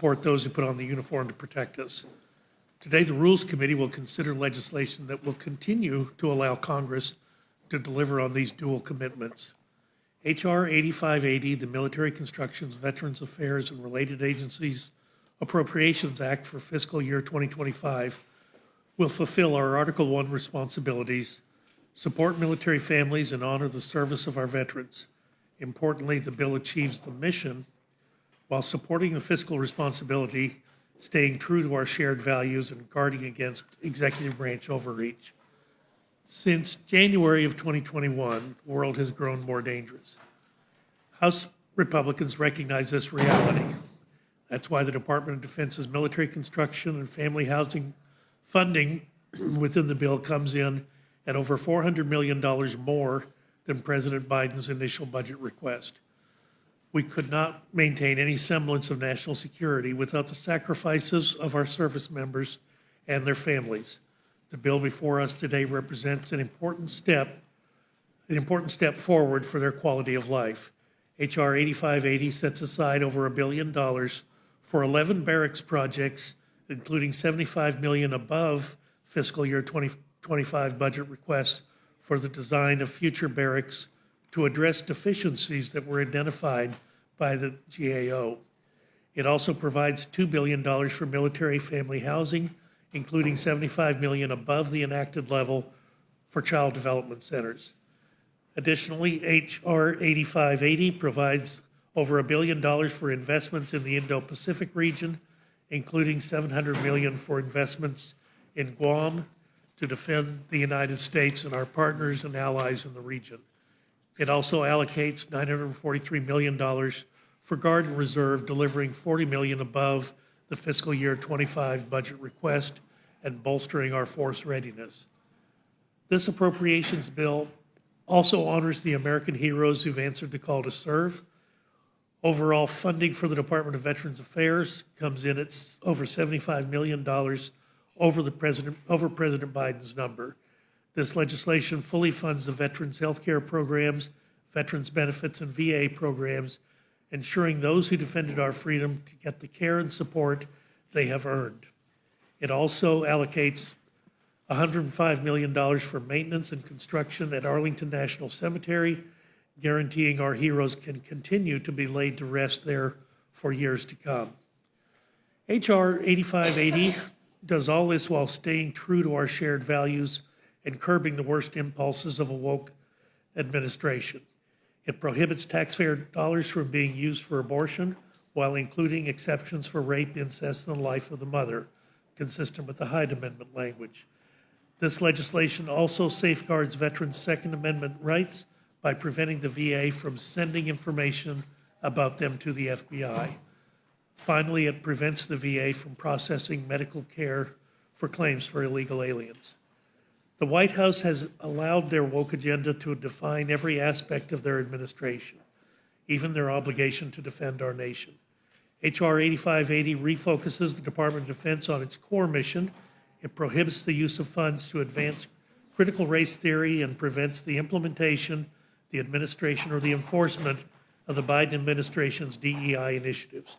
support those who put on the uniform to protect us. Today, the Rules Committee will consider legislation that will continue to allow Congress to deliver on these dual commitments. H.R. 8580, the Military Constructions, Veterans Affairs, and Related Agencies Appropriations Act for fiscal year 2025, will fulfill our Article 1 responsibilities, support military families, and honor the service of our veterans. Importantly, the bill achieves the mission while supporting the fiscal responsibility, staying true to our shared values, and guarding against executive branch overreach. Since January of 2021, the world has grown more dangerous. House Republicans recognize this reality. That's why the Department of Defense's military construction and family housing funding within the bill comes in at over $400 million more than President Biden's initial budget request. We could not maintain any semblance of national security without the sacrifices of our service members and their families. The bill before us today represents an important step forward for their quality of life. H.R. 8580 sets aside over $1 billion for 11 barracks projects, including $75 million above fiscal year 2025 budget requests for the design of future barracks to address deficiencies that were identified by the GAO. It also provides $2 billion for military family housing, including $75 million above the enacted level for child development centers. Additionally, H.R. 8580 provides over $1 billion for investments in the Indo-Pacific region, including $700 million for investments in Guam to defend the United States and our partners and allies in the region. It also allocates $943 million for Guard and Reserve, delivering $40 million above the fiscal year 25 budget request and bolstering our force readiness. This appropriations bill also honors the American heroes who've answered the call to serve. Overall funding for the Department of Veterans Affairs comes in at over $75 million over President Biden's number. This legislation fully funds the veterans' health care programs, veterans' benefits, and VA programs, ensuring those who defended our freedom to get the care and support they have earned. It also allocates $105 million for maintenance and construction at Arlington National Cemetery, guaranteeing our heroes can continue to be laid to rest there for years to come. H.R. 8580 does all this while staying true to our shared values and curbing the worst impulses of a woke administration. It prohibits taxpayer dollars from being used for abortion while including exceptions for rape, incest, and the life of the mother, consistent with the Hyde Amendment language. This legislation also safeguards veterans' Second Amendment rights by preventing the VA from sending information about them to the FBI. Finally, it prevents the VA from processing medical care for claims for illegal aliens. The White House has allowed their woke agenda to define every aspect of their administration, even their obligation to defend our nation. H.R. 8580 refocuses the Department of Defense on its core mission. It prohibits the use of funds to advance critical race theory and prevents the implementation, the administration, or the enforcement of the Biden administration's DEI initiatives.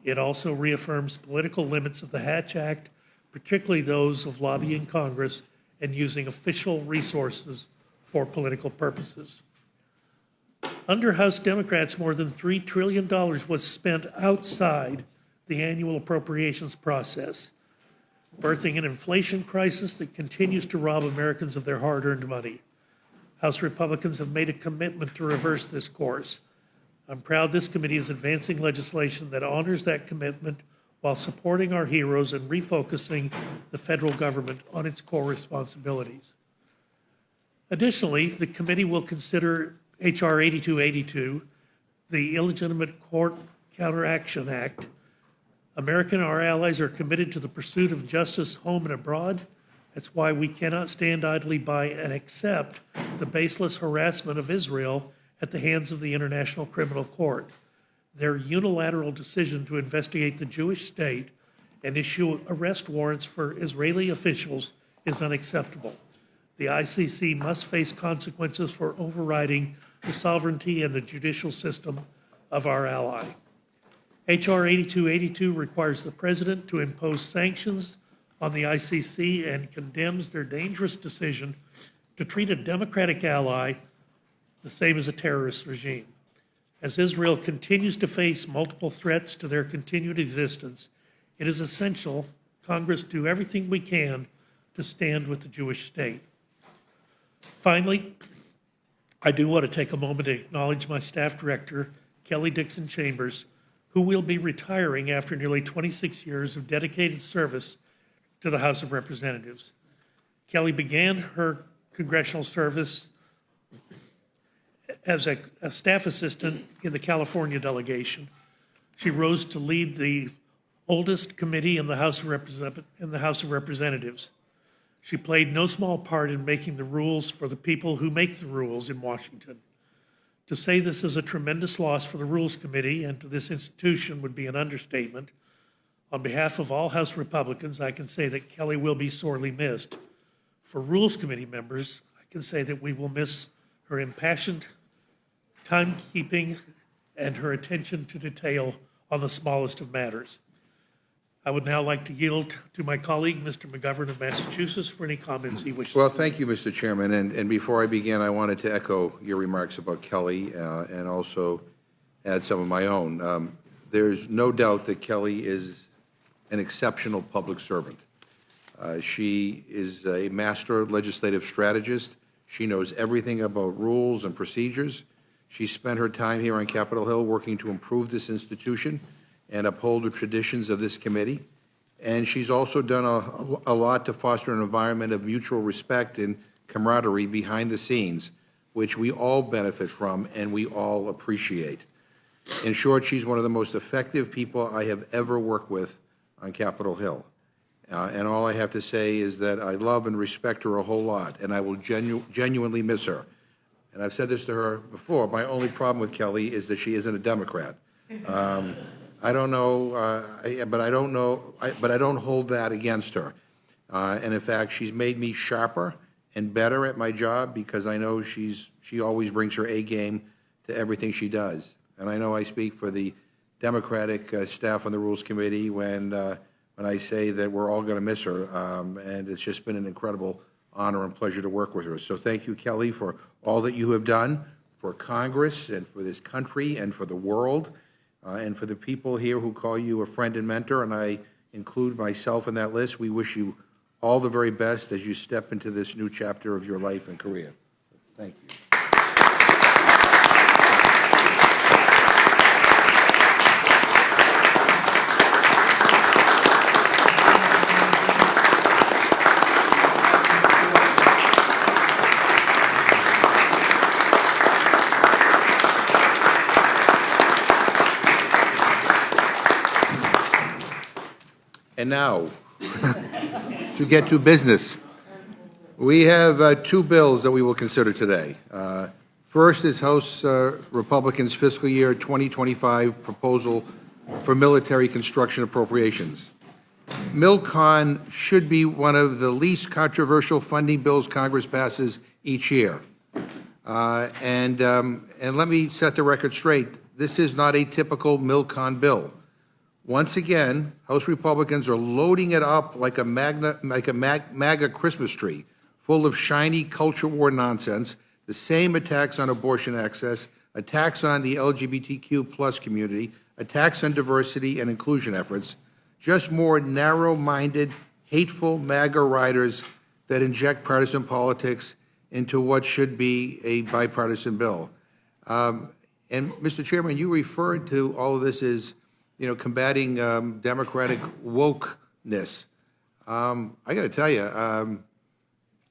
It also reaffirms political limits of the Hatch Act, particularly those of lobbying Congress and using official resources for political purposes. Under House Democrats, more than $3 trillion was spent outside the annual appropriations process, birthing an inflation crisis that continues to rob Americans of their hard-earned money. House Republicans have made a commitment to reverse this course. I'm proud this committee is advancing legislation that honors that commitment while supporting our heroes and refocusing the federal government on its core responsibilities. Additionally, the committee will consider H.R. 8282, the Illegitimate Court Counteraction Act. America and our allies are committed to the pursuit of justice home and abroad. That's why we cannot stand idly by and accept the baseless harassment of Israel at the hands of the International Criminal Court. Their unilateral decision to investigate the Jewish state and issue arrest warrants for Israeli officials is unacceptable. The ICC must face consequences for overriding the sovereignty and the judicial system of our ally. H.R. 8282 requires the President to impose sanctions on the ICC and condemns their dangerous decision to treat a democratic ally the same as a terrorist regime. As Israel continues to face multiple threats to their continued existence, it is essential Congress do everything we can to stand with the Jewish state. Finally, I do want to take a moment to acknowledge my staff director, Kelly Dixon Chambers, who will be retiring after nearly 26 years of dedicated service to the House of Representatives. Kelly began her congressional service as a staff assistant in the California delegation. She rose to lead the oldest committee in the House of Representatives. She played no small part in making the rules for the people who make the rules in Washington. To say this is a tremendous loss for the Rules Committee and to this institution would be an understatement. On behalf of all House Republicans, I can say that Kelly will be sorely missed. For Rules Committee members, I can say that we will miss her impassioned timekeeping and her attention to detail on the smallest of matters. I would now like to yield to my colleague, Mr. McGovern of Massachusetts, for any comments he wishes. Well, thank you, Mr. Chairman. And before I begin, I wanted to echo your remarks about Kelly and also add some of my own. There's no doubt that Kelly is an exceptional public servant. She is a master legislative strategist. She knows everything about rules and procedures. She spent her time here on Capitol Hill working to improve this institution and uphold the traditions of this committee. And she's also done a lot to foster an environment of mutual respect and camaraderie behind the scenes, which we all benefit from and we all appreciate. In short, she's one of the most effective people I have ever worked with on Capitol Hill. And all I have to say is that I love and respect her a whole lot, and I will genuinely miss her. And I've said this to her before, my only problem with Kelly is that she isn't a Democrat. I don't know, but I don't hold that against her. And in fact, she's made me sharper and better at my job because I know she always brings her A game to everything she does. And I know I speak for the Democratic staff on the Rules Committee when I say that we're all going to miss her. And it's just been an incredible honor and pleasure to work with her. So thank you, Kelly, for all that you have done for Congress and for this country and for the world. And for the people here who call you a friend and mentor, and I include myself in that list, we wish you all the very best as you step into this new chapter of your life and career. Thank you. And now, to get to business, we have two bills that we will consider today. First is House Republicans' fiscal year 2025 proposal for military construction appropriations. MilCon should be one of the least controversial funding bills Congress passes each year. And let me set the record straight. This is not a typical MilCon bill. Once again, House Republicans are loading it up like a MAGA Christmas tree, full of shiny culture war nonsense, the same attacks on abortion access, attacks on the LGBTQ plus community, attacks on diversity and inclusion efforts, just more narrow-minded, hateful MAGA riders that inject partisan politics into what should be a bipartisan bill. And Mr. Chairman, you referred to all of this as combating Democratic wokeness. I got to tell you,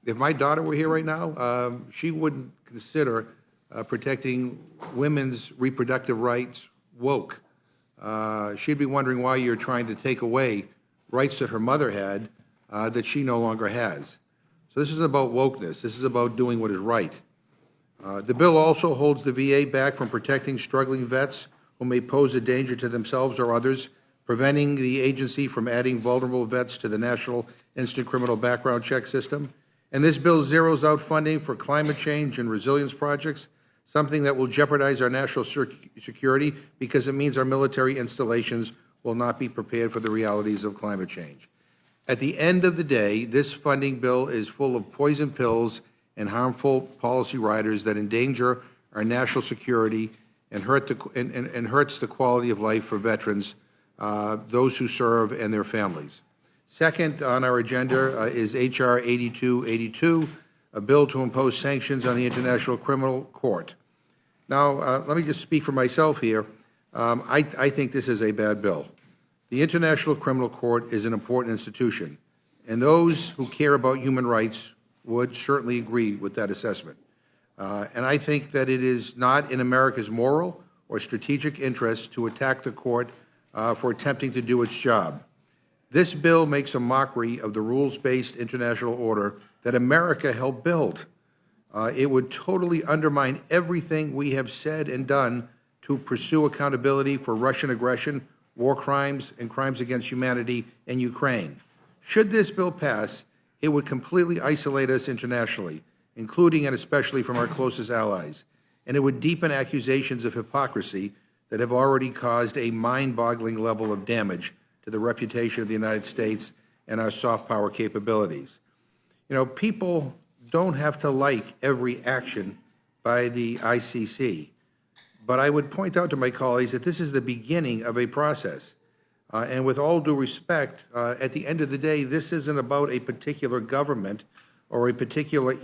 if my daughter were here right now, she wouldn't consider protecting women's reproductive rights woke. She'd be wondering why you're trying to take away rights that her mother had that she no longer has. So this is about wokeness. This is about doing what is right. The bill also holds the VA back from protecting struggling vets who may pose a danger to themselves or others, preventing the agency from adding vulnerable vets to the National Instant Criminal Background Check System. And this bill zeroes out funding for climate change and resilience projects, something that will jeopardize our national security because it means our military installations will not be prepared for the realities of climate change. At the end of the day, this funding bill is full of poison pills and harmful policy riders that endanger our national security and hurts the quality of life for veterans, those who serve, and their families. Second on our agenda is H.R. 8282, a bill to impose sanctions on the International Criminal Court. Now, let me just speak for myself here. I think this is a bad bill. The International Criminal Court is an important institution, and those who care about human rights would certainly agree with that assessment. And I think that it is not in America's moral or strategic interest to attack the court for attempting to do its job. This bill makes a mockery of the rules-based international order that America helped build. It would totally undermine everything we have said and done to pursue accountability for Russian aggression, war crimes, and crimes against humanity in Ukraine. Should this bill pass, it would completely isolate us internationally, including and especially from our closest allies, and it would deepen accusations of hypocrisy that have already caused a mind-boggling level of damage to the reputation of the United States and our soft power capabilities. You know, people don't have to like every action by the ICC, but I would point out to my colleagues that this is the beginning of a process. And with all due respect, at the end of the day, this isn't about a particular government or a particular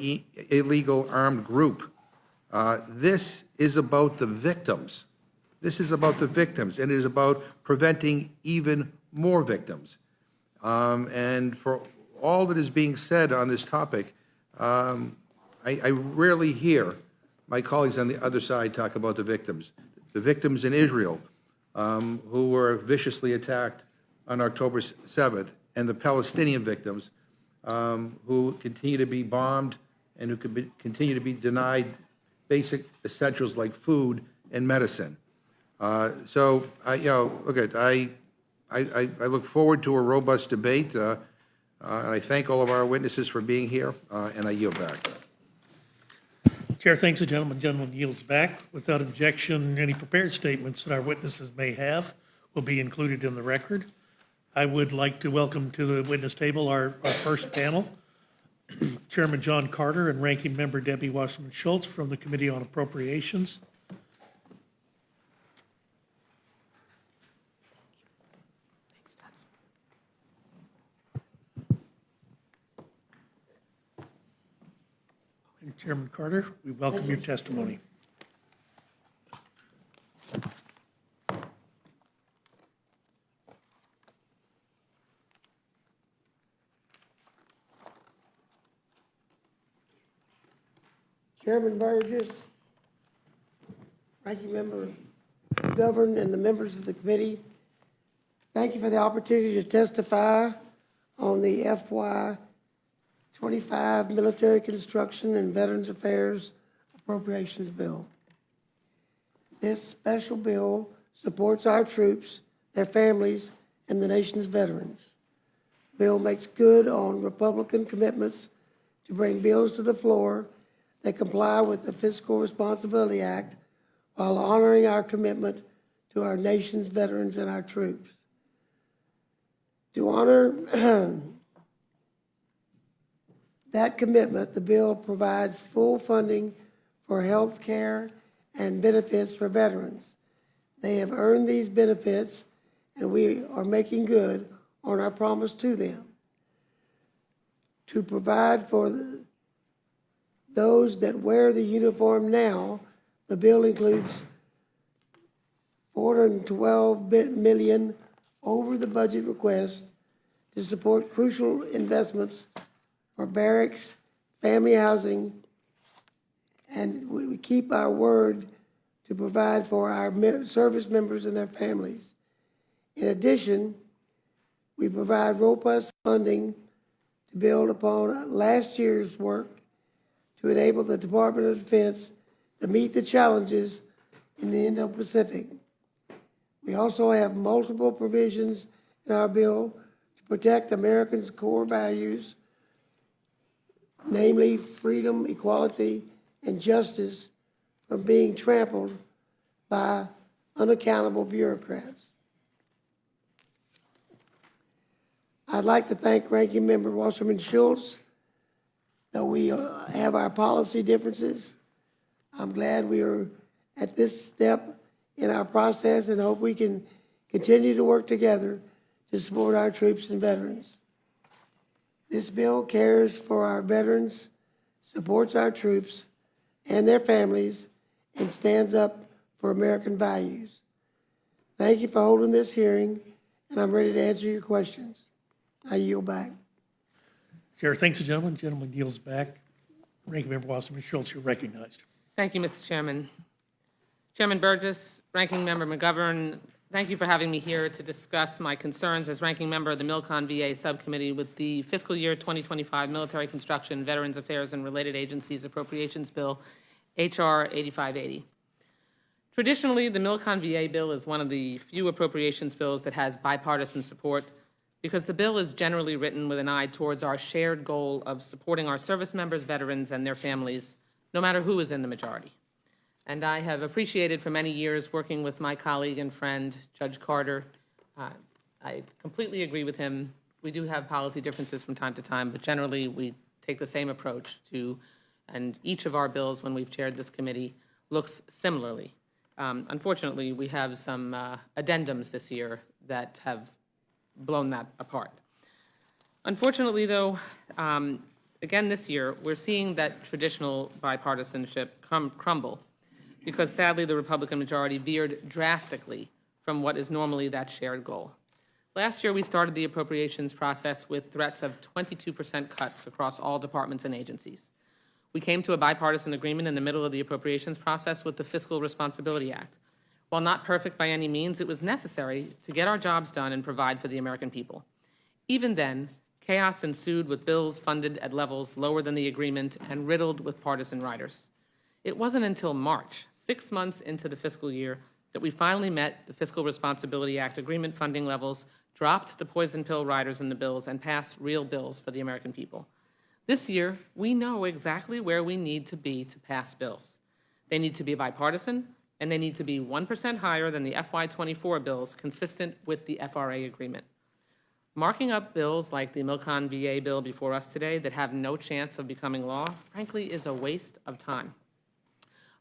illegal armed group. This is about the victims. This is about the victims, and it is about preventing even more victims. And for all that is being said on this topic, I rarely hear my colleagues on the other side talk about the victims in Israel, who were viciously attacked on October 7th, and the Palestinian victims who continue to be bombed and who continue to be denied basic essentials like food and medicine. So, I look forward to a robust debate, and I thank all of our witnesses for being here, and I yield back. Chair thanks the gentleman. Gentleman yields back. Without objection, any prepared statements that our witnesses may have will be included in the record. I would like to welcome to the witness table our first panel, Chairman John Carter and Ranking Member Debbie Wasserman Schultz from the Committee on Appropriations. And Chairman Carter, we welcome your testimony. Chairman Burgess, Ranking Member Govern, and the members of the committee, thank you for the opportunity to testify on the FY 25 Military Construction and Veterans Affairs Appropriations Bill. This special bill supports our troops, their families, and the nation's veterans. The bill makes good on Republican commitments to bring bills to the floor that comply with the Fiscal Responsibility Act while honoring our commitment to our nation's veterans and our troops. To honor that commitment, the bill provides full funding for health care and benefits for veterans. They have earned these benefits, and we are making good on our promise to them. To provide for those that wear the uniform now, the bill includes $412 million over the budget request to support crucial investments for barracks, family housing, and we keep our word to provide for our service members and their families. In addition, we provide robust funding to build upon last year's work to enable the Department of Defense to meet the challenges in the Indo-Pacific. We also have multiple provisions in our bill to protect Americans' core values, namely freedom, equality, and justice from being trampled by unaccountable bureaucrats. I'd like to thank Ranking Member Wasserman Schultz. Though we have our policy differences, I'm glad we are at this step in our process and hope we can continue to work together to support our troops and veterans. This bill cares for our veterans, supports our troops and their families, and stands up for American values. Thank you for holding this hearing, and I'm ready to answer your questions. I yield back. Chair, thanks the gentleman. Gentleman yields back. Ranking Member Wasserman Schultz, you're recognized. Thank you, Mr. Chairman. Chairman Burgess, Ranking Member McGovern, thank you for having me here to discuss my concerns as Ranking Member of the MilCon VA Subcommittee with the Fiscal Year 2025 Military Construction, Veterans Affairs, and Related Agencies Appropriations Bill, H.R. 8580. Traditionally, the MilCon VA bill is one of the few appropriations bills that has bipartisan support because the bill is generally written with an eye towards our shared goal of supporting our service members, veterans, and their families, no matter who is in the majority. And I have appreciated for many years working with my colleague and friend, Judge Carter. I completely agree with him. We do have policy differences from time to time, but generally we take the same approach to, and each of our bills, when we've chaired this committee, looks similarly. Unfortunately, we have some addendums this year that have blown that apart. Unfortunately, though, again this year, we're seeing that traditional bipartisanship crumble because, sadly, the Republican majority veered drastically from what is normally that shared goal. Last year, we started the appropriations process with threats of 22% cuts across all departments and agencies. We came to a bipartisan agreement in the middle of the appropriations process with the Fiscal Responsibility Act. While not perfect by any means, it was necessary to get our jobs done and provide for the American people. Even then, chaos ensued with bills funded at levels lower than the agreement and riddled with partisan riders. It wasn't until March, 6 months into the fiscal year, that we finally met the Fiscal Responsibility Act agreement funding levels, dropped the poison pill riders in the bills, and passed real bills for the American people. This year, we know exactly where we need to be to pass bills. They need to be bipartisan, and they need to be 1% higher than the FY24 bills, consistent with the FRA agreement. Marking up bills like the MilCon VA bill before us today that have no chance of becoming law, frankly, is a waste of time.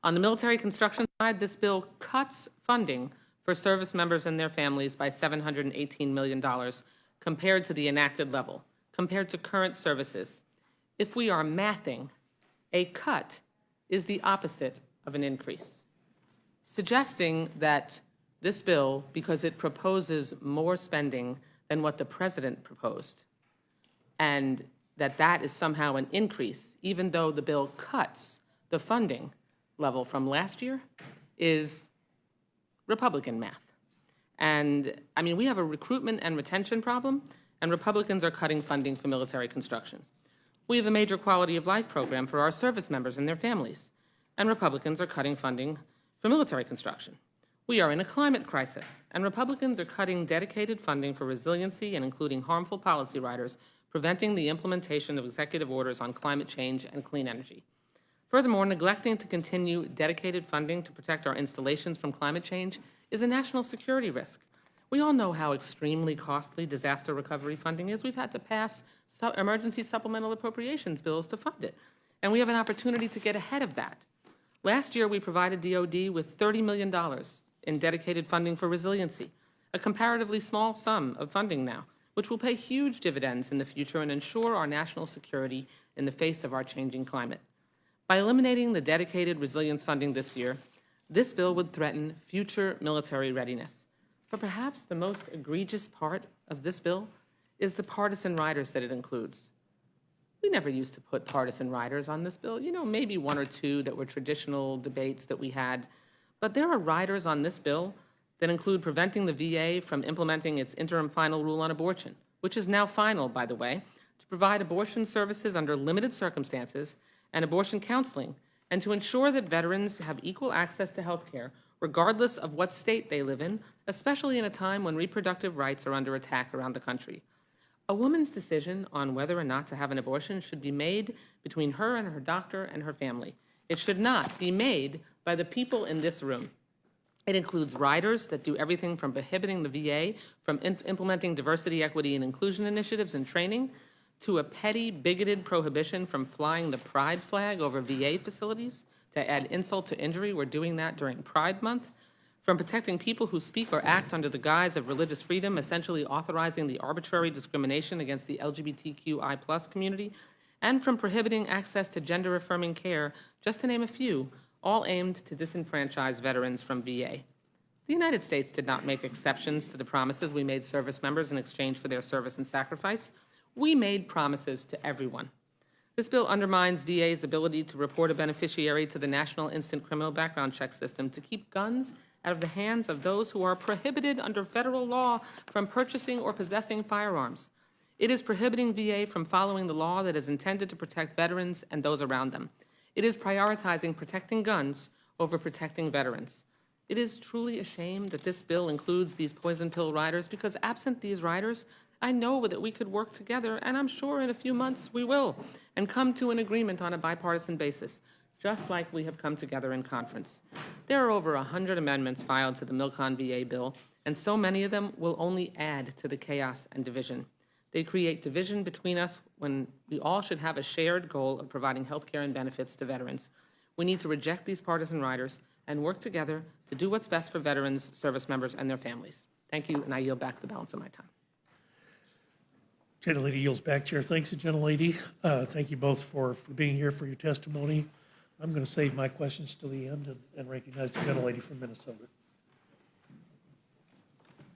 On the military construction side, this bill cuts funding for service members and their families by $718 million compared to the enacted level, compared to current services. If we are mathing, a cut is the opposite of an increase, suggesting that this bill, because it proposes more spending than what the president proposed, and that is somehow an increase, even though the bill cuts the funding level from last year, is Republican math. And, I mean, we have a recruitment and retention problem, and Republicans are cutting funding for military construction. We have a major quality of life program for our service members and their families, and Republicans are cutting funding for military construction. We are in a climate crisis, and Republicans are cutting dedicated funding for resiliency and including harmful policy riders, preventing the implementation of executive orders on climate change and clean energy. Furthermore, neglecting to continue dedicated funding to protect our installations from climate change is a national security risk. We all know how extremely costly disaster recovery funding is. We've had to pass emergency supplemental appropriations bills to fund it, and we have an opportunity to get ahead of that. Last year, we provided DoD with $30 million in dedicated funding for resiliency, a comparatively small sum of funding now, which will pay huge dividends in the future and ensure our national security in the face of our changing climate. By eliminating the dedicated resilience funding this year, this bill would threaten future military readiness. But perhaps the most egregious part of this bill is the partisan riders that it includes. We never used to put partisan riders on this bill. You know, maybe one or two that were traditional debates that we had. But there are riders on this bill that include preventing the VA from implementing its interim final rule on abortion, which is now final, by the way, to provide abortion services under limited circumstances and abortion counseling, and to ensure that veterans have equal access to health care, regardless of what state they live in, especially in a time when reproductive rights are under attack around the country. A woman's decision on whether or not to have an abortion should be made between her and her doctor and her family. It should not be made by the people in this room. It includes riders that do everything from prohibiting the VA from implementing diversity, equity, and inclusion initiatives and training, to a petty, bigoted prohibition from flying the pride flag over VA facilities. To add insult to injury, we're doing that during Pride Month. From protecting people who speak or act under the guise of religious freedom, essentially authorizing the arbitrary discrimination against the LGBTQI+ community, and from prohibiting access to gender-affirming care, just to name a few, all aimed to disenfranchise veterans from VA. The United States did not make exceptions to the promises we made service members in exchange for their service and sacrifice. We made promises to everyone. This bill undermines VA's ability to report a beneficiary to the National Instant Criminal Background Check System to keep guns out of the hands of those who are prohibited under federal law from purchasing or possessing firearms. It is prohibiting VA from following the law that is intended to protect veterans and those around them. It is prioritizing protecting guns over protecting veterans. It is truly a shame that this bill includes these poison pill riders, because absent these riders, I know that we could work together, and I'm sure in a few months we will, and come to an agreement on a bipartisan basis, just like we have come together in conference. There are over 100 amendments filed to the Milcon VA bill, and so many of them will only add to the chaos and division. They create division between us when we all should have a shared goal of providing health care and benefits to veterans. We need to reject these partisan riders and work together to do what's best for veterans, service members, and their families. Thank you, and I yield back the balance of my time. Gentlelady yields back, Chair. Thanks, Gentlelady. Thank you both for being here for your testimony. I'm going to save my questions till the end and recognize the Gentlelady from Minnesota.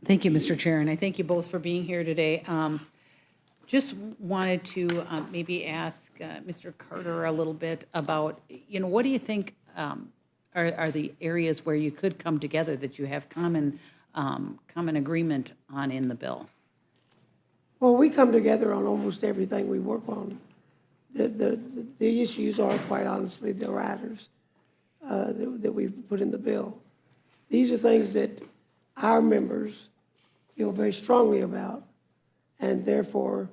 Thank you, Mr. Chair, and I thank you both for being here today. Just wanted to maybe ask Mr. Carter a little bit about, what do you think are the areas where you could come together that you have common agreement on in the bill? Well, we come together on almost everything we work on. The issues are, quite honestly, the riders that we've put in the bill. These are things that our members feel very strongly about, and therefore,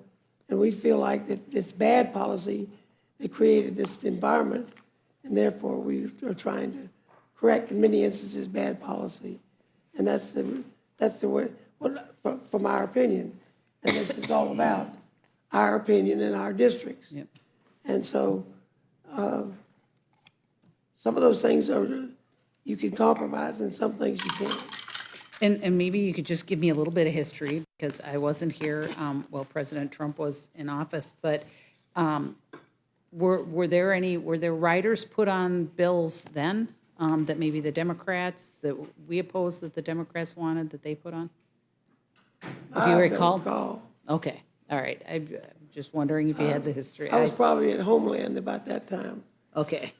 and we feel like that it's bad policy that created this environment, and therefore we are trying to correct, in many instances, bad policy. And that's the way, from our opinion. And this is all about our opinion in our districts. Yep. And so some of those things you can compromise, and some things you can't. And maybe you could just give me a little bit of history, because I wasn't here while President Trump was in office, but were there riders put on bills then that maybe the Democrats, that we opposed, that the Democrats wanted, that they put on? If you recall? Okay, all right. I'm just wondering if you had the history. I was probably at Homeland about that time. Okay.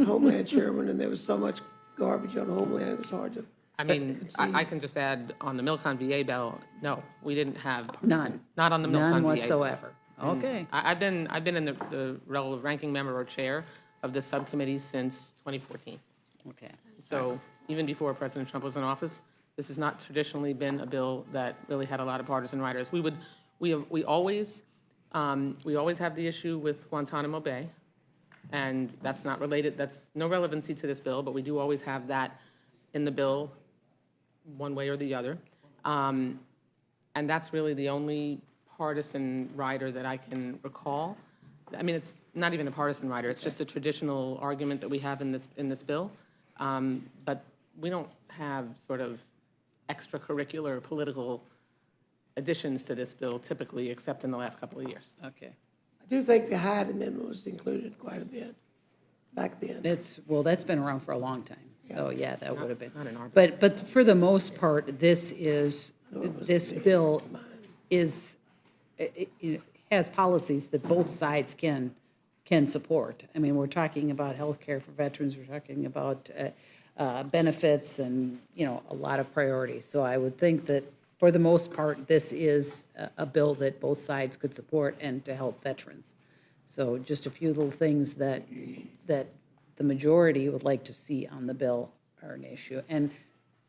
Homeland chairman, and there was so much garbage on Homeland, it was hard to. I mean, I can just add on the Milcon VA bill, no, we didn't have. None. Not on the Milcon VA. None bill. whatsoever. Okay. I've been in the role of ranking member or chair of this subcommittee since 2014. Okay. So even before President Trump was in office, this has not traditionally been a bill that really had a lot of partisan riders. We always have the issue with Guantanamo Bay, and that's not related. That's no relevancy to this bill, but we do always have that in the bill, one way or the other. And that's really the only partisan rider that I can recall. I mean, it's not even a partisan rider. It's just a traditional argument that we have in this bill. But we don't have sort of extracurricular political additions to this bill typically, except in the last couple of years. Okay. I do think the Hyde Amendment was included quite a bit back then. That's been around for a long time. So yeah, that would have been. Not in our bill. But for the most part, this bill it has policies that both sides can support. I mean, we're talking about health care for veterans, we're talking about benefits and, a lot of priorities. So I would think that for the most part, this is a bill that both sides could support and to help veterans. So just a few little things that the majority would like to see on the bill are an issue. And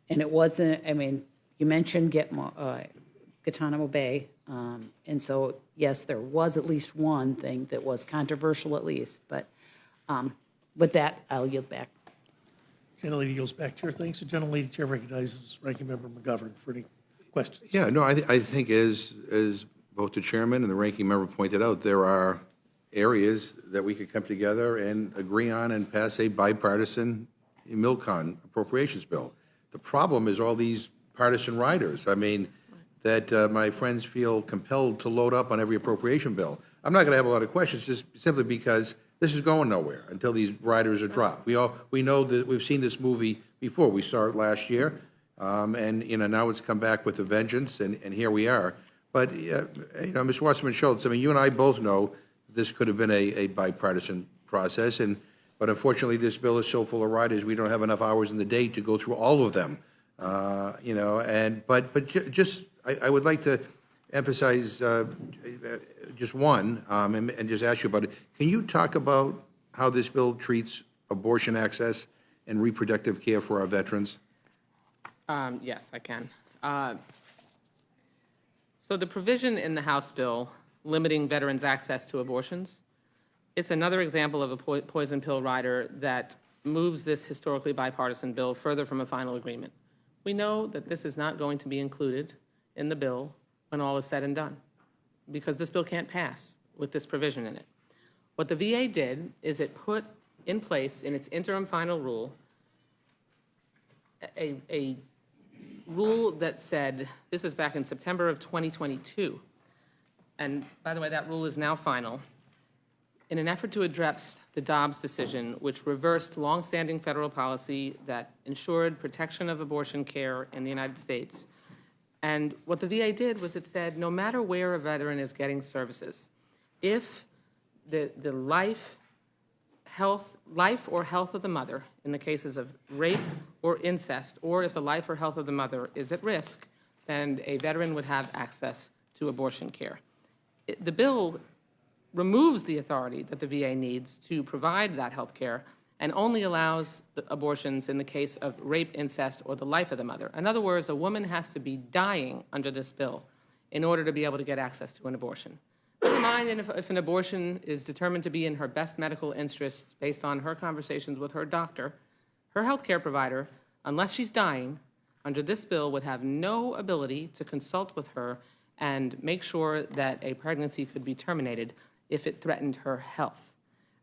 it wasn't, I mean, you mentioned Guantanamo Bay, and so, yes, there was at least one thing that was controversial at least, but with that, I'll yield back. Gentlelady yields back chair. Thanks. The Gentlelady chair recognizes Ranking Member McGovern for any questions. Yeah, no, I think as both the chairman and the ranking member pointed out, there are areas that we could come together and agree on and pass a bipartisan MilCon appropriations bill. The problem is all these partisan riders. I mean, that my friends feel compelled to load up on every appropriation bill. I'm not going to have a lot of questions, just simply because this is going nowhere until these riders are dropped. We know that we've seen this movie before. We saw it last year, and now it's come back with a vengeance, and here we are. But Ms. Wasserman-Schultz, I mean, you and I both know this could have been a bipartisan process, but unfortunately, this bill is so full of riders, we don't have enough hours in the day to go through all of them. I would like to emphasize just one, and just ask you about it. Can you talk about how this bill treats abortion access and reproductive care for our veterans? Yes, I can. So the provision in the House bill limiting veterans' access to abortions, it's another example of a poison pill rider that moves this historically bipartisan bill further from a final agreement. We know that this is not going to be included in the bill when all is said and done, because this bill can't pass with this provision in it. What the VA did is it put in place in its interim final rule a rule that said, this is back in September of 2022, and by the way, that rule is now final, in an effort to address the Dobbs decision, which reversed longstanding federal policy that ensured protection of abortion care in the United States. And what the VA did was it said, no matter where a veteran is getting services, if the life or health of the mother, in the cases of rape or incest, or if the life or health of the mother is at risk, then a veteran would have access to abortion care. The bill removes the authority that the VA needs to provide that health care and only allows abortions in the case of rape, incest, or the life of the mother. In other words, a woman has to be dying under this bill in order to be able to get access to an abortion. Never mind if an abortion is determined to be in her best medical interests based on her conversations with her doctor, her health care provider, unless she's dying, under this bill would have no ability to consult with her and make sure that a pregnancy could be terminated if it threatened her health.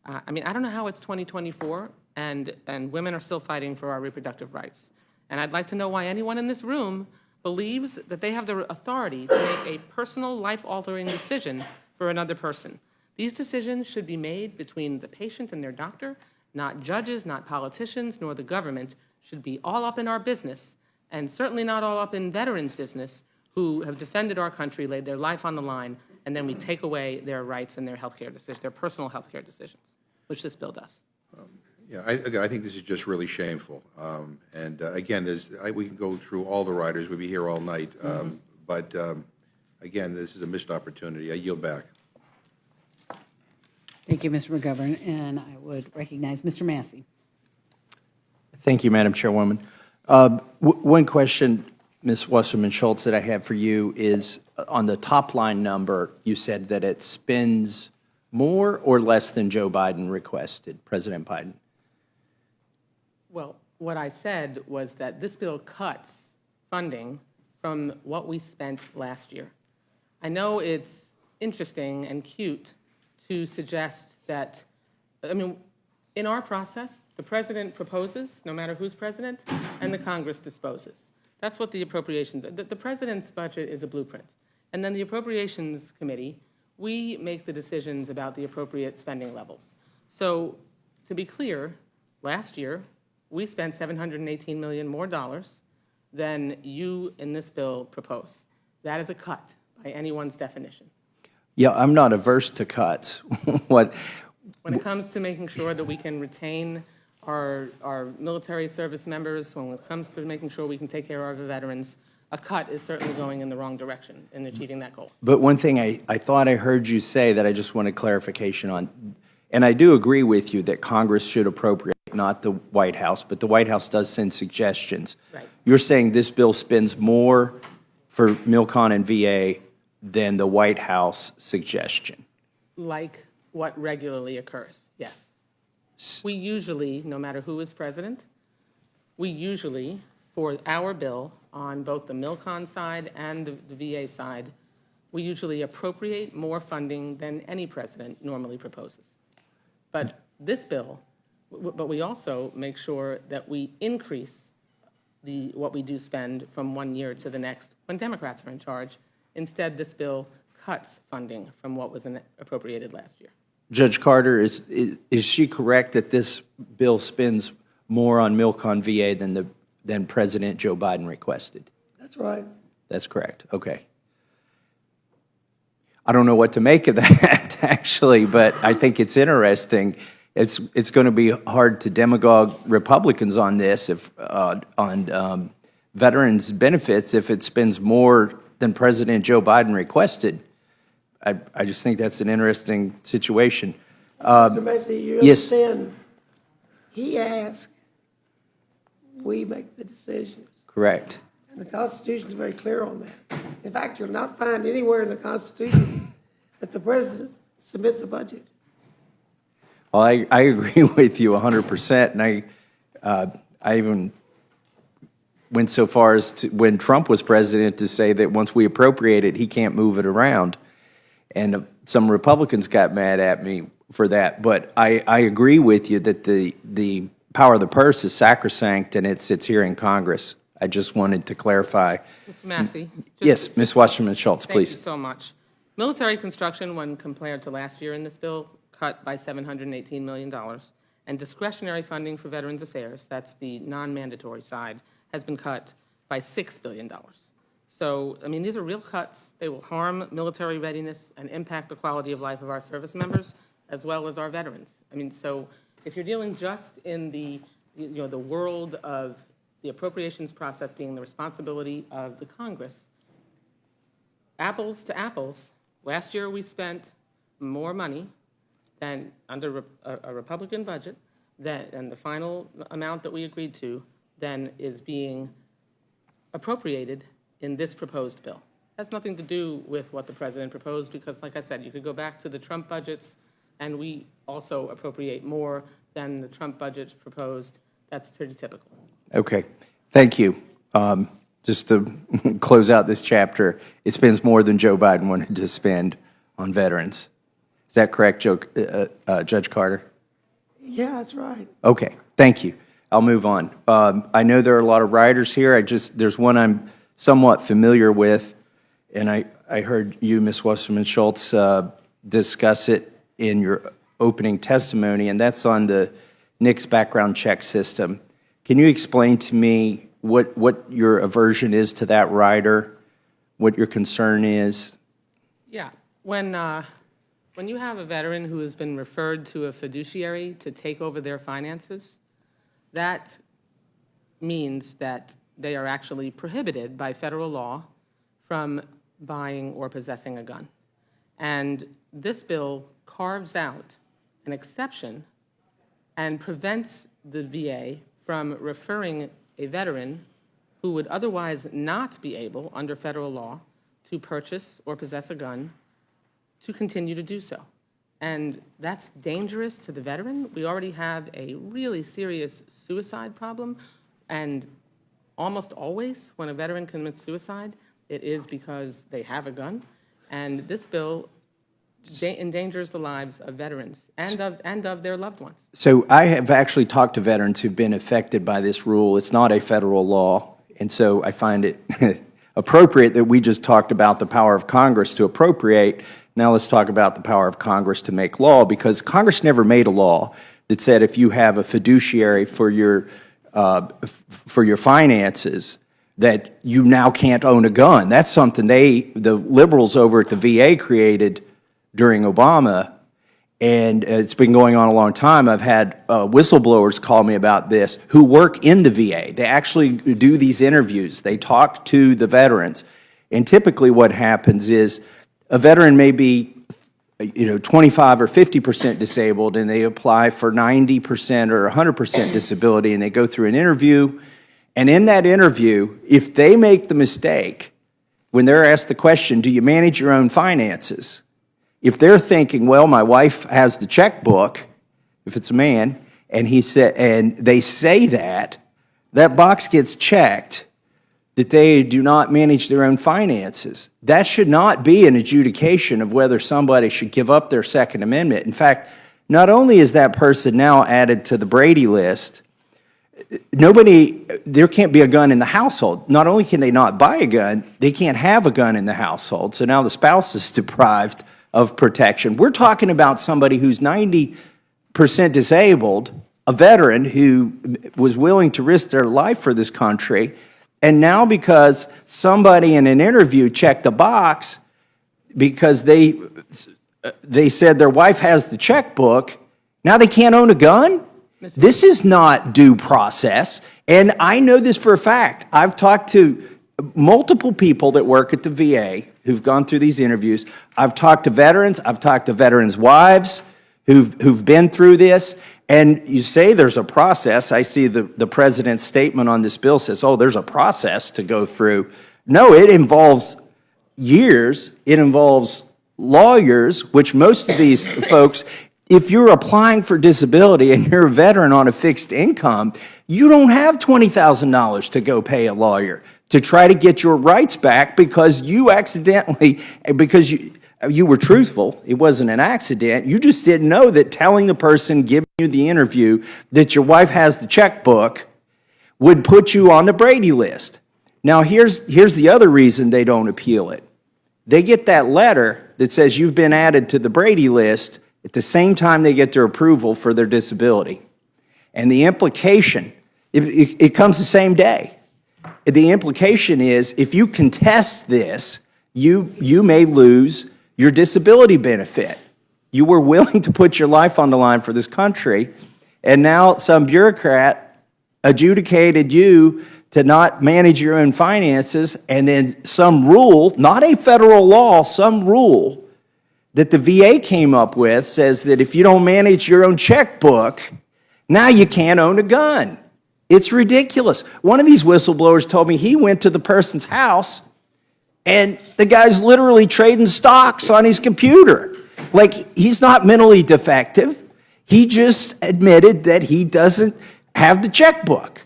I mean, I don't know how it's 2024 and women are still fighting for our reproductive rights. And I'd like to know why anyone in this room believes that they have the authority to make a personal life-altering decision for another person. These decisions should be made between the patient and their doctor, not judges, not politicians, nor the government should be all up in our business, and certainly not all up in veterans' business who have defended our country, laid their life on the line, and then we take away their rights and their healthcare decisions, their personal healthcare decisions, which this bill does. Yeah, I think this is just really shameful. Again, we can go through all the riders. We'd be here all night. But again, this is a missed opportunity. I yield back. Thank you, Mr. McGovern, and I would recognize Mr. Massey. Thank you, Madam Chairwoman. One question, Ms. Wasserman-Schultz, that I have for you is on the top line number, you said that it spends more or less than Joe Biden requested, President Biden? Well, what I said was that this bill cuts funding from what we spent last year. I know it's interesting and cute to suggest that, I mean, in our process, the president proposes, no matter who's president, and the Congress disposes. That's what the appropriations, the president's budget is a blueprint. And then the Appropriations Committee, we make the decisions about the appropriate spending levels. So to be clear, last year, we spent $718 million more than you in this bill propose. That is a cut by anyone's definition. Yeah, I'm not averse to cuts. When it comes to making sure that we can retain our military service members, when it comes to making sure we can take care of our veterans, a cut is certainly going in the wrong direction in achieving that goal. But one thing I thought I heard you say that I just wanted clarification on, and I do agree with you that Congress should appropriate, not the White House, but the White House does send suggestions. Right. You're saying this bill spends more for MilCon and VA than the White House suggestion? Like what regularly occurs, yes. We usually, no matter who is president, we usually, for our bill, on both the Milcon side and the VA side, we usually appropriate more funding than any president normally proposes. But this bill, but we also make sure that we increase what we do spend from one year to the next when Democrats are in charge. Instead, this bill cuts funding from what was appropriated last year. Judge Carter, is she correct that this bill spends more on Milcon VA than President Joe Biden requested? That's right. That's correct. Okay. I don't know what to make of that, actually, but I think it's interesting. It's going to be hard to demagogue Republicans on this, on veterans' benefits, if it spends more than President Joe Biden requested. I just think that's an interesting situation. Mr. Massey, you yes. understand, he asked, we make the decisions. Correct. And the Constitution is very clear on that. In fact, you'll not find anywhere in the Constitution that the president submits a budget. Well, I agree with you 100%, and I even went so far as to, when Trump was president, to say that once we appropriate it, he can't move it around. And some Republicans got mad at me for that. But I agree with you that the power of the purse is sacrosanct, and it sits here in Congress. I just wanted to clarify. Mr. Massey? Yes, Ms. Wasserman-Schultz, please. Thank you so much. Military construction, when compared to last year in this bill, cut by $718 million. And discretionary funding for Veterans Affairs, that's the non-mandatory side, has been cut by $6 billion. So, I mean, these are real cuts. They will harm military readiness and impact the quality of life of our service members as well as our veterans. I mean, so if you're dealing just in the world of the appropriations process being the responsibility of the Congress, apples to apples, last year we spent more money than under a Republican budget, and the final amount that we agreed to then is being appropriated in this proposed bill. It has nothing to do with what the president proposed because, like I said, you could go back to the Trump budgets, and we also appropriate more than the Trump budgets proposed. That's pretty typical. Okay. Thank you. Just to close out this chapter, it spends more than Joe Biden wanted to spend on veterans. Is that correct, Judge Carter? Yeah, that's right. Okay, thank you. I'll move on. I know there are a lot of riders here. There's one I'm somewhat familiar with, and I heard you, Ms. Wasserman-Schultz, discuss it in your opening testimony, and that's on the NICS background check system. Can you explain to me what your aversion is to that rider, what your concern is? Yeah. When you have a veteran who has been referred to a fiduciary to take over their finances, that means that they are actually prohibited by federal law from buying or possessing a gun. And this bill carves out an exception and prevents the VA from referring a veteran who would otherwise not be able, under federal law, to purchase or possess a gun to continue to do so. And that's dangerous to the veteran. We already have a really serious suicide problem, and almost always when a veteran commits suicide, it is because they have a gun. And this bill endangers the lives of veterans and of their loved ones. So I have actually talked to veterans who've been affected by this rule. It's not a federal law, and so I find it appropriate that we just talked about the power of Congress to appropriate. Now let's talk about the power of Congress to make law, because Congress never made a law that said if you have a fiduciary for your finances that you now can't own a gun. That's something the liberals over at the VA created during Obama, and it's been going on a long time. I've had whistleblowers call me about this who work in the VA. They actually do these interviews. They talk to the veterans, and typically what happens is a veteran may be 25 or 50% disabled, and they apply for 90% or 100% disability, and they go through an interview. And in that interview, if they make the mistake, when they're asked the question, do you manage your own finances? If they're thinking, well, my wife has the checkbook, if it's a man, and they say that, that box gets checked that they do not manage their own finances. That should not be an adjudication of whether somebody should give up their Second Amendment. In fact, not only is that person now added to the Brady list, there can't be a gun in the household. Not only can they not buy a gun, they can't have a gun in the household. So now the spouse is deprived of protection. We're talking about somebody who's 90% disabled, a veteran who was willing to risk their life for this country. And now because somebody in an interview checked the box because they said their wife has the checkbook, now they can't own a gun? This is not due process. And I know this for a fact. I've talked to multiple people that work at the VA who've gone through these interviews. I've talked to veterans. I've talked to veterans' wives who've been through this. And you say there's a process. I see the president's statement on this bill says, oh, there's a process to go through. No, it involves years. It involves lawyers, which most of these folks, if you're applying for disability and you're a veteran on a fixed income, you don't have $20,000 to go pay a lawyer to try to get your rights back because you accidentally, because you were truthful, it wasn't an accident, you just didn't know that telling the person giving you the interview that your wife has the checkbook would put you on the Brady list. Now, here's the other reason they don't appeal it. They get that letter that says you've been added to the Brady list at the same time they get their approval for their disability. And the implication, it comes the same day. The implication is if you contest this, you may lose your disability benefit. You were willing to put your life on the line for this country, and now some bureaucrat adjudicated you to not manage your own finances, and then some rule, not a federal law, some rule that the VA came up with says that if you don't manage your own checkbook, now you can't own a gun. It's ridiculous. One of these whistleblowers told me he went to the person's house and the guy's literally trading stocks on his computer. Like, he's not mentally defective. He just admitted that he doesn't have the checkbook.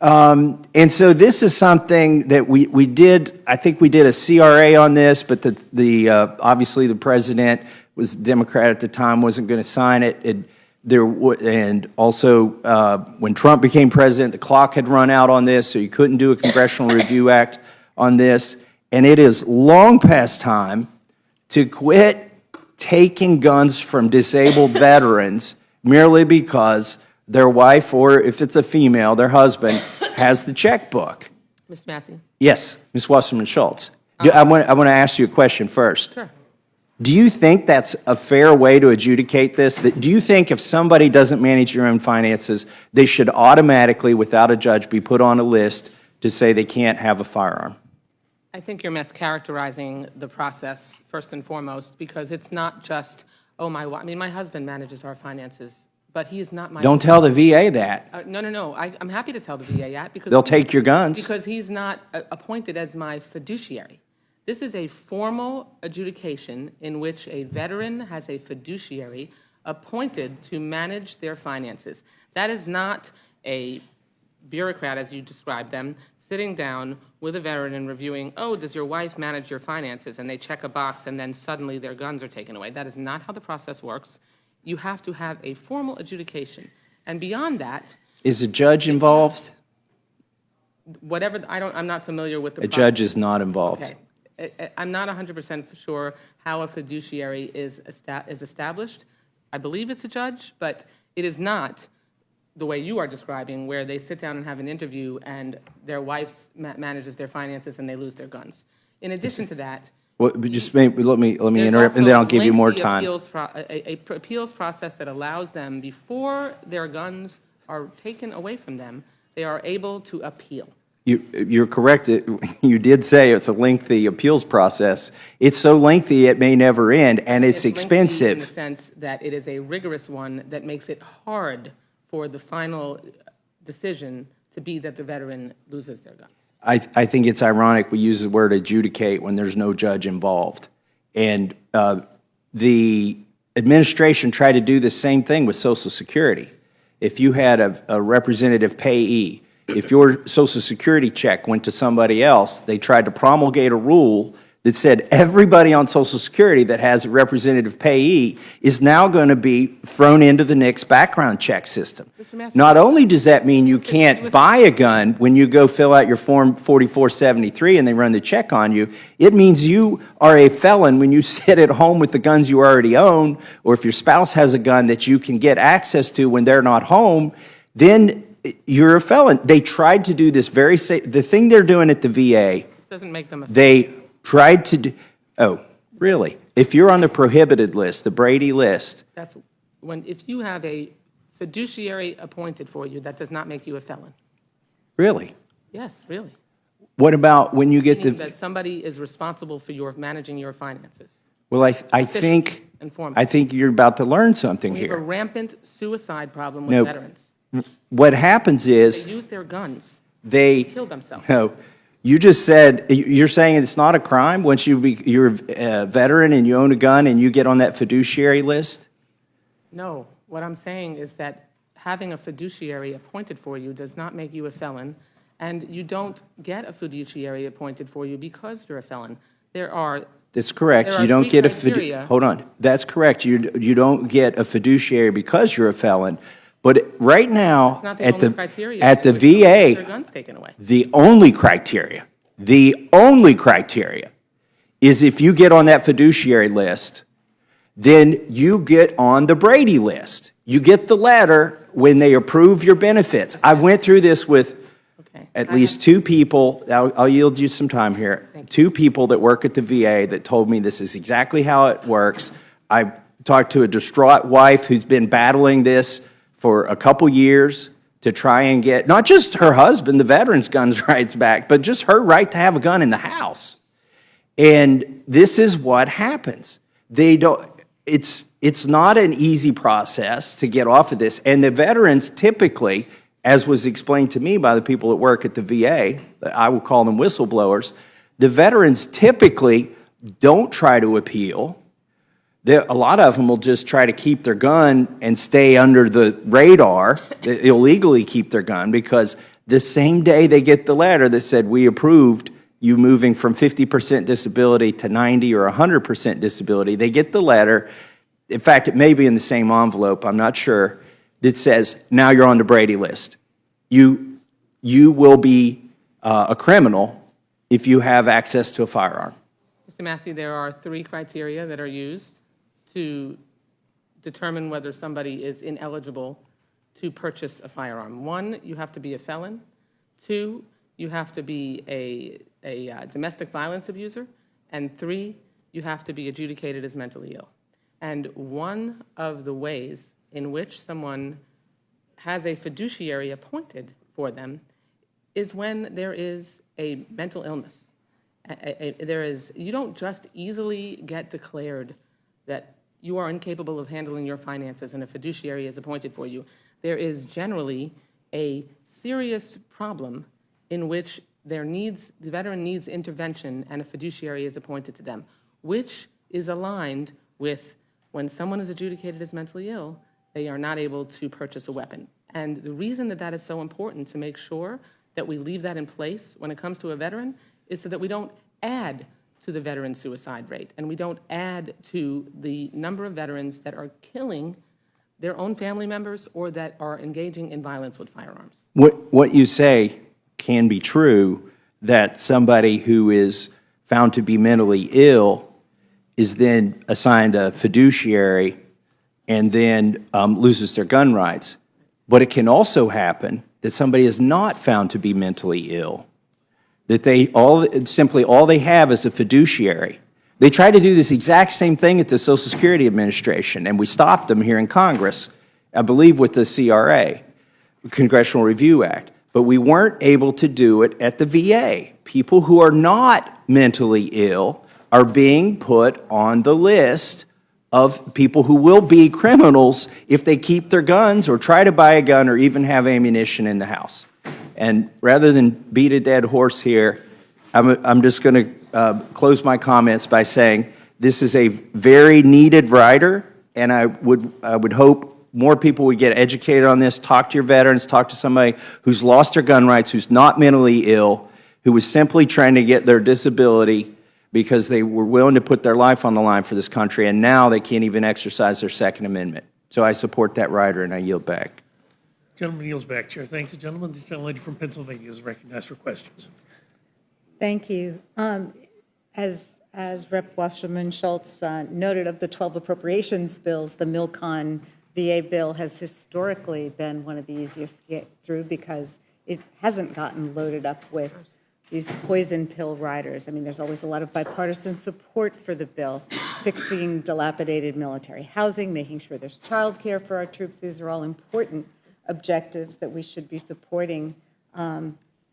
And so this is something that we did, I think we did a CRA on this, but obviously the president was a Democrat at the time, wasn't going to sign it. And also, when Trump became president, the clock had run out on this, so you couldn't do a Congressional Review Act on this. And it is long past time to quit taking guns from disabled veterans merely because their wife, or if it's a female, their husband, has the checkbook. Mr. Massey? Yes, Ms. Wasserman Schultz. I want to ask you a question first. Sure. Do you think that's a fair way to adjudicate this? Do you think if somebody doesn't manage their own finances, they should automatically, without a judge, be put on a list to say they can't have a firearm? I think you're mischaracterizing the process, first and foremost, because it's not just, my husband manages our finances, but he is not my... Don't tell the VA that. No. I'm happy to tell the VA that because... They'll take your guns. Because he's not appointed as my fiduciary. This is a formal adjudication in which a veteran has a fiduciary appointed to manage their finances. That is not a bureaucrat, as you described them, sitting down with a veteran and reviewing, does your wife manage your finances? And they check a box and then suddenly their guns are taken away. That is not how the process works. You have to have a formal adjudication. And beyond that... Is a judge involved? I'm not familiar with the process. A judge is not involved. Okay. I'm not 100% sure how a fiduciary is established. I believe it's a judge, but it is not the way you are describing, where they sit down and have an interview and their wife manages their finances and they lose their guns. In addition to that... Well, just let me interrupt, and then I'll give you more time. A appeals process that allows them, before their guns are taken away from them, they are able to appeal. You're correct. You did say it's a lengthy appeals process. It's so lengthy it may never end, and it's expensive. In the sense that it is a rigorous one that makes it hard for the final decision to be that the veteran loses their guns. I think it's ironic we use the word adjudicate when there's no judge involved. And the administration tried to do the same thing with Social Security. If you had a representative payee If your Social Security check went to somebody else, they tried to promulgate a rule that said everybody on Social Security that has a representative payee is now going to be thrown into the NICS background check system. Mr. Massey, Not only does that mean you can't buy a gun when you go fill out your Form 4473 and they run the check on you, it means you are a felon when you sit at home with the guns you already own, or if your spouse has a gun that you can get access to when they're not home, then you're a felon. They tried to do this the thing they're doing at the VA, this doesn't make them a they tried to do, oh, really? If you're on the prohibited list, the Brady list, That's when, if you have a fiduciary appointed for you, that does not make you a felon. really? Yes, really. What about when you get Meaning the, that somebody is responsible for managing your finances. well, I think, Informed. I think you're about to learn something We have a here. rampant suicide problem with No. veterans. What happens They is, use their guns, they, kill themselves. no, you just said, you're saying it's not a crime once you're a veteran and you own a gun and you get on that fiduciary list? No, what I'm saying is that having a fiduciary appointed for you does not make you a felon, and you don't get a fiduciary appointed for you because you're a felon. That's correct. There You are don't three get a criteria. hold on. That's correct. You don't get a fiduciary because you're a felon. But right now, It's not the at only the criteria. at the in which somebody gets their VA, guns taken away. the only criteria is if you get on that fiduciary list, then you get on the Brady list. You get the letter when they approve your benefits. I went through this with Okay. at least two people. I'll yield you some time here. Two people that work at the VA that told me this is exactly how it works. I talked to a distraught wife who's been battling this for a couple years to try and get not just her husband, the veterans' guns rights back, but just her right to have a gun in the house. And this is what happens. They don't. It's not an easy process to get off of this. And the veterans typically, as was explained to me by the people that work at the VA, I will call them whistleblowers, the veterans typically don't try to appeal. A lot of them will just try to keep their gun and stay under the radar, illegally keep their gun, because the same day they get the letter that said, we approved you moving from 50% disability to 90 or 100% disability, they get the letter. In fact, it may be in the same envelope, I'm not sure, that says, now you're on the Brady list. You will be a criminal if you have access to a firearm. Mr. Massey, there are three criteria that are used to determine whether somebody is ineligible to purchase a firearm. One, you have to be a felon. Two, you have to be a domestic violence abuser. And three, you have to be adjudicated as mentally ill. And one of the ways in which someone has a fiduciary appointed for them is when there is a mental illness. You don't just easily get declared that you are incapable of handling your finances and a fiduciary is appointed for you. There is generally a serious problem in which the veteran needs intervention and a fiduciary is appointed to them, which is aligned with when someone is adjudicated as mentally ill, they are not able to purchase a weapon. And the reason that that is so important to make sure that we leave that in place when it comes to a veteran is so that we don't add to the veteran suicide rate and we don't add to the number of veterans that are killing their own family members or that are engaging in violence with firearms. What you say can be true, that somebody who is found to be mentally ill is then assigned a fiduciary and then loses their gun rights. But it can also happen that somebody is not found to be mentally ill, that all they have is a fiduciary. They tried to do this exact same thing at the Social Security Administration, and we stopped them here in Congress, I believe with the CRA, Congressional Review Act. But we weren't able to do it at the VA. People who are not mentally ill are being put on the list of people who will be criminals if they keep their guns or try to buy a gun or even have ammunition in the house. And rather than beat a dead horse here, I'm just going to close my comments by saying this is a very needed rider, and I would hope more people would get educated on this, talk to your veterans, talk to somebody who's lost their gun rights, who's not mentally ill, who was simply trying to get their disability because they were willing to put their life on the line for this country, and now they can't even exercise their Second Amendment. So I support that rider, and I yield back. Gentleman yields back. Chair thanks the gentleman. The gentlelady from Pennsylvania is recognized for questions. Thank you. As Rep. Wasserman Schultz noted, of the 12 appropriations bills, the Milcon VA bill has historically been one of the easiest to get through because it hasn't gotten loaded up with these poison pill riders. I mean, there's always a lot of bipartisan support for the bill, fixing dilapidated military housing, making sure there's childcare for our troops. These are all important objectives that we should be supporting,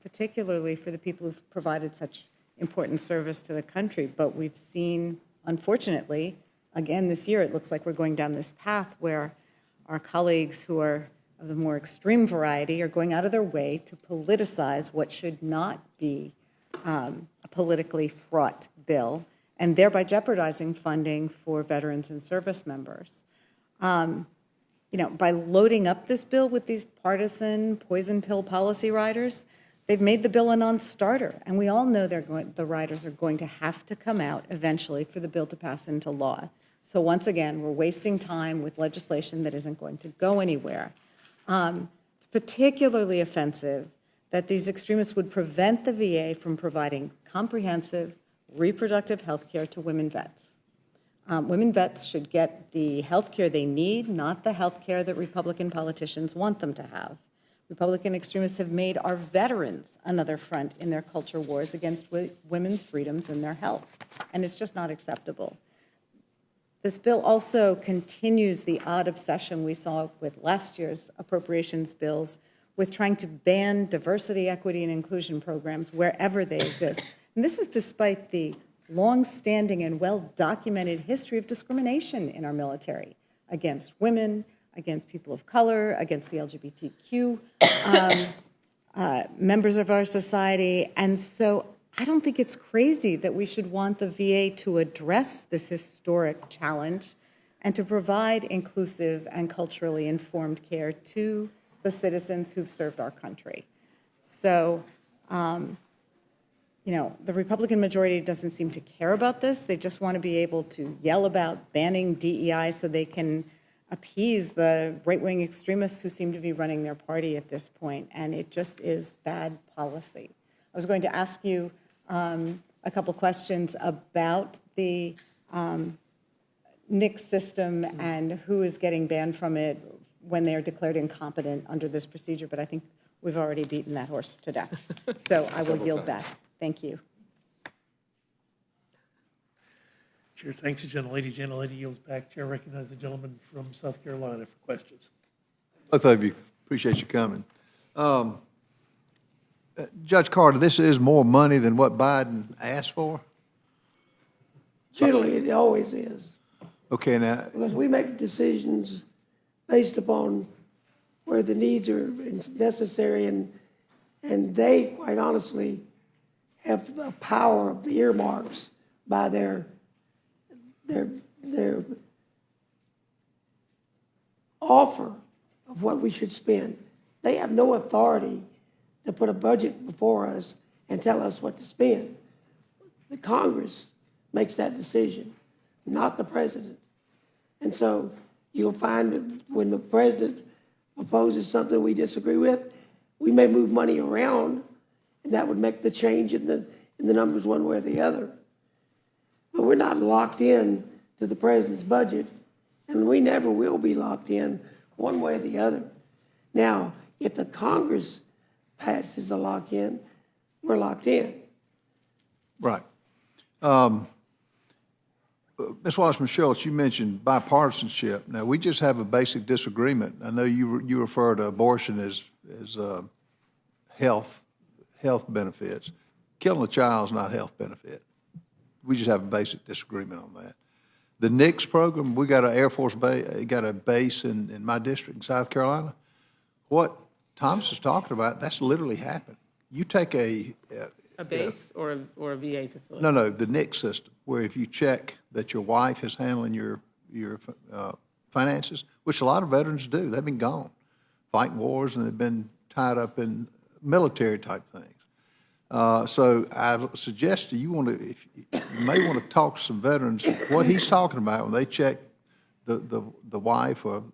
particularly for the people who've provided such important service to the country. But we've seen, unfortunately, again this year, it looks like we're going down this path where our colleagues who are of the more extreme variety are going out of their way to politicize what should not be a politically fraught bill, and thereby jeopardizing funding for veterans and service members. By loading up this bill with these partisan poison pill policy riders, they've made the bill a non-starter, and we all know the riders are going to have to come out eventually for the bill to pass into law. So once again, we're wasting time with legislation that isn't going to go anywhere. It's particularly offensive that these extremists would prevent the VA from providing comprehensive reproductive health care to women vets. Women vets should get the health care they need, not the health care that Republican politicians want them to have. Republican extremists have made our veterans another front in their culture wars against women's freedoms and their health, and it's just not acceptable. This bill also continues the odd obsession we saw with last year's appropriations bills with trying to ban diversity, equity, and inclusion programs wherever they exist. And this is despite the long-standing and well-documented history of discrimination in our military against women, against people of color, against the LGBTQ members of our society. And so I don't think it's crazy that we should want the VA to address this historic challenge and to provide inclusive and culturally informed care to the citizens who've served our country. So, the Republican majority doesn't seem to care about this. They just want to be able to yell about banning DEI so they can appease the right-wing extremists who seem to be running their party at this point, and it just is bad policy. I was going to ask you a couple questions about the NICS system and who is getting banned from it when they are declared incompetent under this procedure, but I think we've already beaten that horse to death. So I will yield back. Thank you. Chair thanks the gentlelady. Gentlelady yields back. Chair recognizes the gentleman from South Carolina for questions. Both of you, appreciate you coming. Judge Carter, this is more money than what Biden asked for? Generally, it always is, Okay, now, because we make decisions based upon where the needs are necessary, and they, quite honestly, have the power of the earmarks by their offer of what we should spend. They have no authority to put a budget before us and tell us what to spend. The Congress makes that decision, not the president. And so you'll find that when the president proposes something we disagree with, we may move money around, and that would make the change in the numbers one way or the other. But we're not locked in to the president's budget, and we never will be locked in one way or the other. Now, if the Congress passes a lock-in, we're locked in. right. Ms. Wasserman-Schultz, you mentioned bipartisanship. Now, we just have a basic disagreement. I know you refer to abortion as health benefits. Killing a child is not health benefit. We just have a basic disagreement on that. The NICS program, we got an Air Force base, got a base in my district in South Carolina. What Thomas is talking about, that's literally happening. You take a base or a VA facility? No, the NICS system, where if you check that your wife is handling your finances, which a lot of veterans do. They've been gone, fighting wars, and they've been tied up in military-type things. So I suggest to you, if you may want to talk to some veterans, what he's talking about when they check the wife or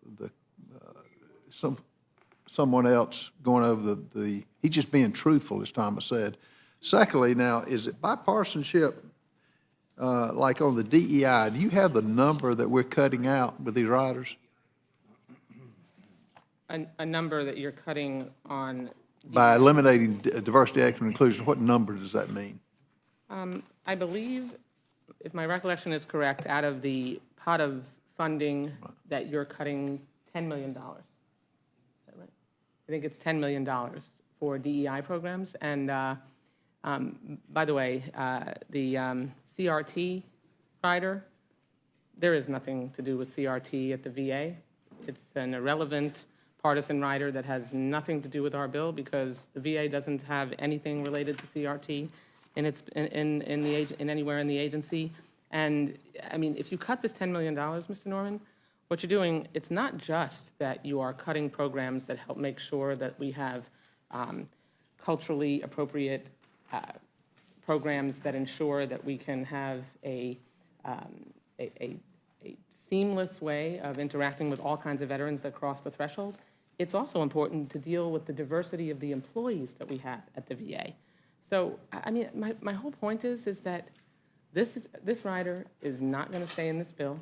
someone else going over he's just being truthful, as Thomas said. Secondly, now, is it bipartisanship, like on the DEI? Do you have the number that we're cutting out with these riders? A number that you're cutting on, By eliminating diversity, equity, and inclusion, what number does that mean? I believe, if my recollection is correct, out of the pot of funding that you're cutting $10 million. Is that right? I think it's $10 million for DEI programs. And by the way, the CRT rider, there is nothing to do with CRT at the VA. It's an irrelevant partisan rider that has nothing to do with our bill because the VA doesn't have anything related to CRT in anywhere in the agency. And I mean, if you cut this $10 million, Mr. Norman, what you're doing, it's not just that you are cutting programs that help make sure that we have culturally appropriate programs that ensure that we can have a seamless way of interacting with all kinds of veterans that cross the threshold. It's also important to deal with the diversity of the employees that we have at the VA. So, I mean, my whole point is that this rider is not going to stay in this bill.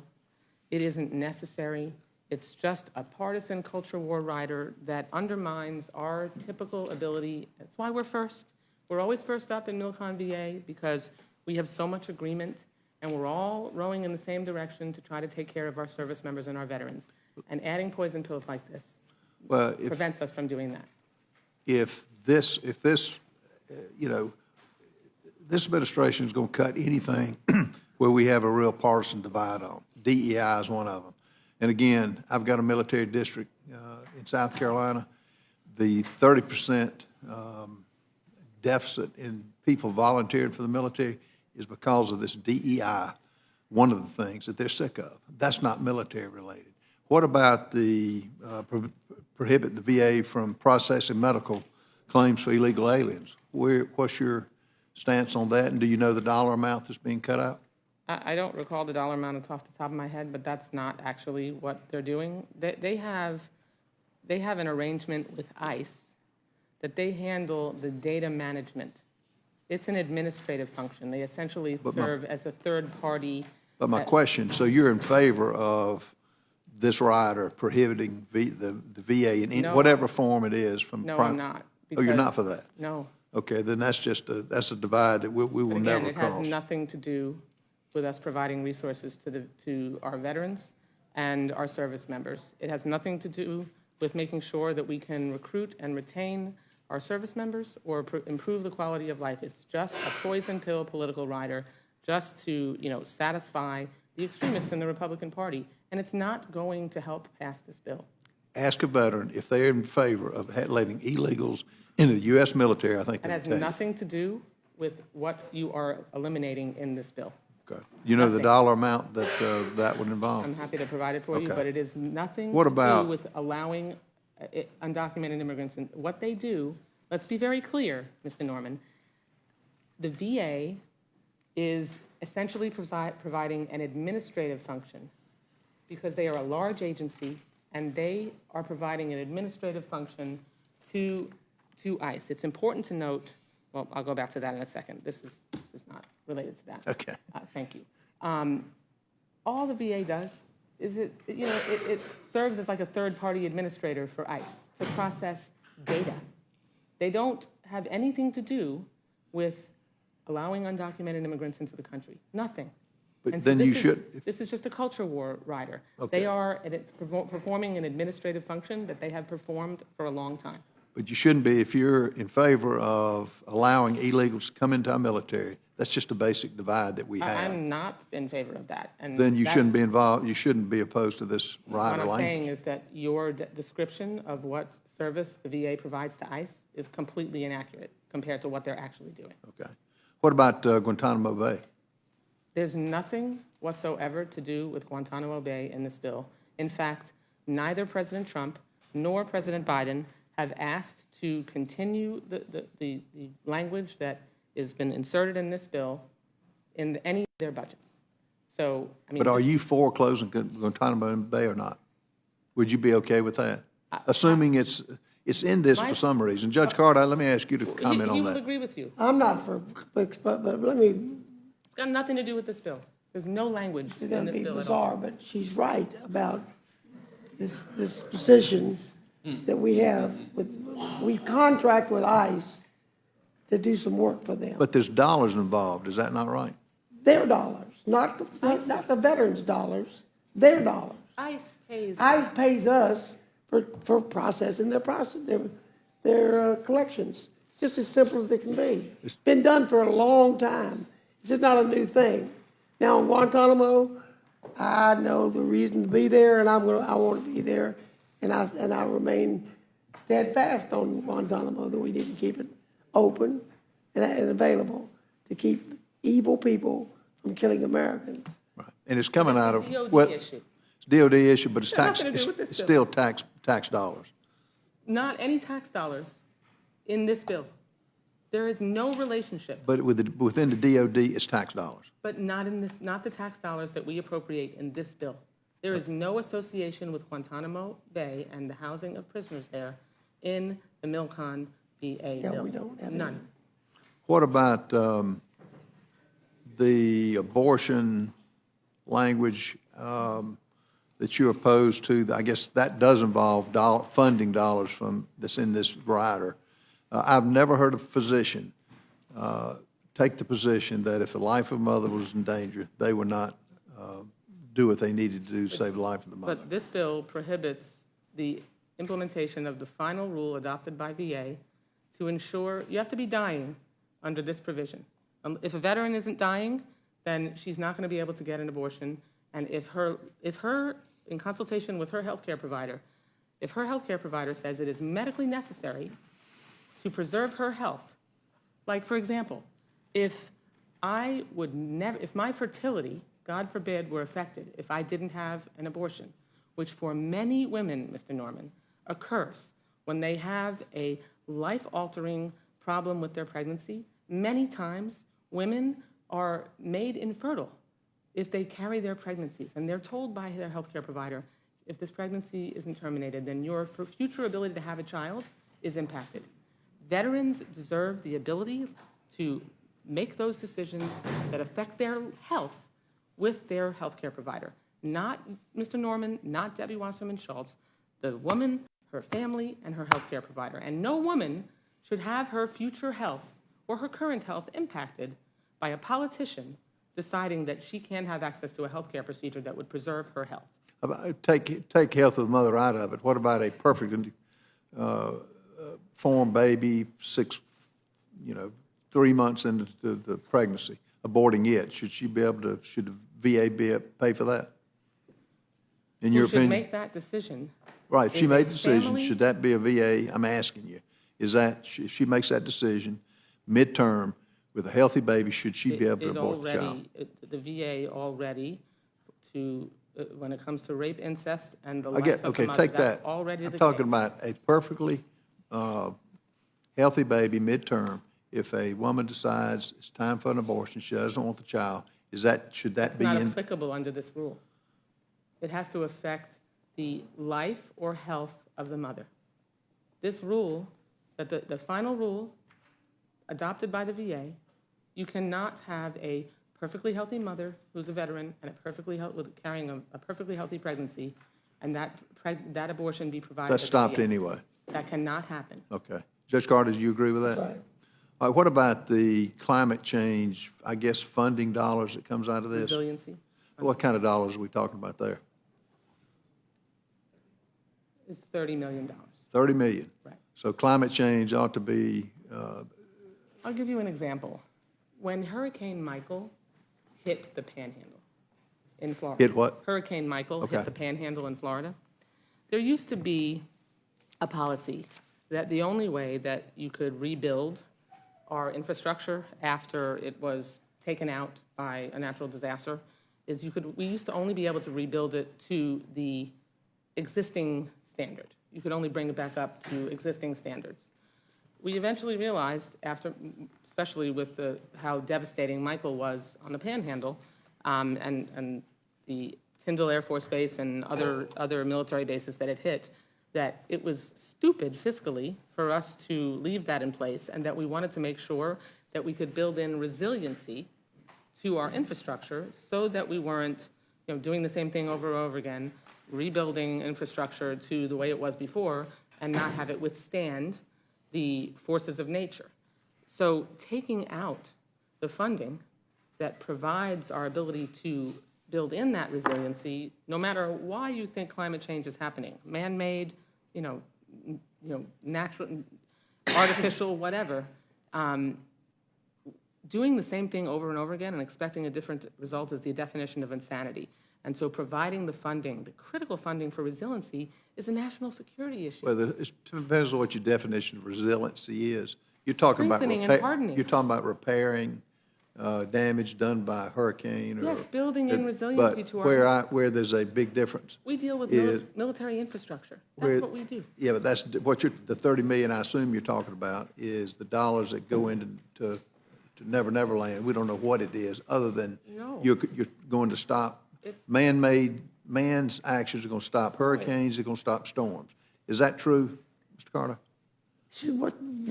It isn't necessary. It's just a partisan culture war rider that undermines our typical ability. That's why we're first. We're always first up in Milcon VA because we have so much agreement and we're all rowing in the same direction to try to take care of our service members and our veterans. And adding poison pills like this prevents us from doing that. If this administration is going to cut anything where we have a real partisan divide on, DEI is one of them. And again, I've got a military district in South Carolina. The 30% deficit in people volunteering for the military is because of this DEI, one of the things that they're sick of. That's not military related. What about the prohibit the VA from processing medical claims for illegal aliens? What's your stance on that, and do you know the dollar amount that's being cut out? I don't recall the dollar amount off the top of my head, but that's not actually what they're doing. They have an arrangement with ICE that they handle the data management. It's an administrative function. They essentially serve as a third party. But my question, so you're in favor of this rider prohibiting the VA in whatever form it is from? No, I'm not. Oh, you're not for that? No. Okay, then that's a divide that we will never cross. Again, it has nothing to do with us providing resources to our veterans and our service members. It has nothing to do with making sure that we can recruit and retain our service members or improve the quality of life. It's just a poison pill political rider just to, satisfy the extremists in the Republican Party. And it's not going to help pass this bill. Ask a veteran if they're in favor of letting illegals into the U.S. military. I think it has nothing to do with what you are eliminating in this bill. Okay. You know the dollar amount that that would involve? I'm happy to provide it for you, but it is nothing What to about- do with allowing undocumented immigrants. And what they do, let's be very clear, Mr. Norman, the VA is essentially providing an administrative function because they are a large agency and they are providing an administrative function to ICE. It's important to note, well, I'll go back to that in a second. This is not related to that. Okay. Thank you. All the VA does is it serves as like a third-party administrator for ICE to process data. They don't have anything to do with allowing undocumented immigrants into the country. Nothing. But And so then this is just a culture war rider. Okay. They are performing an administrative function that they have performed for a long time. But you shouldn't be, if you're in favor of allowing illegals to come into our military. That's just a basic divide that we have. I'm not in favor of that. And Then you that- shouldn't be involved, you shouldn't be opposed to this rider What I'm language. saying is that your description of what service the VA provides to ICE is completely inaccurate compared to what they're actually doing. Okay. What about Guantanamo Bay? There's nothing whatsoever to do with Guantanamo Bay in this bill. In fact, neither President Trump nor President Biden have asked to continue the language that has been inserted in this bill in any of their budgets. So, I mean. But are you for closing Guantanamo Bay or not? Would you be okay with that? Assuming it's in this for some reason. Judge Carter, let me ask you to comment on He will that. agree with you. I'm not for, but let me, It's got nothing to do with this bill. There's no language it's in gonna this be bill at all. bizarre, but she's right about this position that we have with, we contract with ICE to do some work for them. But there's dollars involved, is that not right? Their dollars, not the veterans' dollars, their dollars. ICE pays. ICE pays us for processing their collections. It's just as simple as it can be. It's been done for a long time. This is not a new thing. Now, in Guantanamo, I know the reason to be there, and I want to be there, and I remain steadfast on Guantanamo that we need to keep it open and available to keep evil people from killing Americans. Right. And it's coming out of, DOD well, issue. it's DOD issue, but it's Got tax, nothing to do with this it's bill. still tax dollars. Not any tax dollars in this bill. There is no relationship, But within the DOD, it's tax dollars. but not in this, not the tax dollars that we appropriate in this bill. There is no association with Guantanamo Bay and the housing of prisoners there in the Milcon VA Yeah, bill. we don't have any. None. What about the abortion language that you're opposed to? I guess that does involve funding dollars that's in this rider. I've never heard a physician take the position that if the life of a mother was in danger, they would not do what they needed to do to save the life of the mother. But this bill prohibits the implementation of the final rule adopted by VA to ensure, you have to be dying under this provision. If a veteran isn't dying, then she's not going to be able to get an abortion. And if her, in consultation with her healthcare provider, if her healthcare provider says it is medically necessary to preserve her health, like for example, if my fertility, God forbid, were affected if I didn't have an abortion, which for many women, Mr. Norman, occurs when they have a life-altering problem with their pregnancy. Many times, women are made infertile if they carry their pregnancies, and they're told by their healthcare provider, if this pregnancy isn't terminated, then your future ability to have a child is impacted. Veterans deserve the ability to make those decisions that affect their health with their healthcare provider. Not Mr. Norman, not Debbie Wasserman Schultz, the woman, her family, and her healthcare provider. And no woman should have her future health or her current health impacted by a politician deciding that she can't have access to a healthcare procedure that would preserve her health. Take health of the mother out of it. What about a perfectly formed baby, 3 months into the pregnancy, aborting it? Should the VA pay for that? In your Who should opinion? make that decision? Right, if she is made a the decision, family- should that be a VA? I'm asking you. If she makes that decision midterm with a healthy baby, should she be able to abort the child? The VA already, when it comes to rape, incest, and the I life get, of the okay, mother, take that's that. already the I'm case. talking about a perfectly healthy baby midterm. If a woman decides it's time for an abortion, she doesn't want the child, should that It's be not in? applicable under this rule. It has to affect the life or health of the mother. This rule, the final rule adopted by the VA, you cannot have a perfectly healthy mother who's a veteran and carrying a perfectly healthy pregnancy, and that abortion be provided. That's at the stopped VA. anyway. That cannot happen. Okay. Judge Carter, do you agree with that? That's right. All right, what about the climate change, I guess, funding dollars that comes out of this? Resiliency What kind of dollars are we talking about there? is $30 million. 30 million. Right. So climate change ought to be, I'll give you an example. When Hurricane Michael hit the Panhandle in Florida. Hit what? Hurricane Michael Okay. hit the Panhandle in Florida. There used to be a policy that the only way that you could rebuild our infrastructure after it was taken out by a natural disaster is we used to only be able to rebuild it to the existing standard. You could only bring it back up to existing standards. We eventually realized, after, especially with how devastating Michael was on the Panhandle, and the Tyndall Air Force Base and other military bases that it hit, that it was stupid fiscally for us to leave that in place, and that we wanted to make sure that we could build in resiliency to our infrastructure so that we weren't, doing the same thing over and over again, rebuilding infrastructure to the way it was before and not have it withstand the forces of nature. So taking out the funding that provides our ability to build in that resiliency, no matter why you think climate change is happening, man-made, natural, artificial, whatever, doing the same thing over and over again and expecting a different result is the definition of insanity. And so providing the funding, the critical funding for resiliency, is a national security issue. Well, it depends on what your definition of resiliency is. You're talking about Strengthening and hardening. You're talking about repairing damage done by a hurricane. Yes, building in resiliency to our... Where there's a big difference. We deal with military infrastructure. That's what we do. Yeah, but that's the 30 million I assume you're talking about is the dollars that go into Never Never Land. We don't know what it is, other than No. you're going to stop man's actions are going to stop hurricanes, they're going to stop storms. Is that true, Mr. Carter?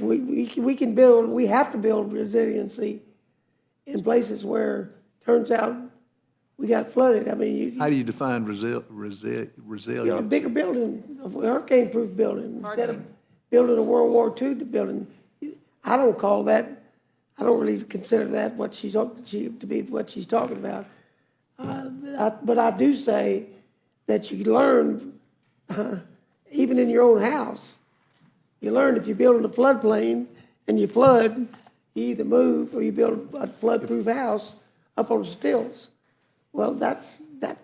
We can build, we have to build resiliency in places where, turns out, we got flooded. I mean, How do you define resilience? a bigger building, a hurricane-proof building, instead of building a World War II building. I don't call that, I don't really consider that to be what she's talking about. But I do say that you learn, even in your own house, you learn if you build in a floodplain and you flood, you either move or you build a flood-proof house up on stilts. Well, that's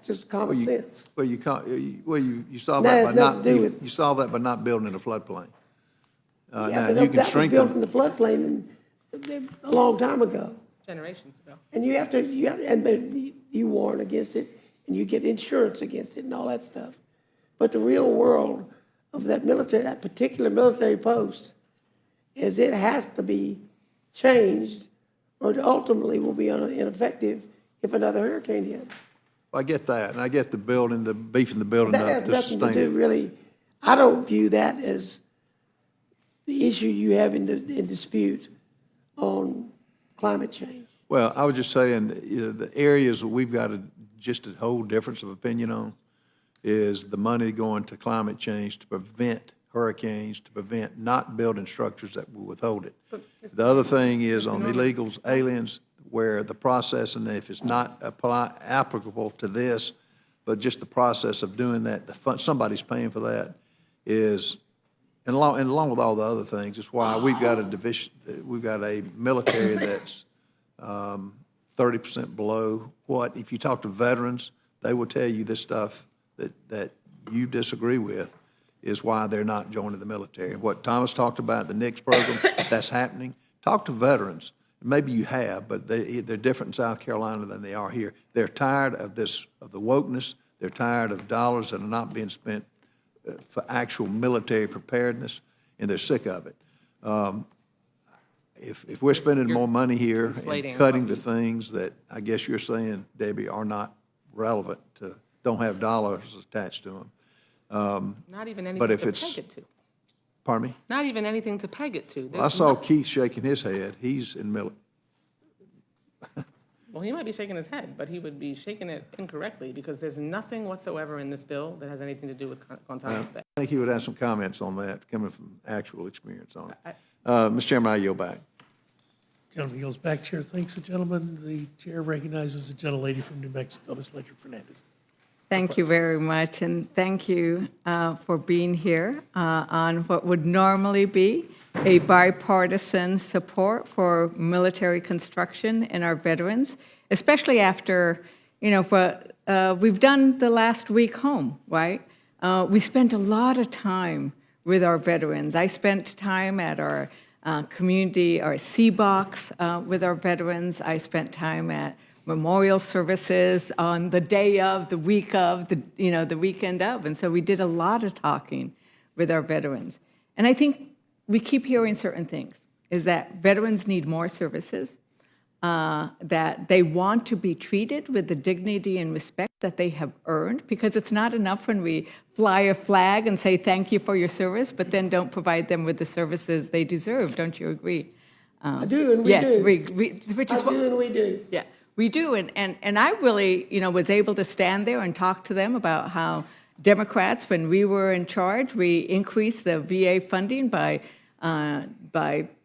just common sense. Well, you solve That that has by nothing not, to do with- you solve that by not building in a floodplain. Yeah, Now, but you can that shrink was built in them. the floodplain a long time ago. Generations ago. And and you warn against it, and you get insurance against it and all that stuff. But the real world of that particular military post, is it has to be changed, or it ultimately will be ineffective if another hurricane hits. I get that, and I get the beefing the building That up has to nothing to sustain do, it. really. I don't view that as the issue you have in dispute on climate change. Well, I was just saying, the areas that we've got just a whole difference of opinion on is the money going to climate change to prevent hurricanes, to prevent not building structures that will withhold it. The other thing is on illegals, aliens, where the process, and if it's not applicable to this, but just the process of doing that, somebody's paying for that, is, and along with all the other things, is why we've got a division, we've got a military that's 30% below what, if you talk to veterans, they will tell you this stuff that you disagree with is why they're not joining the military. What Thomas talked about, the NICS program, that's happening. Talk to veterans. Maybe you have, but they're different in South Carolina than they are here. They're tired of the wokeness. They're tired of dollars that are not being spent for actual military preparedness, and they're sick of it. If we're spending more money here and cutting the things that I guess you're saying, Debbie, are not relevant, don't have dollars attached to them. Not even anything But if to it's- peg it to. Pardon me? Not even anything to peg it to. Well, I saw Keith shaking his head. He's in military. Well, he might be shaking his head, but he would be shaking it incorrectly because there's nothing whatsoever in this bill that has anything to do with Guantanamo Bay. I think he would have some comments on that, coming from actual experience on it. Mr. Chairman, I yield back. Gentleman yields back. Chair thanks the gentleman. The chair recognizes the gentlelady from New Mexico, Ms. Ledger Fernandez. Thank you very much, and thank you for being here on what would normally be a bipartisan support for military construction and our veterans, especially after, what we've done the last week home, right? We spent a lot of time with our veterans. I spent time at our community, our C-Box with our veterans. I spent time at memorial services on the day of, the week of, the weekend of. And so we did a lot of talking with our veterans. And I think we keep hearing certain things, is that veterans need more services, that they want to be treated with the dignity and respect that they have earned, because it's not enough when we fly a flag and say thank you for your service, but then don't provide them with the services they deserve. Don't you agree? I do, and we yes, do. Which is I do, and we do. Yeah, we do. And I really, was able to stand there and talk to them about how Democrats, when we were in charge, we increased the VA funding by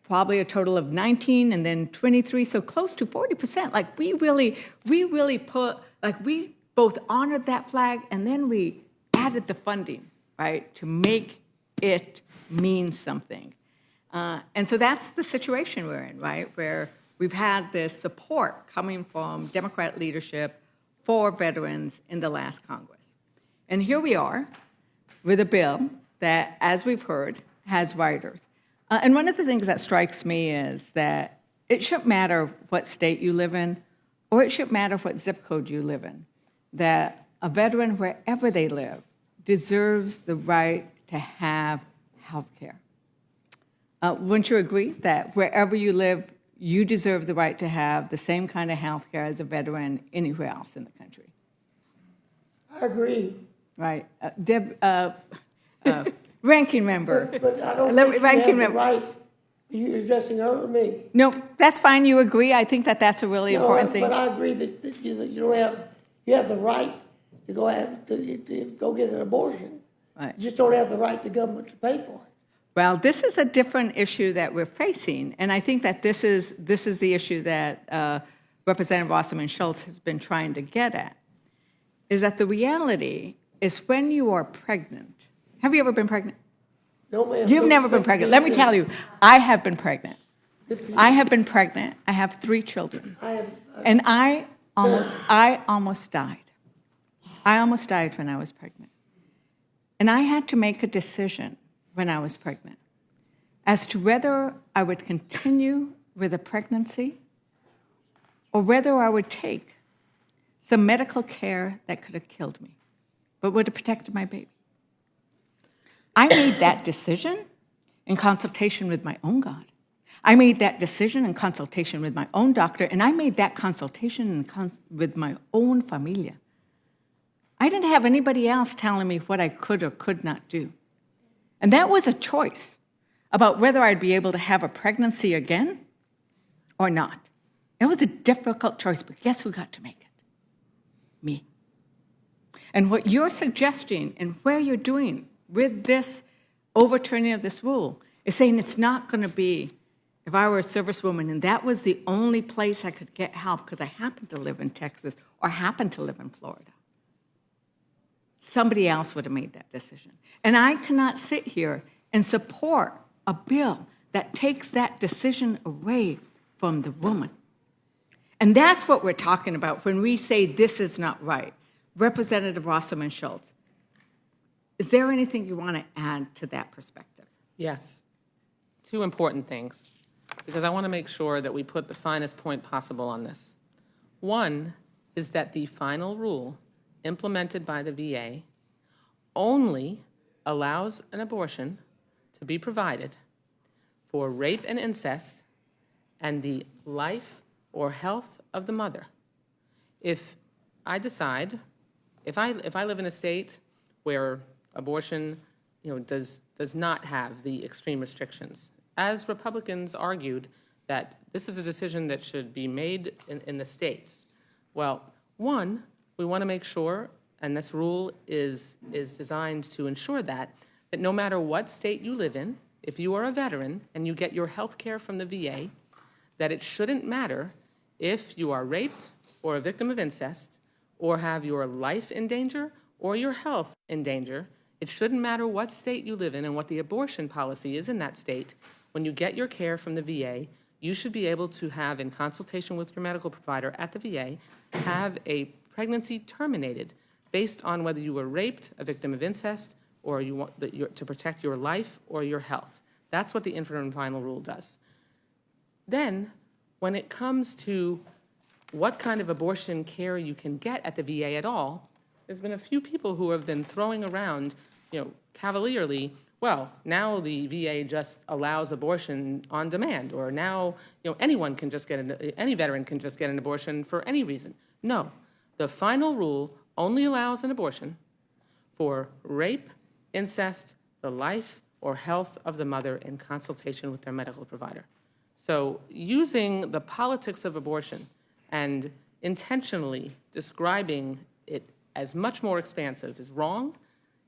probably a total of 19 and then 23, so close to 40%. Like we really put, like we both honored that flag and then we added the funding, right, to make it mean something. And so that's the situation we're in, right, where we've had this support coming from Democrat leadership for veterans in the last Congress. And here we are with a bill that, as we've heard, has riders. And one of the things that strikes me is that it shouldn't matter what state you live in, or it shouldn't matter what zip code you live in, that a veteran, wherever they live, deserves the right to have health care. Wouldn't you agree that wherever you live, you deserve the right to have the same kind of health care as a veteran anywhere else in the country? I agree. Right. Ranking member. But I don't think you have the right. You're addressing her or me? No, that's fine. You agree. I think that that's a really important thing. But I agree that you don't have, you have the right to go get an abortion. Right. You just don't have the right to government to pay for it. Well, this is a different issue that we're facing, and I think that this is the issue that Representative Wasserman Schultz has been trying to get at, is that the reality is when you are pregnant. Have you ever been pregnant? No, ma'am. You've never been pregnant. Let me tell you, I have been pregnant. I have been pregnant. I have 3 children. And I almost died. I almost died when I was pregnant. And I had to make a decision when I was pregnant as to whether I would continue with a pregnancy or whether I would take some medical care that could have killed me, but would have protected my baby. I made that decision in consultation with my own God. I made that decision in consultation with my own doctor, and I made that consultation with my own familia. I didn't have anybody else telling me what I could or could not do. And that was a choice about whether I'd be able to have a pregnancy again or not. It was a difficult choice, but guess who got to make it? Me. And what you're suggesting and where you're doing with this overturning of this rule is saying it's not going to be, if I were a servicewoman and that was the only place I could get help because I happen to live in Texas or happen to live in Florida. Somebody else would have made that decision. And I cannot sit here and support a bill that takes that decision away from the woman. And that's what we're talking about when we say this is not right. Representative Wasserman Schultz, is there anything you want to add to that perspective? Yes. 2 important things, because I want to make sure that we put the finest point possible on this. One is that the final rule implemented by the VA only allows an abortion to be provided for rape and incest and the life or health of the mother. If I decide, if I live in a state where abortion, does not have the extreme restrictions, as Republicans argued that this is a decision that should be made in the states. Well, one, we want to make sure, and this rule is designed to ensure that no matter what state you live in, if you are a veteran and you get your health care from the VA, that it shouldn't matter if you are raped or a victim of incest or have your life in danger or your health in danger. It shouldn't matter what state you live in and what the abortion policy is in that state. When you get your care from the VA, you should be able to have, in consultation with your medical provider at the VA, have a pregnancy terminated based on whether you were raped, a victim of incest, or you want to protect your life or your health. That's what the interim and final rule does. Then, when it comes to what kind of abortion care you can get at the VA at all, there's been a few people who have been throwing around, cavalierly, well, now the VA just allows abortion on demand, or now, anyone can just any veteran can just get an abortion for any reason. No, the final rule only allows an abortion for rape, incest, the life or health of the mother in consultation with their medical provider. So using the politics of abortion and intentionally describing it as much more expansive is wrong,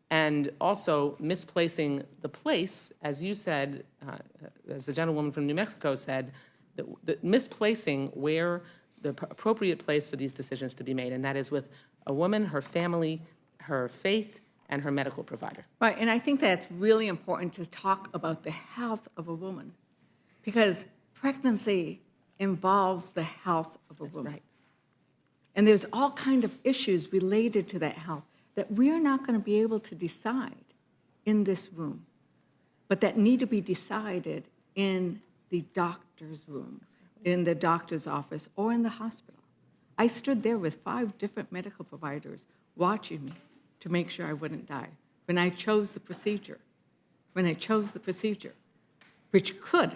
and also misplacing the place, as you said, as the gentlewoman from New Mexico said, that misplacing where the appropriate place for these decisions to be made, and that is with a woman, her family, her faith, and her medical provider. Right, and I think that's really important to talk about the health of a woman, because pregnancy involves the health of a woman. Right. And there's all kinds of issues related to that health that we're not going to be able to decide in this room, but that need to be decided in the doctor's room, in the doctor's office, or in the hospital. I stood there with 5 different medical providers watching me to make sure I wouldn't die when I chose the procedure, which could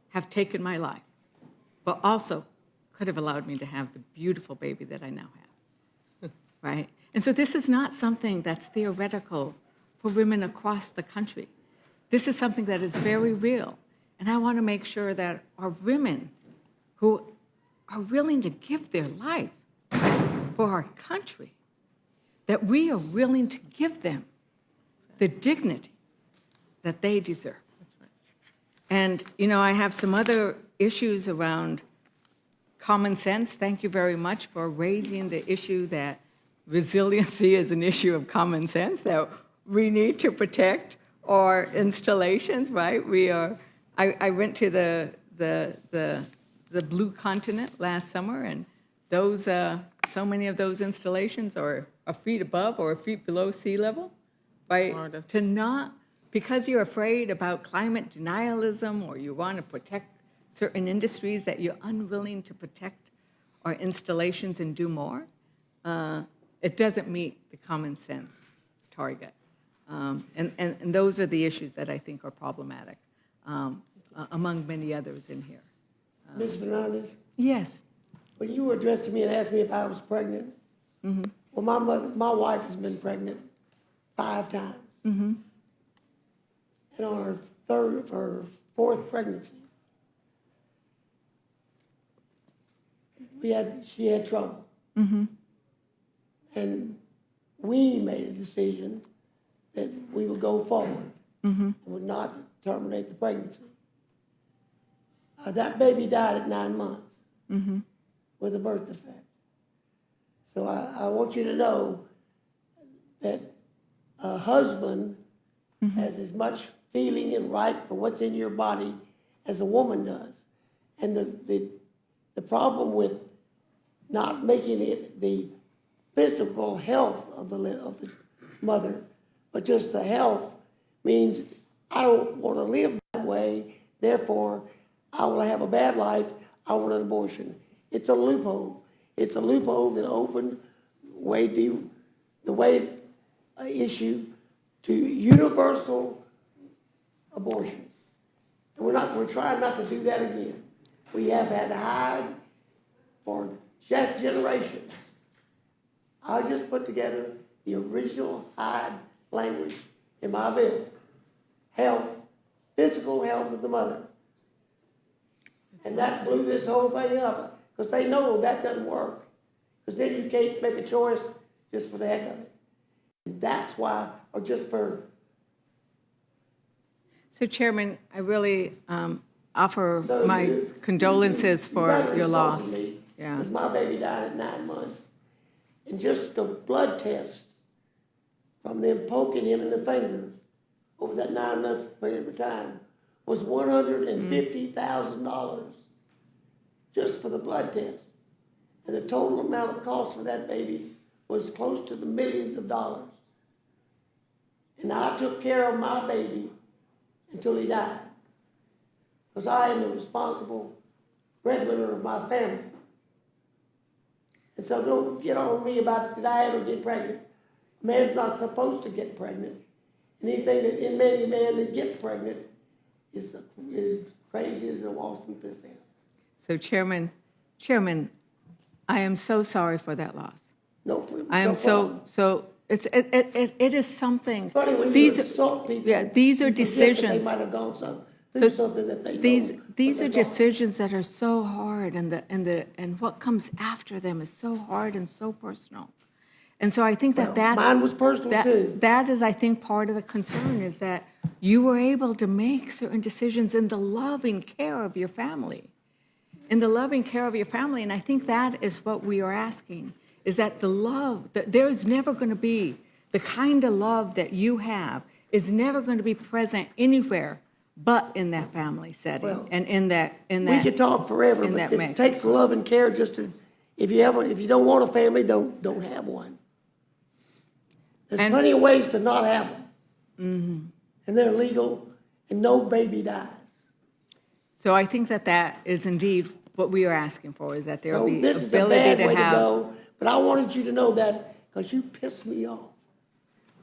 have taken my life, but also could have allowed me to have the beautiful baby that I now have, right? And so this is not something that's theoretical for women across the country. This is something that is very real. And I want to make sure that our women who are willing to give their life for our country, that we are willing to give them the dignity that they deserve. And, I have some other issues around common sense. Thank you very much for raising the issue that resiliency is an issue of common sense, that we need to protect our installations, right? I went to the Blue Continent last summer, and those so many of those installations are a feet above or a feet below sea level, right? Florida. To not, because you're afraid about climate denialism or you want to protect certain industries, that you're unwilling to protect our installations and do more, it doesn't meet the common sense target. And those are the issues that I think are problematic, among many others in here. Ms. Fernandez, Yes. when you were addressing me and asked me if I was pregnant, well, my wife has been pregnant 5 times. And on her 4th pregnancy, she had trouble. And we made a decision that we would go forward and would not terminate the pregnancy. That baby died at 9 months with a birth defect. So I want you to know that a husband has as much feeling and right for what's in your body as a woman does. And the problem with not making it the physical health of the mother, but just the health, means I don't want to live that way, therefore I will have a bad life, I want an abortion. It's a loophole. It's a loophole that opened the way issue to universal abortion. And we're trying not to do that again. We have had to hide for generations. I just put together the original Hyde language in my bill. Health, physical health of the mother. And that blew this whole thing up, because they know that doesn't work. Because then you can't make a choice just for the heck of it. And that's why, or just for... So, Chairman, I really offer my condolences for your loss. Yeah. Because my baby died at 9 months. And just the blood test from them poking him in the fingers over that 9 months period of time was $150,000 just for the blood test. And the total amount of cost for that baby was close to the millions of dollars. And I took care of my baby until he died, because I am the responsible breadwinner of my family. And so don't get on me about did I ever get pregnant. A man's not supposed to get pregnant. And anything that any man that gets pregnant is crazy as a Washington piss out. So Chairman, I am so sorry for that loss. No, I am no problem. so, it is something. Funny when These you are- insult people. Yeah, these are you forget that decisions. They might have gone through So something that they These know, these but are they don't. decisions that are so hard, and what comes after them is so hard and so personal. And so I think Well, that's mine was personal too. That is, I think, part of the concern is that you were able to make certain decisions in the loving care of your family, and I think that is what we are asking, is that the love, that there's never going to be, the kind of love that you have is never going to be present anywhere but in that family setting, Well, and in that. We could talk forever, in but that it mix. takes love and care just to, if you don't want a family, don't have one. There's And- plenty of ways to not have them. And they're legal, and no baby dies. So I think that is indeed what we are asking for, is that there So will be this is a ability bad to way to have. go, but I wanted you to know that, because you pissed me off.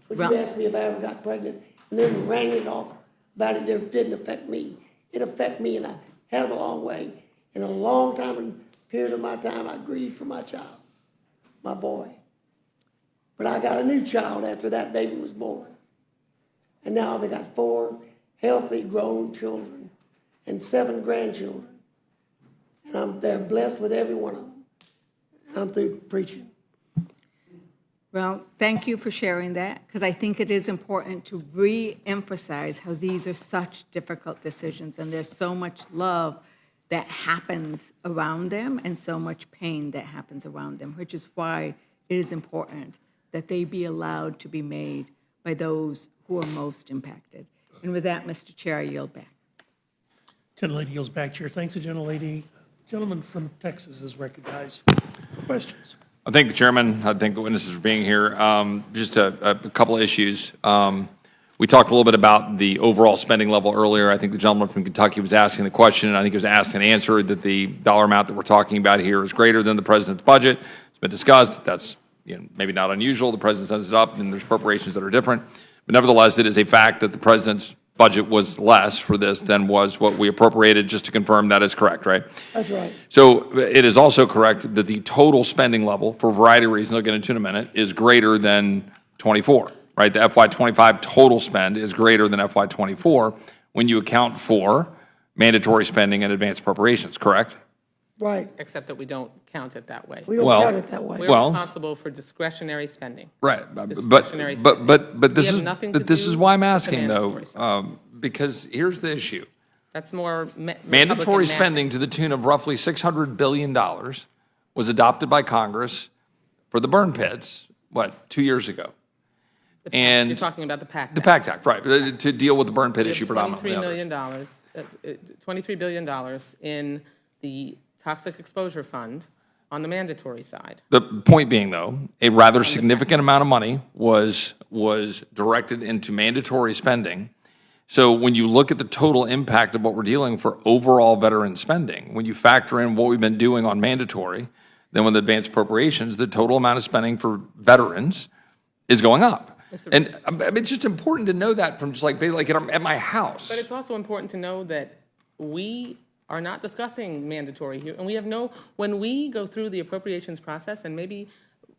When Well- you asked me if I ever got pregnant, and then ran it off about it didn't affect me. It affected me in a hell of a long way. In a long time, period of my time, I grieved for my child, my boy. But I got a new child after that baby was born. And now I've got 4 healthy grown children and 7 grandchildren. And they're blessed with every one of them. I'm through preaching. Well, thank you for sharing that, because I think it is important to re-emphasize how these are such difficult decisions, and there's so much love that happens around them and so much pain that happens around them, which is why it is important that they be allowed to be made by those who are most impacted. And with that, Mr. Chair, I yield back. Gentlelady yields back, Chair. Thanks, the gentlelady. Gentleman from Texas is recognized for questions. I thank the chairman. I thank the witnesses for being here. Just a couple of issues. We talked a little bit about the overall spending level earlier. I think the gentleman from Kentucky was asking the question, and I think he was asked and answered that the dollar amount that we're talking about here is greater than the president's budget. It's been discussed. That's maybe not unusual. The president sends it up, and there's appropriations that are different. But nevertheless, it is a fact that the president's budget was less for this than was what we appropriated. Just to confirm, that is correct, right? That's right. So it is also correct that the total spending level, for a variety of reasons I'll get into in a minute, is greater than 24, right? The FY25 total spend is greater than FY24 when you account for mandatory spending and advanced appropriations, correct? Right. Except that we don't count it that way. We don't Well, count it that way. We're well- responsible for discretionary spending. Right, Discretionary but spending. this We have is nothing to this do is why I'm with the asking though, mandatory side. because here's the issue: That's more mandatory Republican spending to the tune of roughly $600 billion was adopted by Congress for the burn pits, 2 years ago? And You're talking about the PACT the Act. PACT Act, right, to deal with the burn pit We have issue predominantly. $23 million, $23 billion in the Toxic Exposure Fund on the mandatory side. The point being, though, a rather significant amount of money was directed into mandatory spending. So when you look at the total impact of what we're dealing for overall veteran spending, when you factor in what we've been doing on mandatory, then with advanced appropriations, the total amount of spending for veterans is going up. And it's just important to know that from just like at my house. But it's also important to know that we are not discussing mandatory here, and we have when we go through the appropriations process, and maybe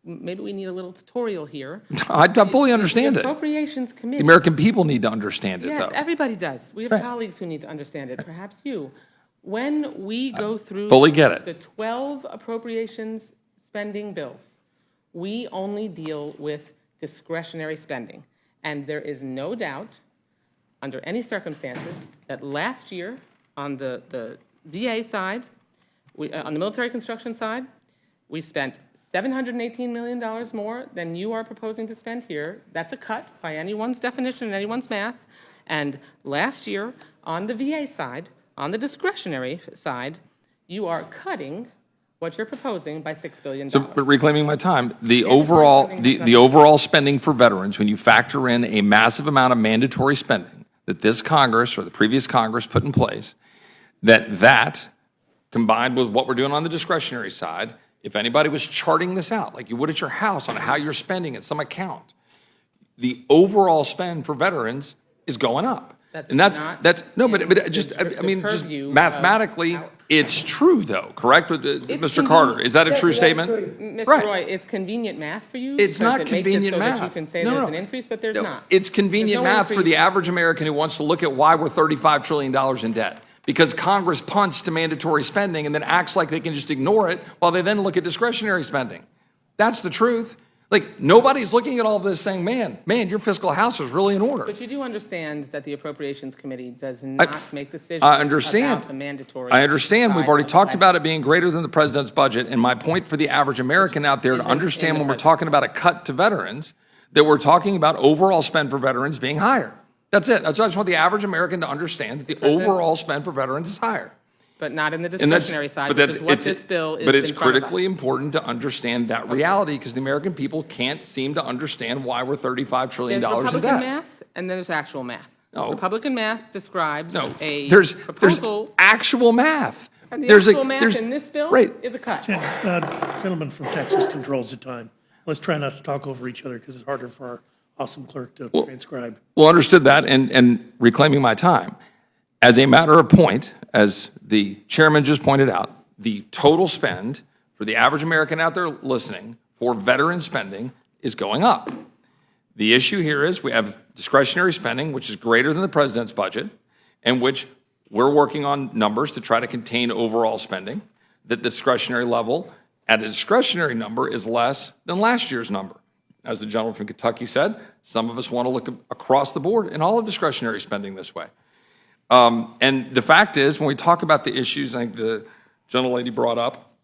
we need a little tutorial here. I fully understand The it. Appropriations Committee. The American people need to understand it, Yes, though. everybody does. We have Right. colleagues who need to understand it, perhaps you. When we go through fully get it. the 12 appropriations spending bills, we only deal with discretionary spending. And there is no doubt, under any circumstances, that last year, on the VA side, on the military construction side, we spent $718 million more than you are proposing to spend here. That's a cut by anyone's definition and anyone's math. And last year, on the VA side, on the discretionary side, you are cutting what you're proposing by $6 billion. So, but reclaiming my time, the overall spending for veterans, when you factor in a massive amount of mandatory spending that this Congress or the previous Congress put in place, that combined with what we're doing on the discretionary side if anybody was charting this out, like you would at your house on how you're spending at some account, the overall spend for veterans is going up. That's And that's no, in but just, the I mean, just purview of mathematically, how- it's true though, correct, Mr. Carter? Is that a true That's statement? true. Mr. Right. Roy, it's convenient math for you? It's because not it makes it convenient so math. that you can say No, there's no. an increase, but there's No, not. It's convenient There's no math for the increase. average American who wants to look at why we're $35 trillion in debt. Because Congress punts to mandatory spending and then acts like they can just ignore it while they then look at discretionary spending. That's the truth. Like, nobody's looking at all of this saying, man, your fiscal house is really in order. But you do understand that the Appropriations Committee does not make decisions I understand. about the mandatory. I understand. We've side already of the talked budget. about it being greater than the president's budget. And my point for the average American out there to Isn't in understand the when we're president's talking about a cut to veterans, that we're talking about overall spend for veterans being higher. That's it. That's what I just want the average American to understand, that the overall spend for veterans is higher. But not in the And that's, discretionary side, but which that's, is what it's, this bill is but it's in front of us. critically important to understand that reality, because the American people can't seem to understand why we're $35 trillion There's in Republican debt. math and there's actual math. No. Republican math describes No, a there's proposal, actual math. and the There's actual math there's- in this bill right. is a cut. Gentleman from Texas controls the time. Let's try not to talk over each other because it's harder for our awesome clerk to transcribe. Well, understood that, and reclaiming my time. As a matter of point, as the chairman just pointed out, the total spend for the average American out there listening for veteran spending is going up. The issue here is we have discretionary spending, which is greater than the president's budget, and which we're working on numbers to try to contain overall spending. That the discretionary level at a discretionary number is less than last year's number. As the gentleman from Kentucky said, some of us want to look across the board in all of discretionary spending this way. And the fact is, when we talk about the issues, I think the gentlelady brought up,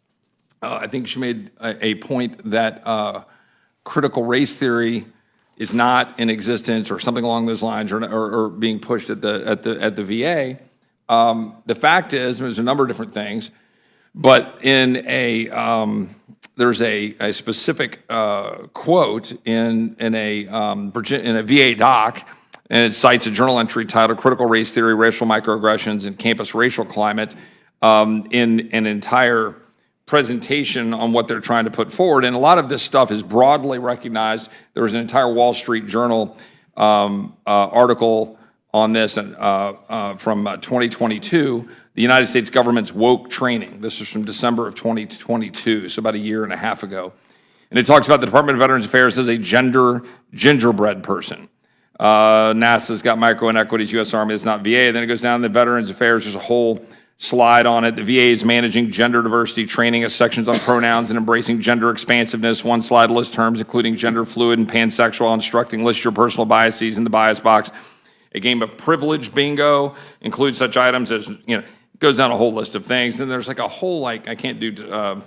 I think she made a point that critical race theory is not in existence or something along those lines, or being pushed at the VA. The fact is, there's a number of different things, but in there's a specific quote in a VA doc. And it cites a journal entry titled Critical Race Theory, Racial Microaggressions, and Campus Racial Climate in an entire presentation on what they're trying to put forward. And a lot of this stuff is broadly recognized. There was an entire Wall Street Journal article on this from 2022, the United States government's woke training. This is from December of 2022, so about a year and a half ago. And it talks about the Department of Veterans Affairs as a gingerbread person. NASA's got micro inequities, U.S. Army is not VA. Then it goes down to Veterans Affairs. There's a whole slide on it. The VA is managing gender diversity training as sections on pronouns and embracing gender expansiveness. One slide lists terms including gender fluid and pansexual, instructing list your personal biases in the bias box. A game of privilege bingo includes such items as, goes down a whole list of things. And there's like a whole, I can't do,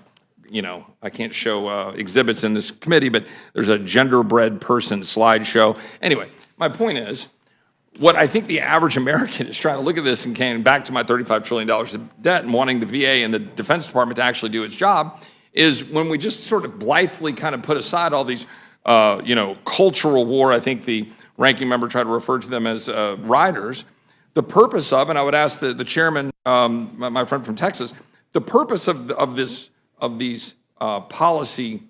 I can't show exhibits in this committee, but there's a genderbread person slideshow. Anyway, my point is, what I think the average American is trying to look at this and came back to my $35 trillion of debt and wanting the VA and the Defense Department to actually do its job is when we just sort of blithely kind of put aside all these, cultural war, I think the ranking member tried to refer to them as riders. The purpose of, and I would ask the chairman, my friend from Texas, the purpose of these policy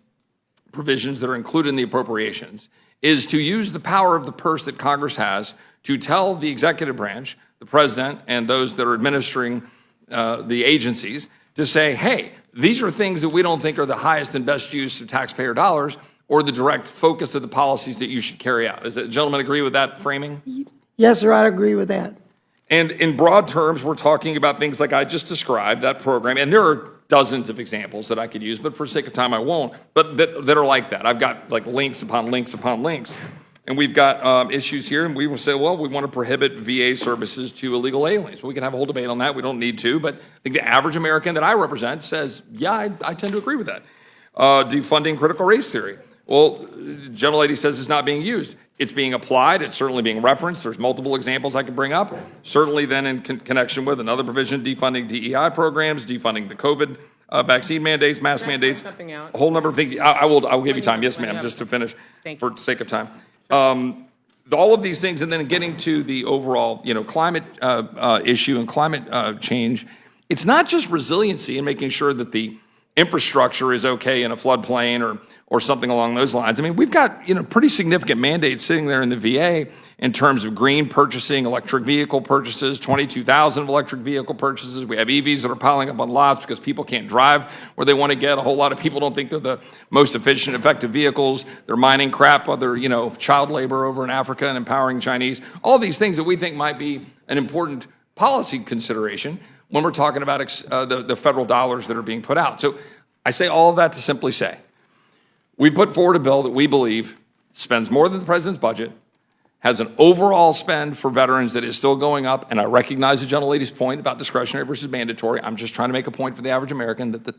provisions that are included in the appropriations is to use the power of the purse that Congress has to tell the executive branch, the president, and those that are administering the agencies to say, hey, these are things that we don't think are the highest and best use of taxpayer dollars or the direct focus of the policies that you should carry out. Does the gentleman agree with that framing? Yes, sir, I agree with that. And in broad terms, we're talking about things like I just described, that program, and there are dozens of examples that I could use, but for sake of time, I won't, but that are like that. I've got like links upon links upon links. And we've got issues here, and we will say, well, we want to prohibit VA services to illegal aliens. Well, we can have a whole debate on that. We don't need to, but I think the average American that I represent says, yeah, I tend to agree with that. Defunding critical race theory. Well, the gentlelady says it's not being used. It's being applied. It's certainly being referenced. There's multiple examples I could bring up. Certainly then in connection with another provision, defunding DEI programs, defunding the COVID vaccine mandates, mask mandates, something out? a whole number of things. I will give you time. Yes, ma'am, just to finish Thank for sake of time. All of these things, and then getting to the overall, climate issue and climate change, it's not just resiliency and making sure that the infrastructure is okay in a floodplain or something along those lines. I mean, we've got, pretty significant mandates sitting there in the VA in terms of green purchasing, electric vehicle purchases, 22,000 of electric vehicle purchases. We have EVs that are piling up on lots because people can't drive where they want to get. A whole lot of people don't think they're the most efficient, effective vehicles. They're mining crap, other, child labor over in Africa and empowering Chinese. All these things that we think might be an important policy consideration when we're talking about the federal dollars that are being put out. So I say all of that to simply say, we put forward a bill that we believe spends more than the president's budget, has an overall spend for veterans that is still going up, and I recognize the gentlelady's point about discretionary versus mandatory. I'm just trying to make a point for the average American that the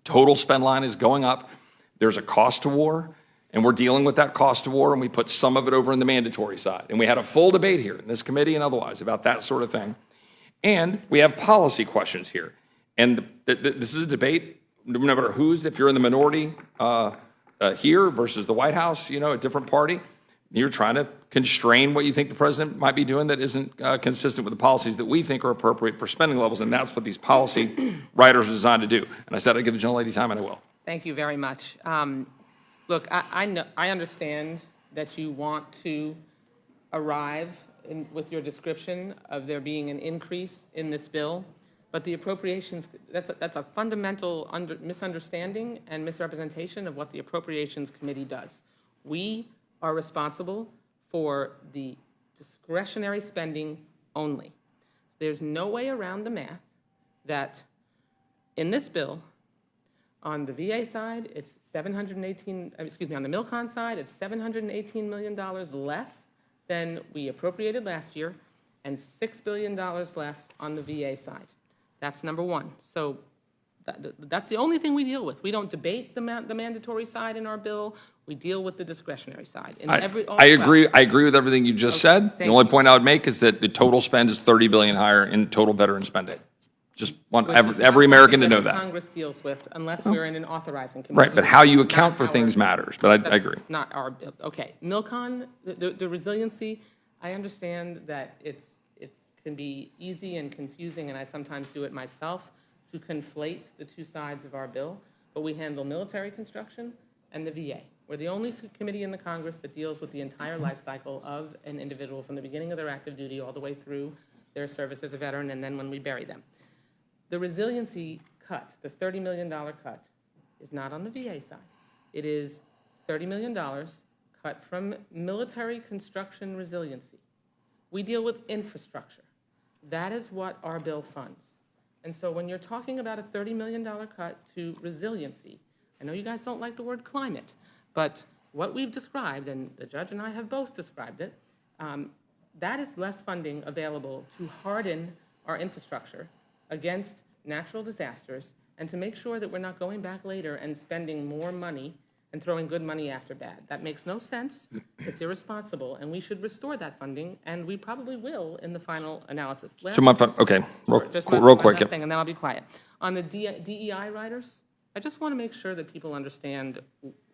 total spend line is going up. There's a cost to war, and we're dealing with that cost to war, and we put some of it over in the mandatory side. And we had a full debate here in this committee and otherwise about that sort of thing. And we have policy questions here. And this is a debate, no matter who's, if you're in the minority here versus the White House, a different party, you're trying to constrain what you think the president might be doing that isn't consistent with the policies that we think are appropriate for spending levels, and that's what these policy writers are designed to do. And I said I'd give the gentlelady time, and I will. Thank you very much. Look, I understand that you want to arrive with your description of there being an increase in this bill, but the appropriations, that's a fundamental misunderstanding and misrepresentation of what the Appropriations Committee does. We are responsible for the discretionary spending only. There's no way around the math that in this bill, on the VA side, it's on the MilCon side, it's $718 million less than we appropriated last year, and $6 billion less on the VA side. That's number one. So that's the only thing we deal with. We don't debate the mandatory side in our bill. We deal with the discretionary side. I agree with everything you just said. The only point I would make is that the total spend is $30 billion higher in total veteran spending. Just want every American to know that. Congress deals with, unless we're in an authorizing committee. Right, but how you account for things matters, but I agree. Not our bill. Okay, MilCon, the resiliency, I understand that it can be easy and confusing, and I sometimes do it myself, to conflate the two sides of our bill, but we handle military construction and the VA. We're the only committee in the Congress that deals with the entire life cycle of an individual from the beginning of their active duty all the way through their service as a veteran and then when we bury them. The resiliency cut, the $30 million cut, is not on the VA side. It is $30 million cut from military construction resiliency. We deal with infrastructure. That is what our bill funds. And so when you're talking about a $30 million cut to resiliency, I know you guys don't like the word climate, but what we've described, and the judge and I have both described it, that is less funding available to harden our infrastructure against natural disasters and to make sure that we're not going back later and spending more money and throwing good money after bad. That makes no sense. It's irresponsible, and we should restore that funding, and we probably will in the final analysis. So okay, real quick. Last thing, and then I'll be quiet. On the DEI riders, I just want to make sure that people understand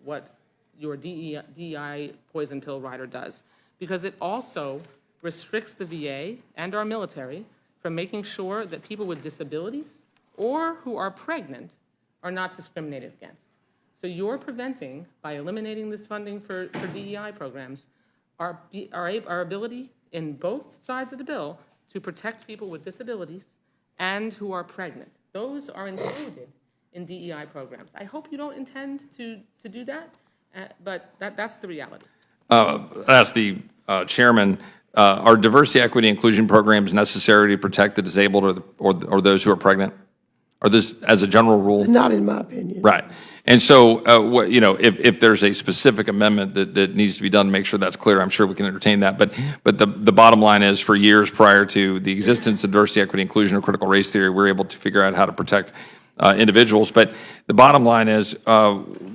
what your DEI poison pill rider does, because it also restricts the VA and our military from making sure that people with disabilities or who are pregnant are not discriminated against. So you're preventing, by eliminating this funding for DEI programs, our ability in both sides of the bill to protect people with disabilities and who are pregnant. Those are included in DEI programs. I hope you don't intend to do that, but that's the reality. Ask the chairman, are diversity, equity, inclusion programs necessary to protect the disabled or those who are pregnant? Or this as a general rule? Not in my opinion. Right. And so, if there's a specific amendment that needs to be done to make sure that's clear, I'm sure we can entertain that. But the bottom line is, for years prior to the existence of diversity, equity, inclusion, or critical race theory, we're able to figure out how to protect individuals. But the bottom line is,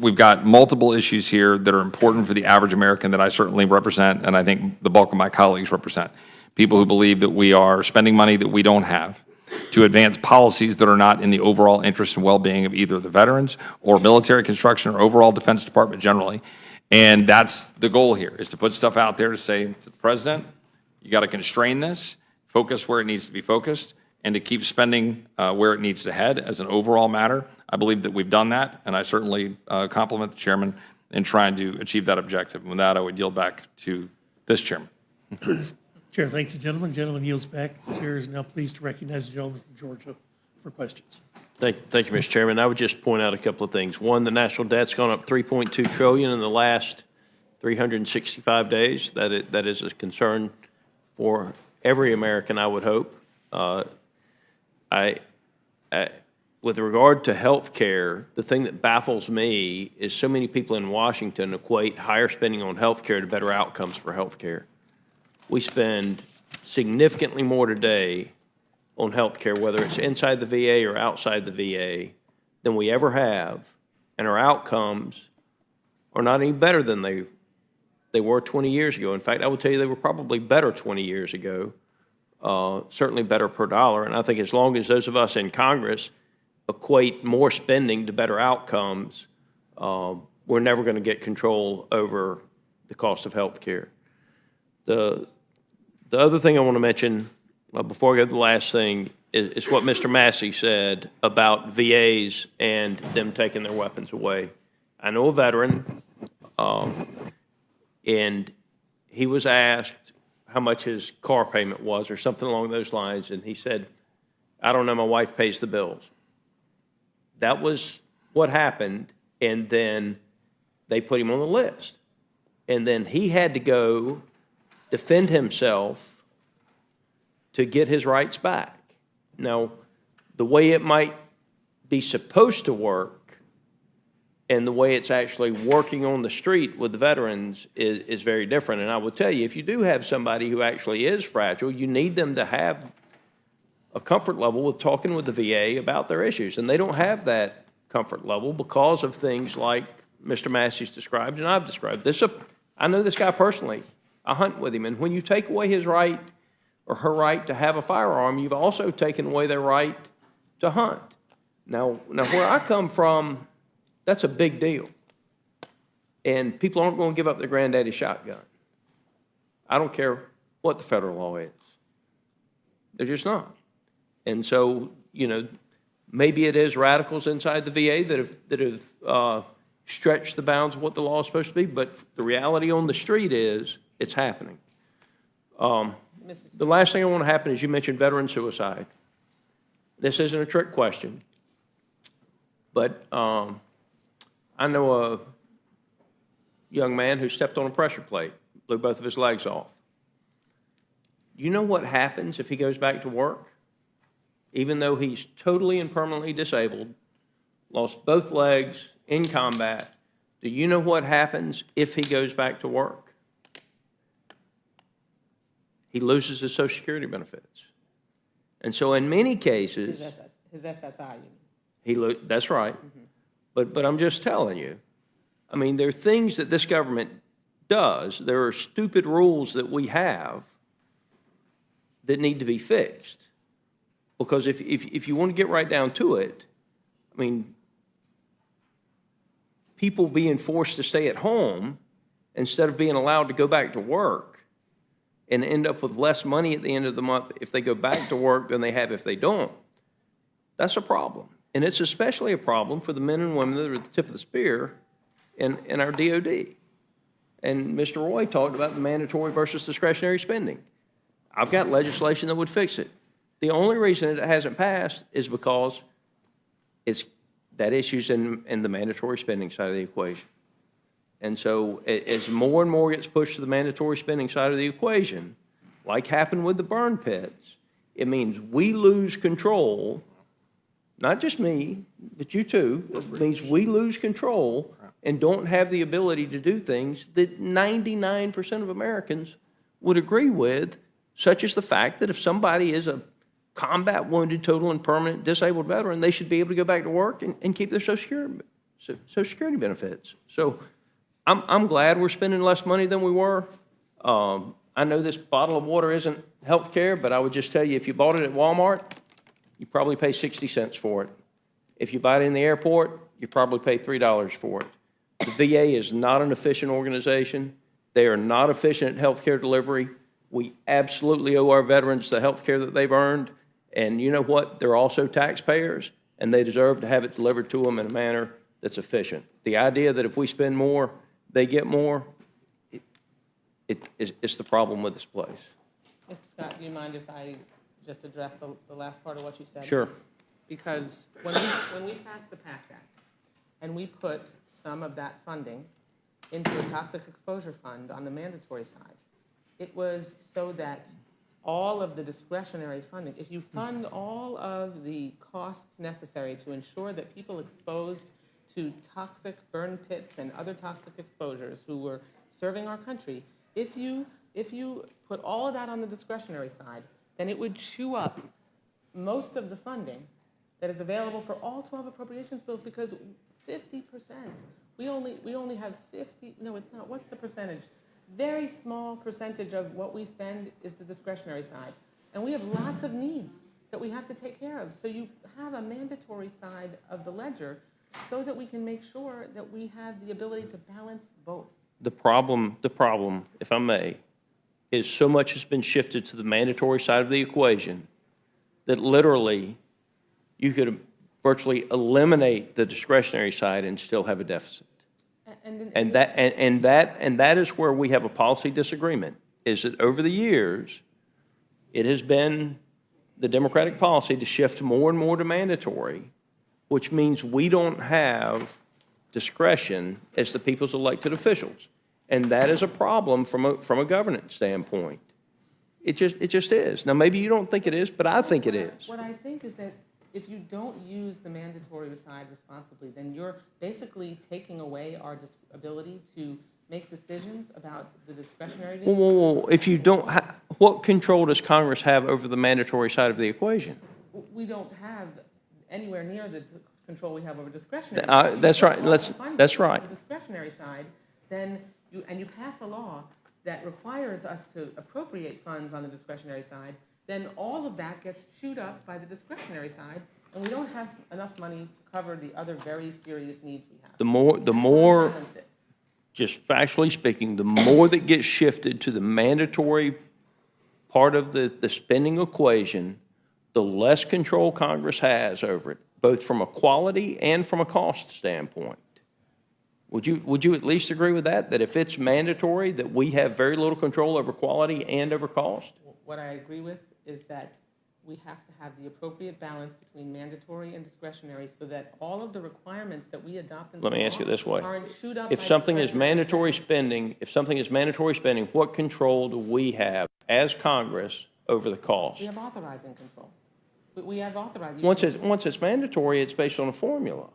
we've got multiple issues here that are important for the average American that I certainly represent, and I think the bulk of my colleagues represent. People who believe that we are spending money that we don't have to advance policies that are not in the overall interest and well-being of either the veterans or military construction or overall Defense Department generally. And that's the goal here, is to put stuff out there to say to the president, you got to constrain this, focus where it needs to be focused, and to keep spending where it needs to head as an overall matter. I believe that we've done that, and I certainly compliment the chairman in trying to achieve that objective. And with that, I would yield back to this chairman. Chair thanks the gentleman. Gentleman yields back. The chair is now pleased to recognize the gentleman from Georgia for questions. Thank you, Mr. Chairman. I would just point out a couple of things. One, the national debt's gone up $3.2 trillion in the last 365 days. That is a concern for every American, I would hope. With regard to health care, the thing that baffles me is so many people in Washington equate higher spending on health care to better outcomes for health care. We spend significantly more today on health care, whether it's inside the VA or outside the VA, than we ever have, and our outcomes are not any better than they were 20 years ago. In fact, I would tell you they were probably better 20 years ago, certainly better per dollar. And I think as long as those of us in Congress equate more spending to better outcomes, we're never going to get control over the cost of health care. The other thing I want to mention before I go to the last thing is what Mr. Massey said about VAs and them taking their weapons away. I know a veteran, and he was asked how much his car payment was or something along those lines, and he said, "I don't know, my wife pays the bills." That was what happened, and then they put him on the list. And then he had to go defend himself to get his rights back. Now, the way it might be supposed to work and the way it's actually working on the street with the veterans is very different. And I will tell you, if you do have somebody who actually is fragile, you need them to have a comfort level with talking with the VA about their issues. And they don't have that comfort level because of things like Mr. Massey's described and I've described. I know this guy personally. I hunt with him. And when you take away his right or her right to have a firearm, you've also taken away their right to hunt. Now where I come from, that's a big deal. And people aren't going to give up their granddaddy shotgun. I don't care what the federal law is. They're just not. And so, maybe it is radicals inside the VA that have stretched the bounds of what the law is supposed to be, but the reality on the street is it's happening. The last thing I want to happen is you mentioned veteran suicide. This isn't a trick question, but I know a young man who stepped on a pressure plate, blew both of his legs off. You know what happens if he goes back to work? Even though he's totally and permanently disabled, lost both legs in combat, do you know what happens if he goes back to work? He loses his Social Security benefits. And so in many cases... His SSI. That's right. Mm-hmm. But I'm just telling you, I mean, there are things that this government does. There are stupid rules that we have that need to be fixed. Because if you want to get right down to it, I mean, people being forced to stay at home instead of being allowed to go back to work and end up with less money at the end of the month if they go back to work than they have if they don't, that's a problem. And it's especially a problem for the men and women that are at the tip of the spear in our DOD. And Mr. Roy talked about the mandatory versus discretionary spending. I've got legislation that would fix it. The only reason it hasn't passed is because that issue's in the mandatory spending side of the equation. And so as more and more gets pushed to the mandatory spending side of the equation, like happened with the burn pits, it means we lose control, not just me, but you too. It means we lose control and don't have the ability to do things that 99% of Americans would agree with, such as the fact that if somebody is a combat wounded, total and permanent disabled veteran, they should be able to go back to work and keep their Social Security benefits. So I'm glad we're spending less money than we were. I know this bottle of water isn't health care, but I would just tell you, if you bought it at Walmart, you probably pay 60 cents for it. If you buy it in the airport, you probably pay $3 for it. The VA is not an efficient organization. They are not efficient at health care delivery. We absolutely owe our veterans the health care that they've earned. And you know what? They're also taxpayers, and they deserve to have it delivered to them in a manner that's efficient. The idea that if we spend more, they get more, it's the problem with this place. Mr. Scott, do you mind if I just address the last part of what you said? Sure. Because when we passed the PACT Act and we put some of that funding into a toxic exposure fund on the mandatory side, it was so that all of the discretionary funding, if you fund all of the costs necessary to ensure that people exposed to toxic burn pits and other toxic exposures who were serving our country, if you put all of that on the discretionary side, then it would chew up most of the funding that is available for all 12 appropriations bills, because 50%, we only have 50, no, it's not, what's the percentage? Very small percentage of what we spend is the discretionary side. And we have lots of needs that we have to take care of. So you have a mandatory side of the ledger so that we can make sure that we have the ability to balance both. The problem, if I may, is so much has been shifted to the mandatory side of the equation that literally you could virtually eliminate the discretionary side and still have a deficit. And that is where we have a policy disagreement, is that over the years, it has been the Democratic policy to shift more and more to mandatory, which means we don't have discretion as the people's elected officials. And that is a problem from a governance standpoint. It just is. Now, maybe you don't think it is, but I think it is. What I think is that if you don't use the mandatory side responsibly, then you're basically taking away our ability to make decisions about the discretionary. Whoa. If you don't, what control does Congress have over the mandatory side of the equation? We don't have anywhere near the control we have over discretionary. That's right. That's right. The discretionary side, then you pass a law that requires us to appropriate funds on the discretionary side, then all of that gets chewed up by the discretionary side, and we don't have enough money to cover the other very serious needs we have. The more, just factually speaking, the more that gets shifted to the mandatory part of the spending equation, the less control Congress has over it, both from a quality and from a cost standpoint. Would you at least agree with that, that if it's mandatory, that we have very little control over quality and over cost? What I agree with is that we have to have the appropriate balance between mandatory and discretionary so that all of the requirements that we adopt in the law Let me ask you this way. aren't chewed up If by something is discretionary. mandatory spending, what control do we have as Congress over the cost? We have authorizing control. We have authorizing. Once it's mandatory, it's based on a formula.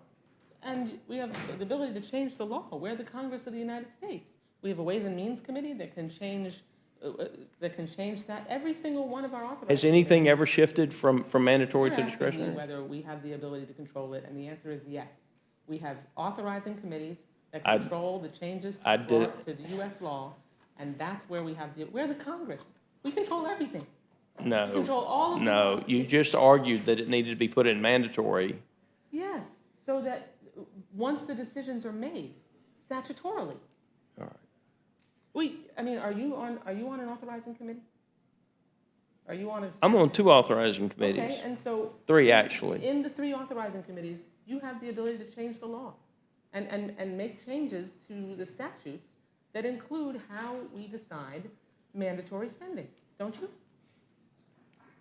And we have the ability to change the law. We're the Congress of the United States. We have a Ways and Means Committee that can change that. Every single one of our authorizing. Has anything ever shifted from mandatory You're to asking me discretionary? whether we have the ability to control it, and the answer is yes. We have authorizing committees that control the changes to the U.S. law, and that's where we have we're the Congress. We control everything. No. We control all of the No, laws. you just argued that it needed to be put in mandatory. Yes, so that once the decisions are made statutorily. All right. Are you on an authorizing committee? Are you on a? I'm on 2 authorizing committees. Okay, and so 3, actually. in the 3 authorizing committees, you have the ability to change the law and make changes to the statutes that include how we decide mandatory spending, don't you?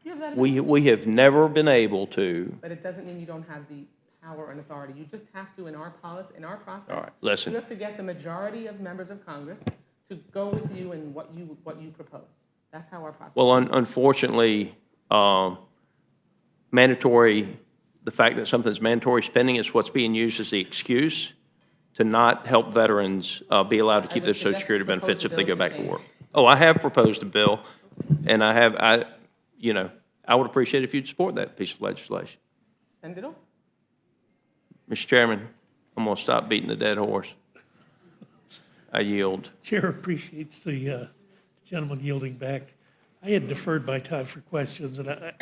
You have that ability. We have never been able to. But it doesn't mean you don't have the power and authority. You just have to, in our process. All right, listen. You have to get the majority of members of Congress to go with you in what you propose. That's how our process. Well, unfortunately, the fact that something's mandatory spending is what's being used as the excuse to not help veterans be allowed to keep their Social Security benefits if they go back to work. Oh, I have proposed a bill, and I would appreciate it if you'd support that piece of legislation. Send it on. Mr. Chairman, I'm going to stop beating the dead horse. I yield. Chair appreciates the gentleman yielding back. I had deferred my time for questions, and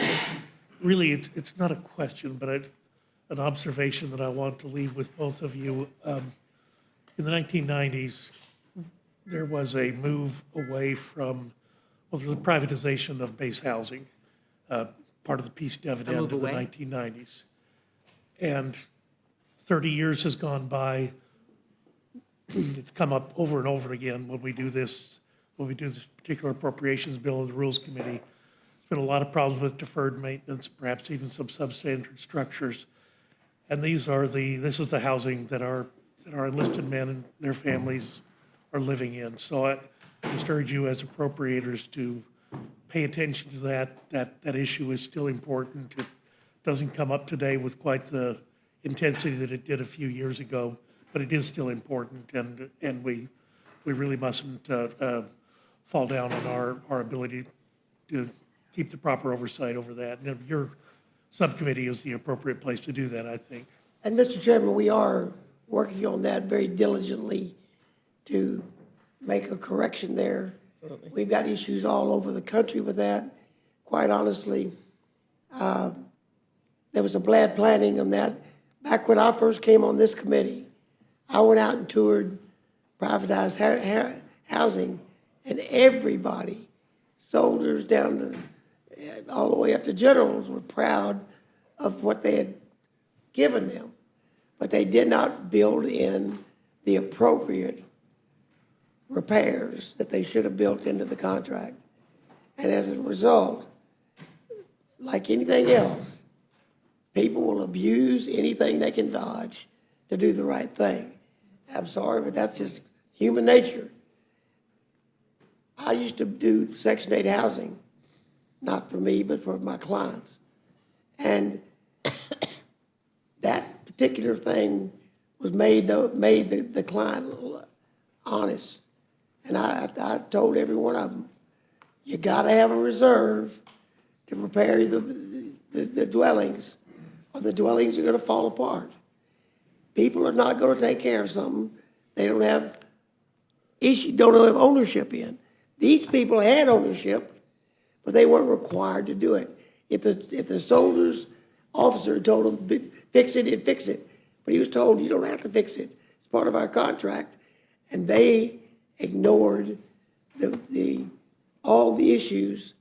really, it's not a question, but an observation that I want to leave with both of you. In the 1990s, there was a move away from, the privatization of base housing. part of the peace move dividend of the away. 1990s. And 30 years has gone by. It's come up over and over again when we do this particular appropriations bill in the Rules Committee. There's been a lot of problems with deferred maintenance, perhaps even some substandard structures. And this is the housing that our enlisted men and their families are living in. So I just urge you as appropriators to pay attention to that. That issue is still important. It doesn't come up today with quite the intensity that it did a few years ago, but it is still important, and we really mustn't fall down on our ability to keep the proper oversight over that. And your subcommittee is the appropriate place to do that, I think. And Mr. Chairman, we are working on that very diligently to make a correction there. Absolutely. We've got issues all over the country with that. Quite honestly, there was a bad planning on that. Back when I first came on this committee, I went out and toured privatized housing, and everybody, soldiers down to, all the way up to generals, were proud of what they had given them. But they did not build in the appropriate repairs that they should have built into the contract. And as a result, like anything else, people will abuse anything they can dodge to do the right thing. I'm sorry, but that's just human nature. I used to do Section 8 housing, not for me, but for my clients. And that particular thing was made the client honest. And I told every one of them, you gotta have a reserve to repair the dwellings, or the dwellings are gonna fall apart. People are not gonna take care of something they don't have ownership in. These people had ownership, but they weren't required to do it. If the soldier's officer told him, fix it, he'd fix it. But he was told, you don't have to fix it. It's part of our contract. And they ignored all the issues.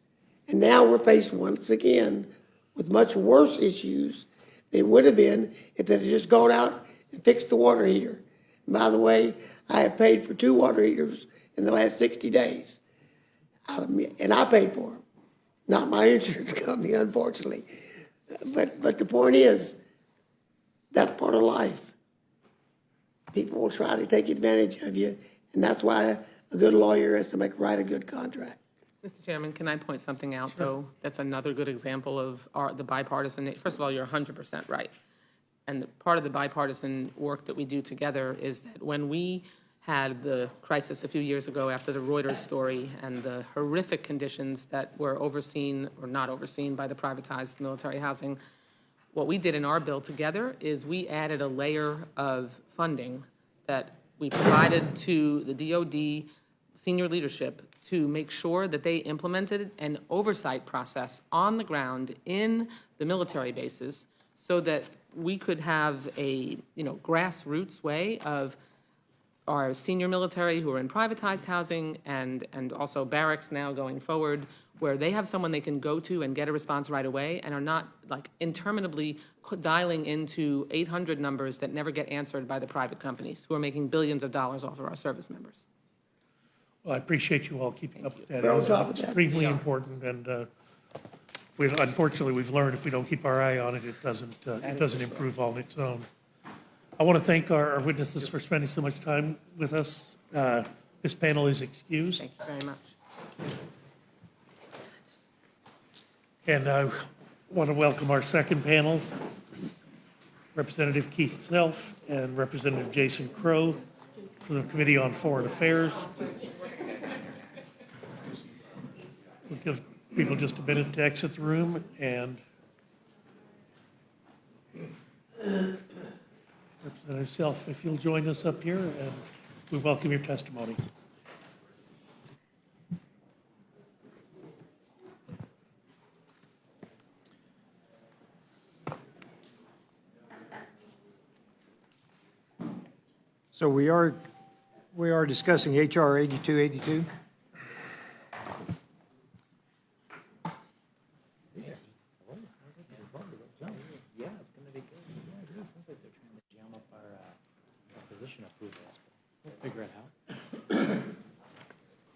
And now we're faced once again with much worse issues than would have been if they'd just gone out and fixed the water heater. And by the way, I have paid for 2 water heaters in the last 60 days. And I paid for them, not my insurance company, unfortunately. But the point is, that's part of life. People will try to take advantage of you, and that's why a good lawyer has to write a good contract. Mr. Chairman, can I point something out, though? That's another good example of the bipartisan. First of all, you're 100% right. And part of the bipartisan work that we do together is that when we had the crisis a few years ago after the Reuters story and the horrific conditions that were overseen or not overseen by the privatized military housing, what we did in our bill together is we added a layer of funding that we provided to the DOD senior leadership to make sure that they implemented an oversight process on the ground in the military bases so that we could have a grassroots way of our senior military who are in privatized housing and also barracks now going forward, where they have someone they can go to and get a response right away and are not like interminably dialing into 800 numbers that never get answered by the private companies who are making billions of dollars off of our service members. Well, I appreciate you all keeping up with that. We're on It's top of that. extremely important, and unfortunately, we've learned if we don't keep our eye on it, it doesn't improve on its own. I want to thank our witnesses for spending so much time with us. This panel is excused. Thank you very much. And I want to welcome our second panel, Representative Keith Self and Representative Jason Crow from the Committee on Foreign Affairs. We'll give people just a minute to exit the room, and Representative Self, if you'll join us up here, and we welcome your testimony. So we are discussing HR 8282.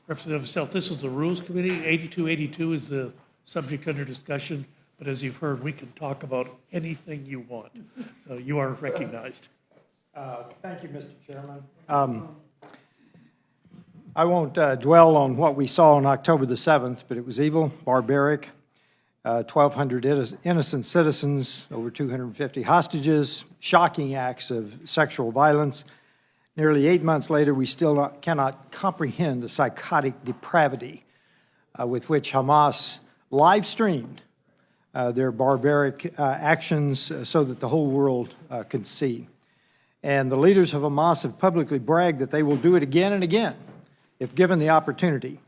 Representative Self, this is the Rules Committee. 8282 is the subject under discussion, but as you've heard, we can talk about anything you want. So you are recognized. Thank you, Mr. Chairman. I won't dwell on what we saw on October the 7th, but it was evil, barbaric, 1,200 innocent citizens, over 250 hostages, shocking acts of sexual violence. Nearly 8 months later, we still cannot comprehend the psychotic depravity with which Hamas live-streamed their barbaric actions so that the whole world could see. And the leaders of Hamas have publicly bragged that they will do it again and again if given the opportunity.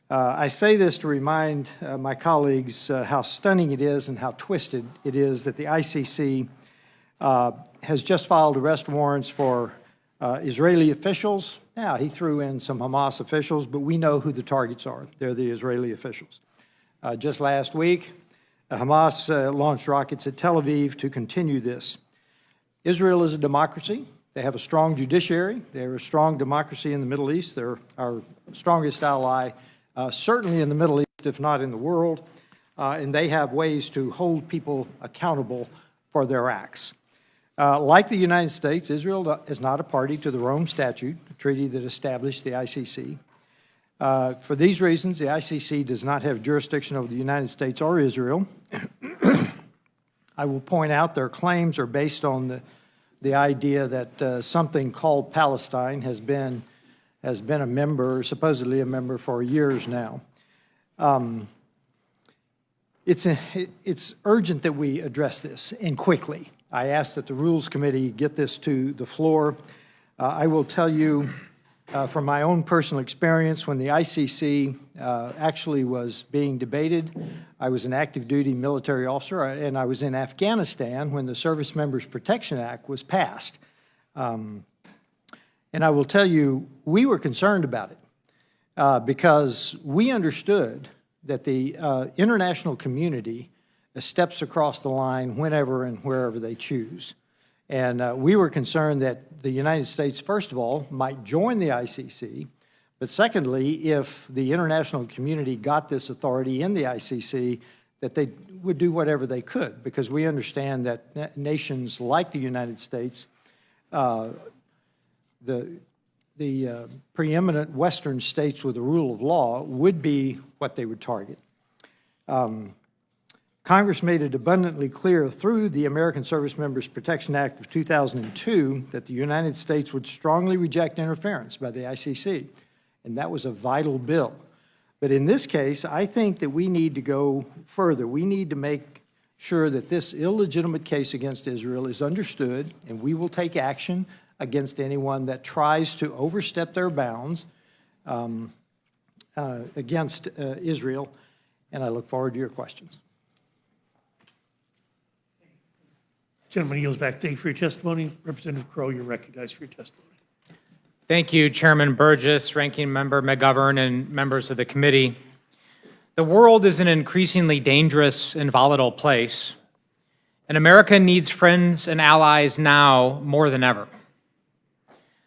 I say this to remind my colleagues how stunning it is and how twisted it is that the ICC has just filed arrest warrants for Israeli officials. Now, he threw in some Hamas officials, but we know who the targets are. They're the Israeli officials. Just last week, Hamas launched rockets at Tel Aviv to continue this. Israel is a democracy. They have a strong judiciary. They're a strong democracy in the Middle East. They're our strongest ally, certainly in the Middle East, if not in the world. And they have ways to hold people accountable for their acts. Like the United States, Israel is not a party to the Rome Statute, a treaty that established the ICC. For these reasons, the ICC does not have jurisdiction over the United States or Israel. I will point out their claims are based on the idea that something called Palestine has been a member, supposedly a member, for years now. It's urgent that we address this, and quickly. I ask that the Rules Committee get this to the floor. I will tell you from my own personal experience, when the ICC actually was being debated, I was an active duty military officer, and I was in Afghanistan when the Service Members Protection Act was passed. And I will tell you, we were concerned about it because we understood that the international community steps across the line whenever and wherever they choose. And we were concerned that the United States, first of all, might join the ICC, but secondly, if the international community got this authority in the ICC, that they would do whatever they could, because we understand that nations like the United States, the preeminent Western states with the rule of law, would be what they would target. Congress made it abundantly clear through the American Service Members Protection Act of 2002 that the United States would strongly reject interference by the ICC, and that was a vital bill. But in this case, I think that we need to go further. We need to make sure that this illegitimate case against Israel is understood, and we will take action against anyone that tries to overstep their bounds against Israel, and I look forward to your questions. Gentleman yields back. Thank you for your testimony. Representative Crowe, you're recognized for your testimony. Thank you, Chairman Burgess, Ranking Member McGovern, and members of the committee. The world is an increasingly dangerous and volatile place, and America needs friends and allies now more than ever.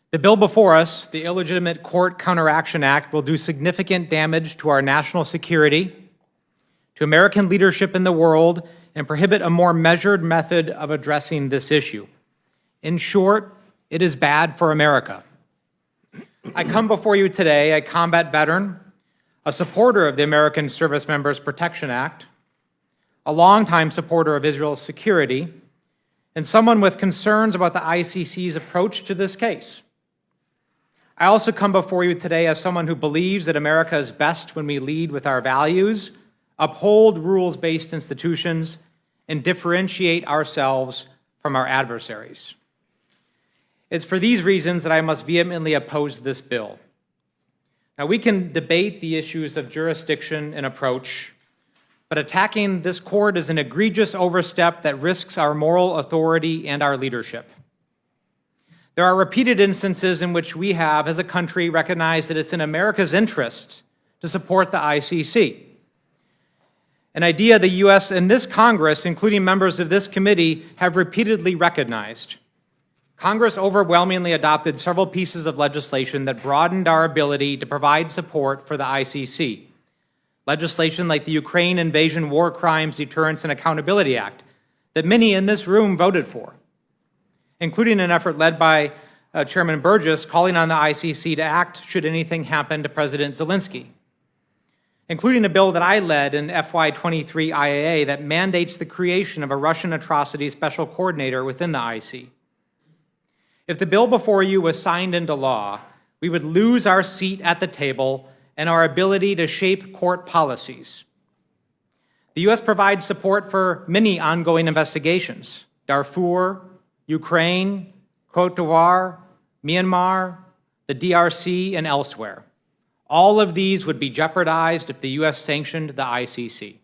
The bill before us, the Illegitimate Court Counteraction Act, will do significant damage to our national security, to American leadership in the world, and prohibit a more measured method of addressing this issue. In short, it is bad for America. I come before you today, a combat veteran, a supporter of the American Service Members Protection Act, a longtime supporter of Israel's security, and someone with concerns about the ICC's approach to this case. I also come before you today as someone who believes that America is best when we lead with our values, uphold rules-based institutions, and differentiate ourselves from our adversaries. It's for these reasons that I must vehemently oppose this bill. Now, we can debate the issues of jurisdiction and approach, but attacking this court is an egregious overstep that risks our moral authority and our leadership. There are repeated instances in which we have, as a country, recognized that it's in America's interest to support the ICC. An idea the U.S. and this Congress, including members of this committee, have repeatedly recognized. Congress overwhelmingly adopted several pieces of legislation that broadened our ability to provide support for the ICC. Legislation like the Ukraine Invasion War Crimes Deterrence and Accountability Act that many in this room voted for, including an effort led by Chairman Burgess calling on the ICC to act should anything happen to President Zelensky, including a bill that I led in FY23 IAA that mandates the creation of a Russian atrocities special coordinator within the IC. If the bill before you was signed into law, we would lose our seat at the table and our ability to shape court policies. The U.S. provides support for many ongoing investigations: Darfur, Ukraine, Cote d'Ivoire, Myanmar, the DRC, and elsewhere. All of these would be jeopardized if the U.S. sanctioned the ICC.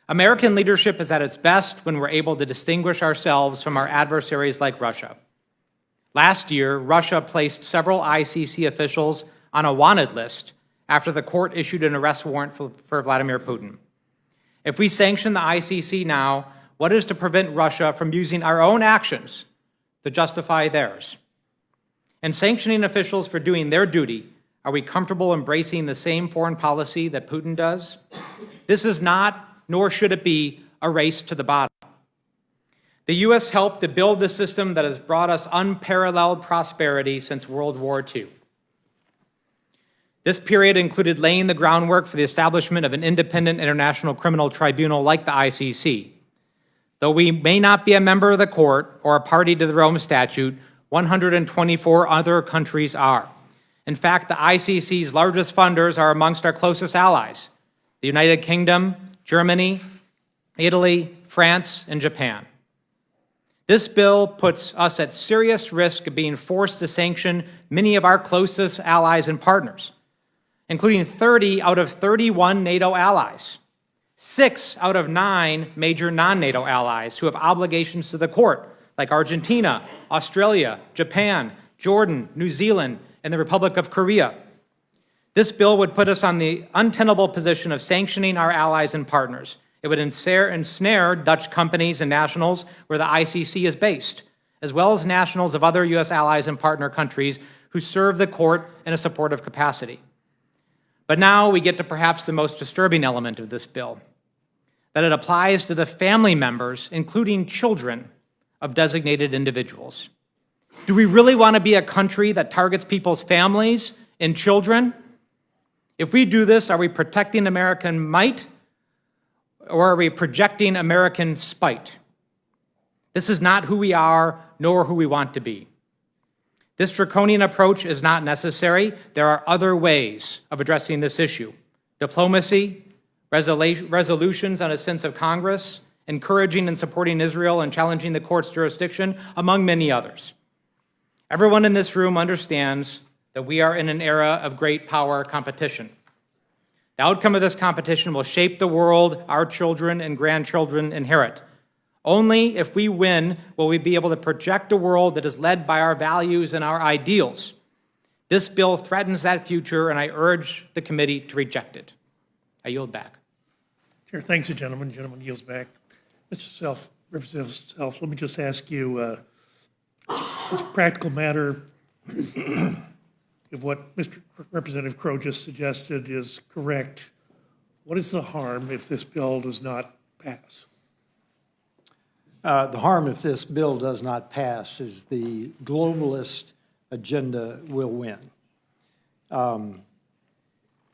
American leadership is at its best when we're able to distinguish ourselves from our adversaries like Russia. Last year, Russia placed several ICC officials on a wanted list after the court issued an arrest warrant for Vladimir Putin. If we sanction the ICC now, what is to prevent Russia from using our own actions to justify theirs? And sanctioning officials for doing their duty, are we comfortable embracing the same foreign policy that Putin does? This is not, nor should it be, a race to the bottom. The U.S. helped to build the system that has brought us unparalleled prosperity since World War II. This period included laying the groundwork for the establishment of an independent international criminal tribunal like the ICC. Though we may not be a member of the court or a party to the Rome Statute, 124 other countries are. In fact, the ICC's largest funders are amongst our closest allies: the United Kingdom, Germany, Italy, France, and Japan. This bill puts us at serious risk of being forced to sanction many of our closest allies and partners, including 30 out of 31 NATO allies, 6 out of 9 major non-NATO allies who have obligations to the court, like Argentina, Australia, Japan, Jordan, New Zealand, and the Republic of Korea. This bill would put us on the untenable position of sanctioning our allies and partners. It would ensnare Dutch companies and nationals where the ICC is based, as well as nationals of other U.S. allies and partner countries who serve the court in a supportive capacity. But now we get to perhaps the most disturbing element of this bill, that it applies to the family members, including children, of designated individuals. Do we really want to be a country that targets people's families and children? If we do this, are we protecting American might, or are we projecting American spite? This is not who we are, nor who we want to be. This draconian approach is not necessary. There are other ways of addressing this issue: diplomacy, resolutions on a sense of Congress, encouraging and supporting Israel and challenging the court's jurisdiction, among many others. Everyone in this room understands that we are in an era of great power competition. The outcome of this competition will shape the world our children and grandchildren inherit. Only if we win will we be able to project a world that is led by our values and our ideals. This bill threatens that future, and I urge the committee to reject it. I yield back. Chair, thanks, the gentleman. Gentleman yields back. Representative Self, let me just ask you, as a practical matter, if what Mr. Representative Crow just suggested is correct, what is the harm if this bill does not pass? The harm if this bill does not pass is the globalist agenda will win.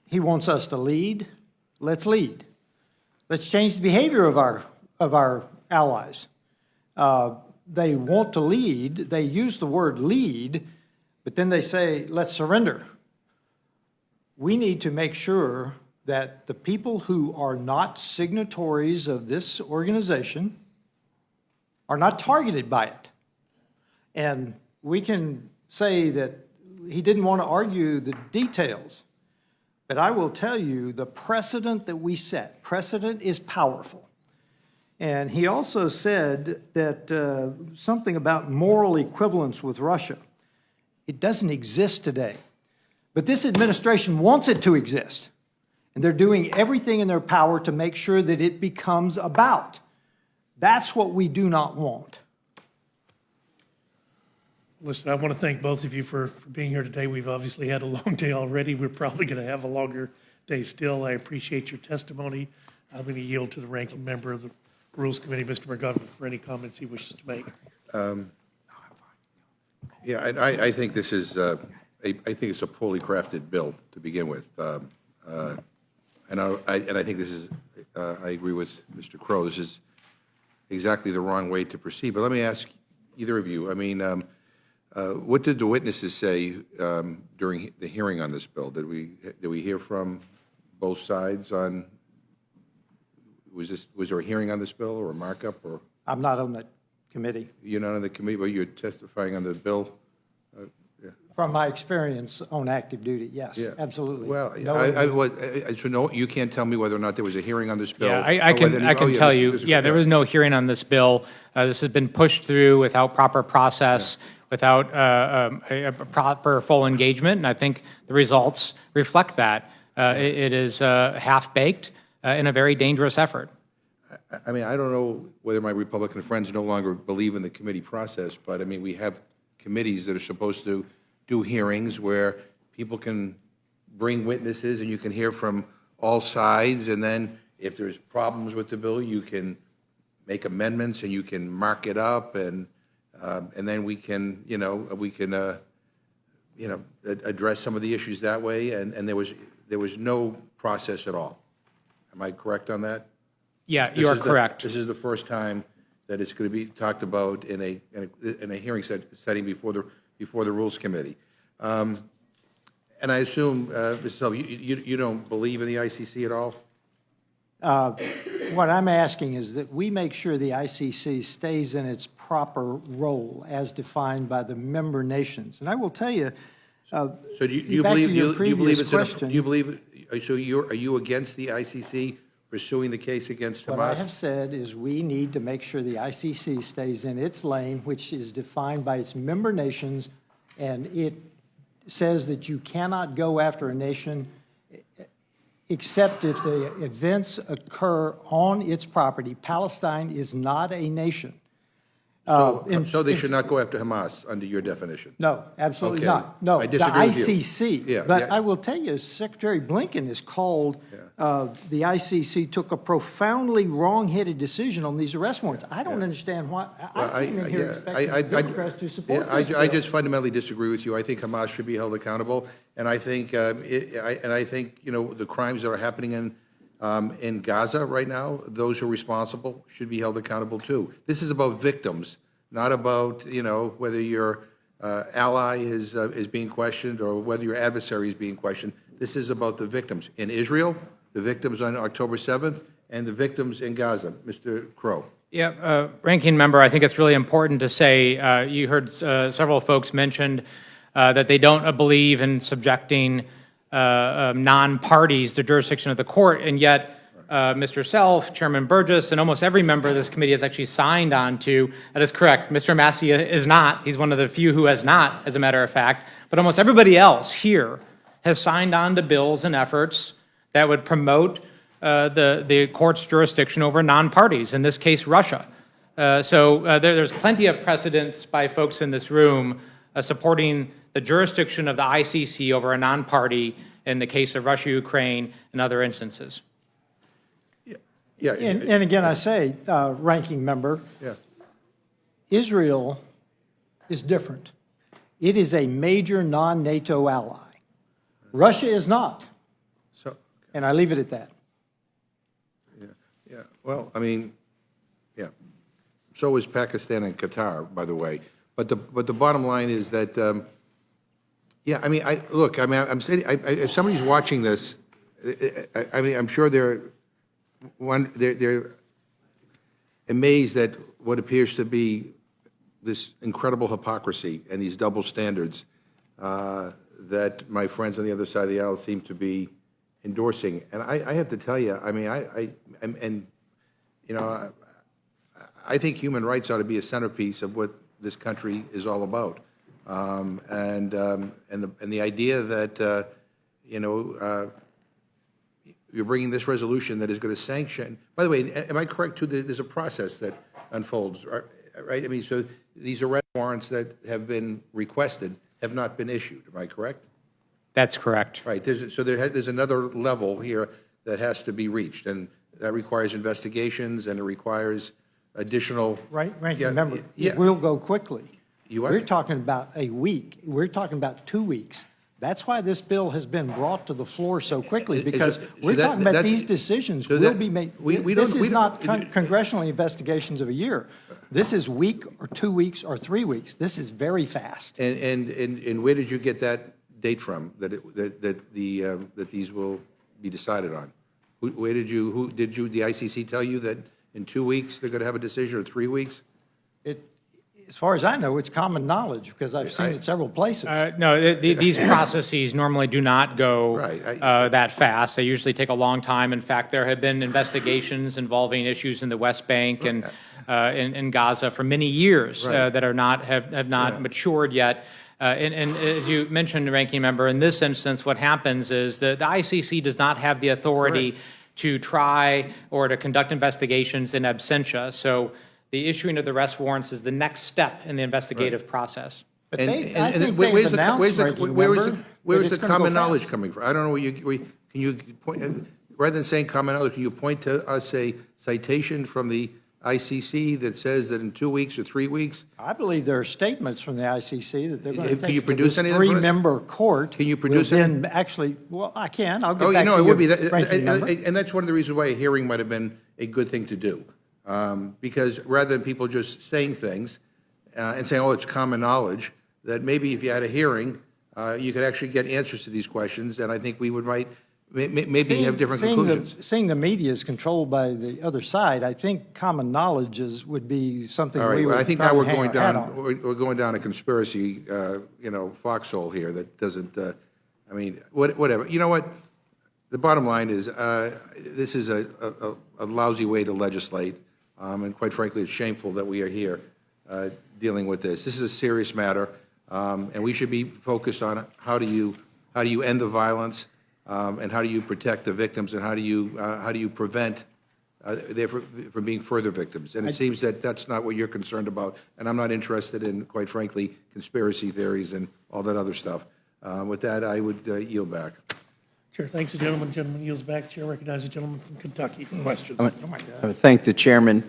He wants us to lead. Let's lead. Let's change the behavior of our allies. They want to lead. They use the word lead, but then they say, let's surrender. We need to make sure that the people who are not signatories of this organization are not targeted by it. And we can say that he didn't want to argue the details, but I will tell you the precedent that we set. Precedent is powerful. And he also said that something about moral equivalence with Russia. It doesn't exist today. But this administration wants it to exist. And they're doing everything in their power to make sure that it becomes about. That's what we do not want. Listen, I want to thank both of you for being here today. We've obviously had a long day already. We're probably going to have a longer day still. I appreciate your testimony. I'm going to yield to the ranking member of the Rules Committee, Mr. McGovern, for any comments he wishes to make. Yeah, and I think this is, I think it's a poorly crafted bill to begin with. And I think this is, I agree with Mr. Crow, this is exactly the wrong way to proceed. But let me ask either of you, I mean, what did the witnesses say during the hearing on this bill? Did we hear from both sides on, was there a hearing on this bill or a markup, or? I'm not on the committee. You're not on the committee, but you're testifying on the bill? From my experience on active duty, yes, Yeah. absolutely. Well, No, so no, you can't tell me whether or not there was a hearing on this bill? Yeah, I or whether- can, I oh, can yeah, tell this- you, this- yeah, there was no hearing on this bill. This has been pushed through without proper process, without a proper full engagement, and I think the results reflect that. It is half-baked in a very dangerous effort. I mean, I don't know whether my Republican friends no longer believe in the committee process, but I mean, we have committees that are supposed to do hearings where people can bring witnesses and you can hear from all sides, and then if there's problems with the bill, you can make amendments and you can mark it up, and then we can, address some of the issues that way, and there was no process at all. Am I correct on that? Yeah, you are correct. This is the first time that it's going to be talked about in a hearing setting before the Rules Committee. And I assume, Mr. Sullivan, you don't believe in the ICC at all? What I'm asking is that we make sure the ICC stays in its proper role as defined by the member nations. And I will tell you, So do you back to believe, your do you believe previous it's, in a- question. do you believe, so are you against the ICC pursuing the case against What I Hamas? have said is we need to make sure the ICC stays in its lane, which is defined by its member nations, and it says that you cannot go after a nation except if the events occur on its property. Palestine is not a nation. So they should not go after Hamas, under your definition? No, absolutely Okay. not. No, I the disagree with you. ICC. Yeah, But yeah. I will tell you, Secretary Blinken has called, the ICC took a profoundly wrong-headed decision on these arrest warrants. I don't understand why, Well, I came in here expecting Democrats to support yeah, this I bill. just fundamentally disagree with you. I think Hamas should be held accountable, and I think, the crimes that are happening in Gaza right now, those who are responsible should be held accountable too. This is about victims, not about, whether your ally is being questioned or whether your adversary is being questioned. This is about the victims in Israel, the victims on October 7th, and the victims in Gaza. Mr. Crow. Yeah, Ranking Member, I think it's really important to say, you heard several folks mentioned that they don't believe in subjecting non-parties to jurisdiction of the court, and yet Mr. Self, Chairman Burgess, and almost every member of this committee has actually signed on to, that is correct, Mr. Massia is not, he's one of the few who has not, as a matter of fact, but almost everybody else here has signed on to bills and efforts that would promote the court's jurisdiction over non-parties, in this case, Russia. There's plenty of precedents by folks in this room supporting the jurisdiction of the ICC over a non-party in the case of Russia, Ukraine, and other instances. Yeah. And again, I say, Ranking Member, Yeah. Israel is different. It is a major non-NATO ally. Russia is not, So, and I leave it at that. yeah. Well, I mean, yeah. So is Pakistan and Qatar, by the way. But the bottom line is that, I'm saying, if somebody's watching this, I'm sure they're amazed at what appears to be this incredible hypocrisy and these double standards that my friends on the other side of the aisle seem to be endorsing. And I have to tell you, I mean, I think human rights ought to be a centerpiece of what this country is all about. And the idea that, you're bringing this resolution that is going to sanction. By the way, am I correct too? There's a process that unfolds, right? I mean, so these arrests warrants that have been requested have not been issued. Am I correct? That's correct. Right. There's another level here that has to be reached, and that requires investigations, and it requires additional. Ranking member, yeah. it will go quickly. You what? We're talking about a week. We're talking about 2 weeks. That's why this bill has been brought to the floor so quickly, because we're talking about these decisions will be made. This is not congressional investigations of a year. This is week or 2 weeks or 3 weeks. This is very fast. And where did you get that date from, that these will be decided on? Where did the ICC tell you that in 2 weeks they're going to have a decision, or 3 weeks? As far as I know, it's common knowledge, because I've seen it several places. No, these processes normally do not go that fast. They usually take a long time. In fact, there have been investigations involving issues in the West Bank and in Gaza for many years that are have not matured yet. And as you mentioned, Ranking Member, in this instance, what happens is that the ICC does not have the authority to try or to conduct investigations in absentia. So the issuing of the arrest warrants is the next step in the investigative process. But I think they've announced, where is the common knowledge coming from? I don't know. Can you point, rather than saying common knowledge, can you point to us a citation from the ICC that says that in 2 weeks or 3 weeks? I believe there are statements from the ICC that they're going to take. Can you produce any of them? Three-member court. Can you produce any? Actually, well, I can. I'll get back to you. It would be and that's one of the reasons why a hearing might have been a good thing to do, because rather than people just saying things and saying, "Oh, it's common knowledge," that maybe if you had a hearing, you could actually get answers to these questions, and I think we would maybe have different conclusions. Seeing the media is controlled by the other side, I think common knowledge would be something All right, we would I think now we're hang going our hat down. on. We're going down a conspiracy, foxhole here that doesn't. I mean, whatever. You know what? The bottom line is, this is a lousy way to legislate, and quite frankly, it's shameful that we are here dealing with this. This is a serious matter, and we should be focused on how do you end the violence. And how do you protect the victims, and how do you prevent them from being further victims? And it seems that that's not what you're concerned about, and I'm not interested in, quite frankly, conspiracy theories and all that other stuff. With that, I would yield back. Chair, thanks, the gentleman. Gentleman yields back. Chair recognizes the gentleman from Kentucky for questions. I would thank the chairman.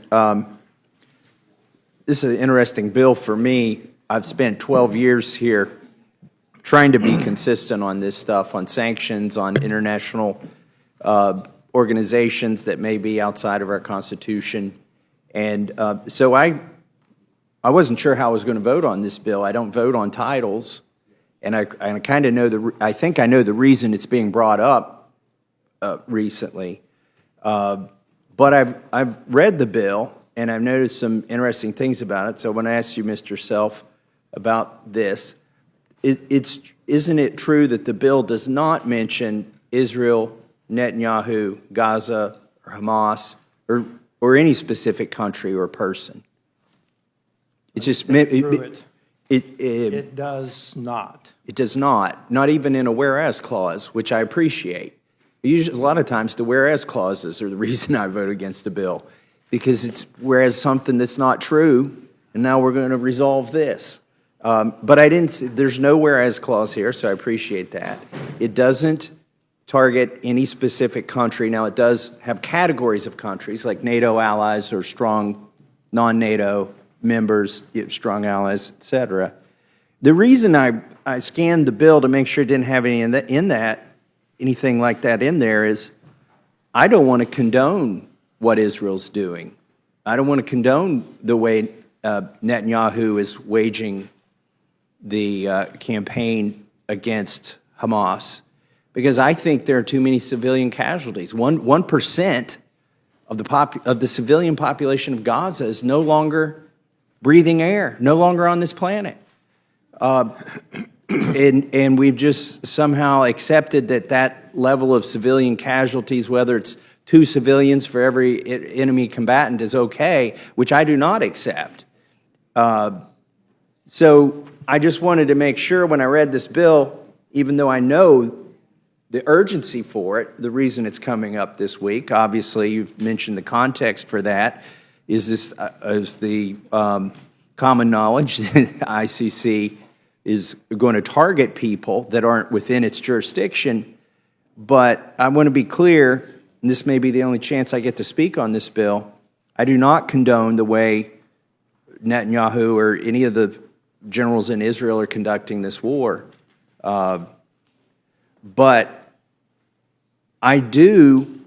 This is an interesting bill for me. I've spent 12 years here trying to be consistent on this stuff, on sanctions, on international organizations that may be outside of our Constitution. And so I wasn't sure how I was going to vote on this bill. I don't vote on titles, and I kind of know I think I know the reason it's being brought up recently. But I've read the bill, and I've noticed some interesting things about it. So when I asked you, Mr. Self, about this, isn't it true that the bill does not mention Israel, Netanyahu, Gaza, or Hamas, or any specific country or person? It's just it does not. It does not. Not even in a whereas clause, which I appreciate. Usually, a lot of times, the whereas clauses are the reason I vote against a bill, because it's whereas something that's not true, and now we're going to resolve this. But I didn't see, there's no whereas clause here, so I appreciate that. It doesn't target any specific country. Now, it does have categories of countries, like NATO allies or strong non-NATO members, strong allies, et cetera. The reason I scanned the bill to make sure it didn't have anything like that in there is I don't want to condone what Israel's doing. I don't want to condone the way Netanyahu is waging the campaign against Hamas, because I think there are too many civilian casualties. 1% of the civilian population of Gaza is no longer breathing air, no longer on this planet. And we've just somehow accepted that level of civilian casualties, whether it's 2 civilians for every enemy combatant, is okay, which I do not accept. So I just wanted to make sure when I read this bill, even though I know the urgency for it, the reason it's coming up this week, obviously you've mentioned the context for that, is the common knowledge that ICC is going to target people that aren't within its jurisdiction. But I want to be clear, and this may be the only chance I get to speak on this bill, I do not condone the way Netanyahu or any of the generals in Israel are conducting this war. But I do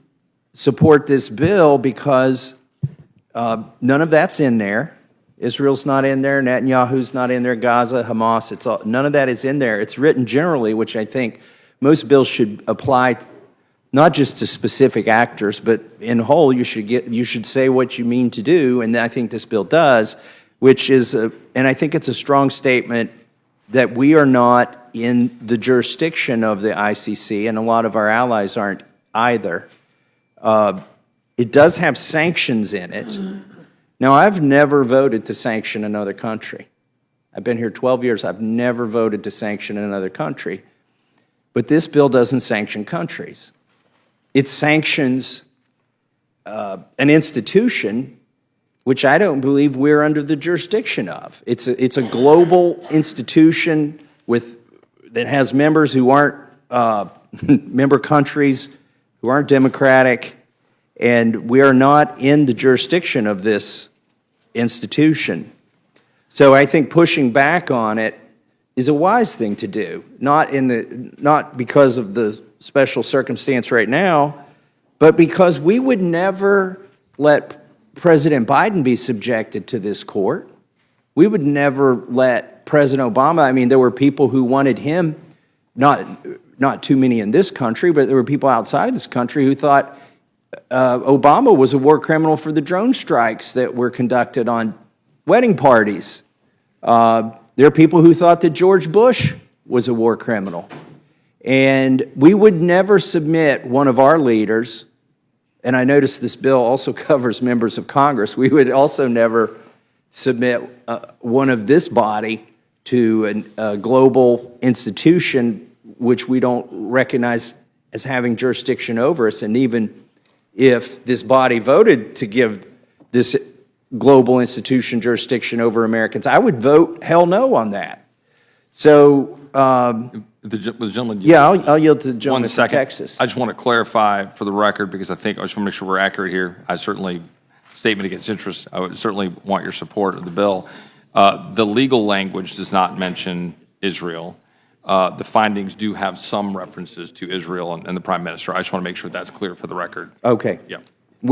support this bill because none of that's in there. Israel's not in there, Netanyahu's not in there, Gaza, Hamas, none of that is in there. It's written generally, which I think most bills should apply not just to specific actors, but in whole, you should say what you mean to do, and I think this bill does, which is, and I think it's a strong statement that we are not in the jurisdiction of the ICC, and a lot of our allies aren't either. It does have sanctions in it. Now, I've never voted to sanction another country. I've been here 12 years. I've never voted to sanction another country. But this bill doesn't sanction countries. It sanctions an institution which I don't believe we're under the jurisdiction of. It's a global institution that has members who aren't member countries, who aren't democratic, and we are not in the jurisdiction of this institution. So I think pushing back on it is a wise thing to do, not because of the special circumstance right now, but because we would never let President Biden be subjected to this court. We would never let President Obama, I mean, there were people who wanted him, not too many in this country, but there were people outside of this country who thought Obama was a war criminal for the drone strikes that were conducted on wedding parties. There are people who thought that George Bush was a war criminal. And we would never submit one of our leaders, and I notice this bill also covers members of Congress, we would also never submit one of this body to a global institution which we don't recognize as having jurisdiction over us. And even if this body voted to give this global institution jurisdiction over Americans, I would vote hell no on that. So, The gentleman. yeah, I'll yield to the gentleman One from second. Texas. I just want to clarify for the record, because I just want to make sure we're accurate here. I certainly, statement against interest, I would certainly want your support of the bill. The legal language does not mention Israel. The findings do have some references to Israel and the Prime Minister. I just want to make sure that's clear for the record. Okay. Yeah.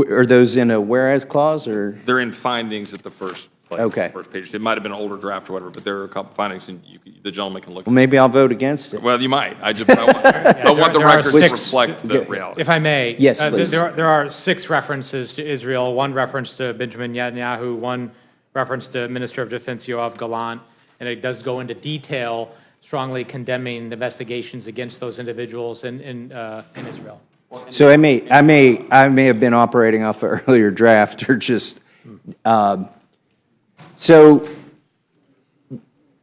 Are those in a whereas clause, or? They're in findings at the first place, Okay. first page. It might have been an older draft or whatever, but there are a couple findings, and the gentleman can look. Well, maybe I'll vote against it. Well, you might. I want the there are record to six- reflect the reality. If I may. Yes, please. There are 6 references to Israel, 1 reference to Benjamin Netanyahu, 1 reference to Minister of Defense Yoav Gallant, and it does go into detail strongly condemning the investigations against those individuals in Israel. So I may have been operating off an earlier draft, or just, but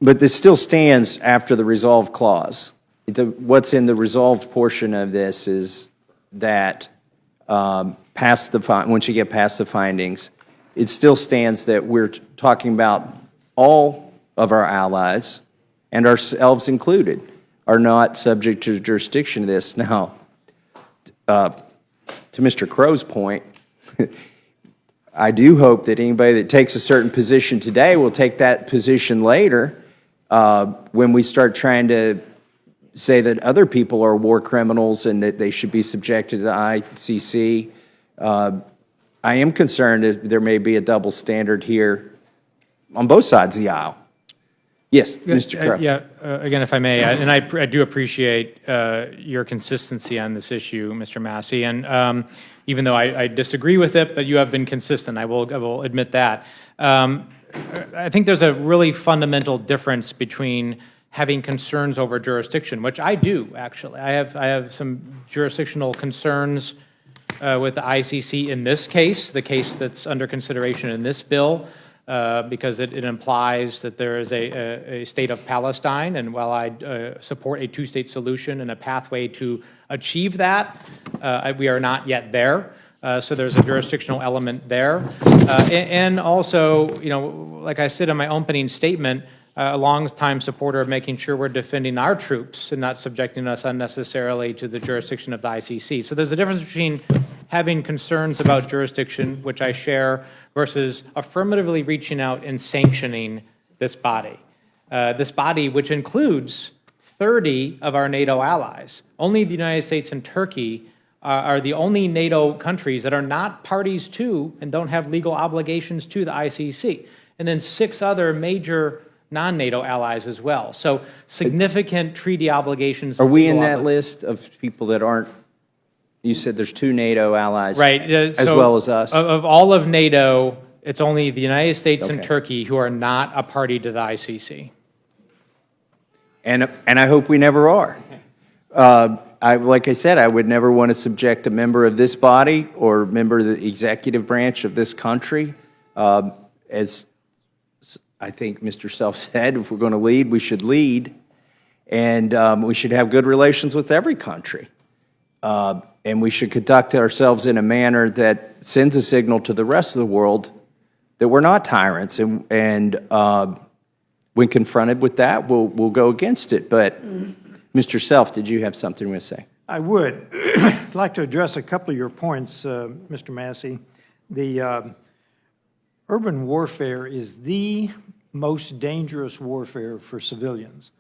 this still stands after the resolve clause. What's in the resolved portion of this is that once you get past the findings, it still stands that we're talking about all of our allies, and ourselves included, are not subject to jurisdiction of this. Now, to Mr. Crow's point, I do hope that anybody that takes a certain position today will take that position later when we start trying to say that other people are war criminals and that they should be subjected to the ICC. I am concerned that there may be a double standard here on both sides of the aisle. Yes, Mr. Crow. Yeah, again, if I may, and I do appreciate your consistency on this issue, Mr. Massey, and even though I disagree with it, but you have been consistent, I will admit that. I think there's a really fundamental difference between having concerns over jurisdiction, which I do, actually. I have some jurisdictional concerns with the ICC in this case, the case that's under consideration in this bill, because it implies that there is a state of Palestine, and while I support a 2-state solution and a pathway to achieve that, we are not yet there. So there's a jurisdictional element there. And also, like I said in my opening statement, a long-time supporter of making sure we're defending our troops and not subjecting us unnecessarily to the jurisdiction of the ICC. So there's a difference between having concerns about jurisdiction, which I share, versus affirmatively reaching out and sanctioning this body. This body, which includes 30 of our NATO allies. Only the United States and Turkey are the only NATO countries that are not parties to and don't have legal obligations to the ICC. And then 6 other major non-NATO allies as well. So significant treaty obligations. Are we in that list of people that aren't, you said there's 2 NATO allies, right, as well as us? Of all of NATO, it's only the United States and Okay. Turkey who are not a party to the ICC. And I hope we never are. Like I said, I would never want to subject a member of this body or a member of the executive branch of this country. As I think Mr. Self said, if we're going to lead, we should lead. And we should have good relations with every country. And we should conduct ourselves in a manner that sends a signal to the rest of the world that we're not tyrants. And when confronted with that, we'll go against it. But Mr. Self, did you have something to say? I would. I'd like to address a couple of your points, Mr. Massey. The urban warfare is the most dangerous warfare for civilians.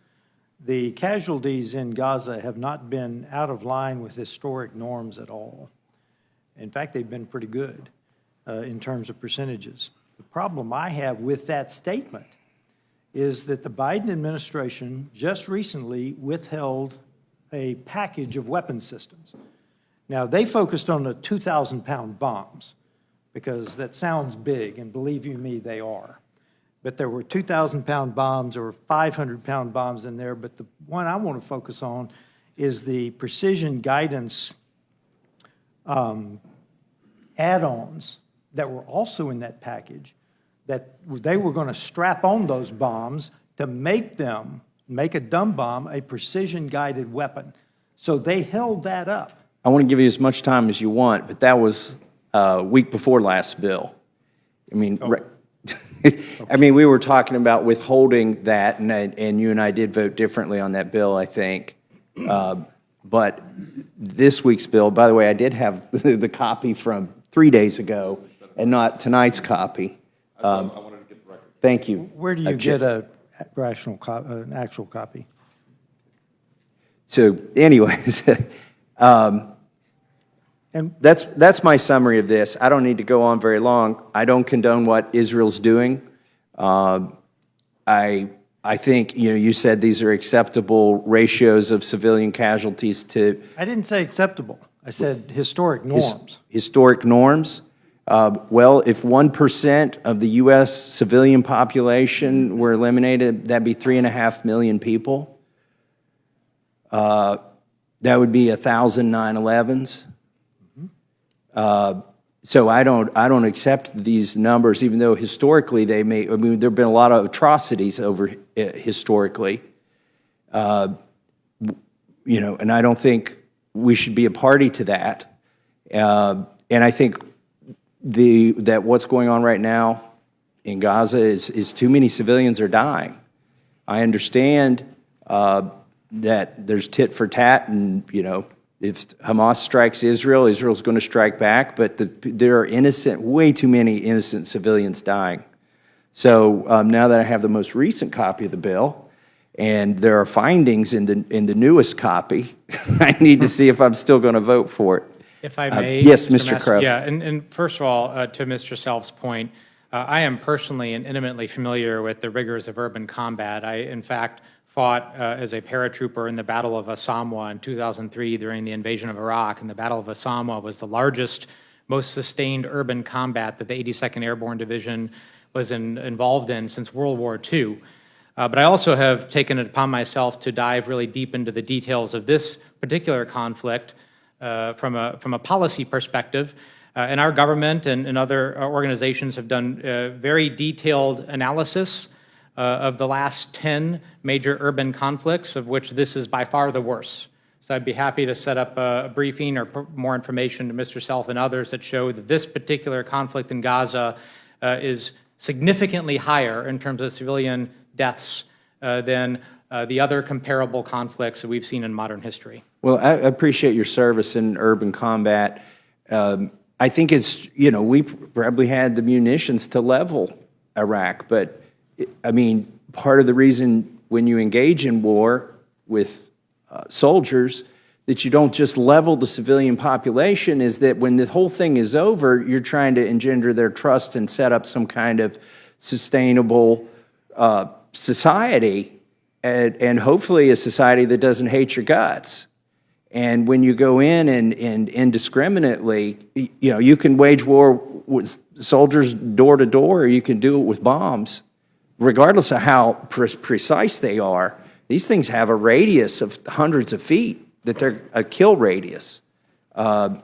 The casualties in Gaza have not been out of line with historic norms at all. In fact, they've been pretty good in terms of percentages. The problem I have with that statement is that the Biden administration just recently withheld a package of weapons systems. Now, they focused on the 2,000-pound bombs because that sounds big, and believe you me, they are. But there were 2,000-pound bombs or 500-pound bombs in there, but the one I want to focus on is the precision guidance add-ons that were also in that package, that they were going to strap on those bombs to make a dumb bomb a precision-guided weapon. So they held that up. I want to give you as much time as you want, but that was a week before last bill. I mean, I mean, we were talking about withholding that, and you and I did vote differently on that bill, I think. But this week's bill, by the way, I did have the copy from 3 days ago and not tonight's copy. I wanted to get the record. Thank you. Where do you get an actual copy? So anyways, and that's my summary of this. I don't need to go on very long. I don't condone what Israel's doing. I think, you said these are acceptable ratios of civilian casualties to... I didn't say acceptable. I said historic norms. Historic norms. Well, if 1% of the U.S. civilian population were eliminated, that'd be 3.5 million people. That would be 1,000 9/11s. So I don't accept these numbers, even though historically they may. I mean, there have been a lot of atrocities over historically. And I don't think we should be a party to that. And I think that what's going on right now in Gaza is too many civilians are dying. I understand that there's tit for tat, and if Hamas strikes Israel, Israel's going to strike back, but there are way too many innocent civilians dying. So now that I have the most recent copy of the bill, and there are findings in the newest copy, I need to see if I'm still going to vote for it. If I may. Yes, Mr. Crow. Yeah, and first of all, to Mr. Self's point, I am personally and intimately familiar with the rigors of urban combat. I, in fact, fought as a paratrooper in the Battle of Asamoah in 2003 during the invasion of Iraq, and the Battle of Asamoah was the largest, most sustained urban combat that the 82nd Airborne Division was involved in since World War II. But I also have taken it upon myself to dive really deep into the details of this particular conflict from a policy perspective. And our government and other organizations have done very detailed analysis of the last 10 major urban conflicts, of which this is by far the worst. So I'd be happy to set up a briefing or more information to Mr. Self and others that show that this particular conflict in Gaza is significantly higher in terms of civilian deaths than the other comparable conflicts that we've seen in modern history. Well, I appreciate your service in urban combat. I think it's, you know, we probably had the munitions to level Iraq, but, I mean, part of the reason when you engage in war with soldiers that you don't just level the civilian population is that when the whole thing is over, you're trying to engender their trust and set up some kind of sustainable society, and hopefully a society that doesn't hate your guts. And when you go in and indiscriminately, you know, you can wage war with soldiers door to door, or you can do it with bombs, regardless of how precise they are. These things have a radius of hundreds of feet, that they're a kill radius,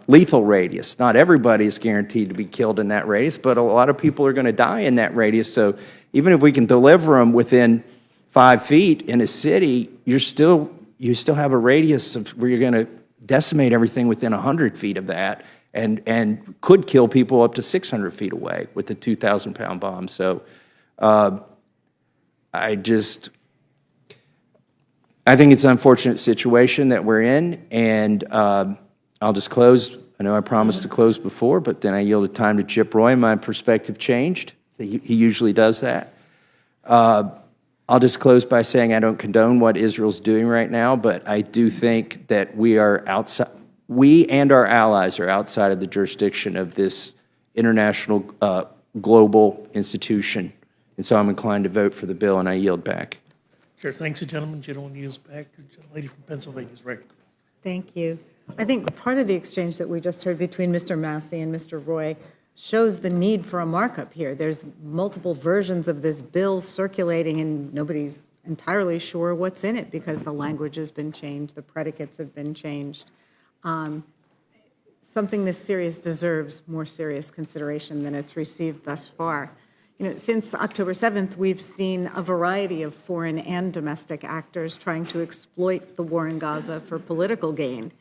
lethal radius. Not everybody is guaranteed to be killed in that radius, but a lot of people are going to die in that radius. So even if we can deliver them within 5 feet in a city, you still have a radius of where you're going to decimate everything within 100 feet of that, and could kill people up to 600 feet away with the 2,000-pound bomb. So I think it's an unfortunate situation that we're in, and I'll just close. I know I promised to close before, but then I yielded time to Chip Roy, and my perspective changed. He usually does that. I'll just close by saying I don't condone what Israel's doing right now, but I do think that we and our allies are outside of the jurisdiction of this international global institution. And so I'm inclined to vote for the bill, and I yield back. Chair, thanks the gentleman. Gentleman yields back. The lady from Pennsylvania is recognized. Thank you. I think part of the exchange that we just heard between Mr. Massey and Mr. Roy shows the need for a markup here. There's multiple versions of this bill circulating, and nobody's entirely sure what's in it because the language has been changed, the predicates have been changed. Something this serious deserves more serious consideration than it's received thus far. You know, since October 7th, we've seen a variety of foreign and domestic actors trying to exploit the war in Gaza for political gain.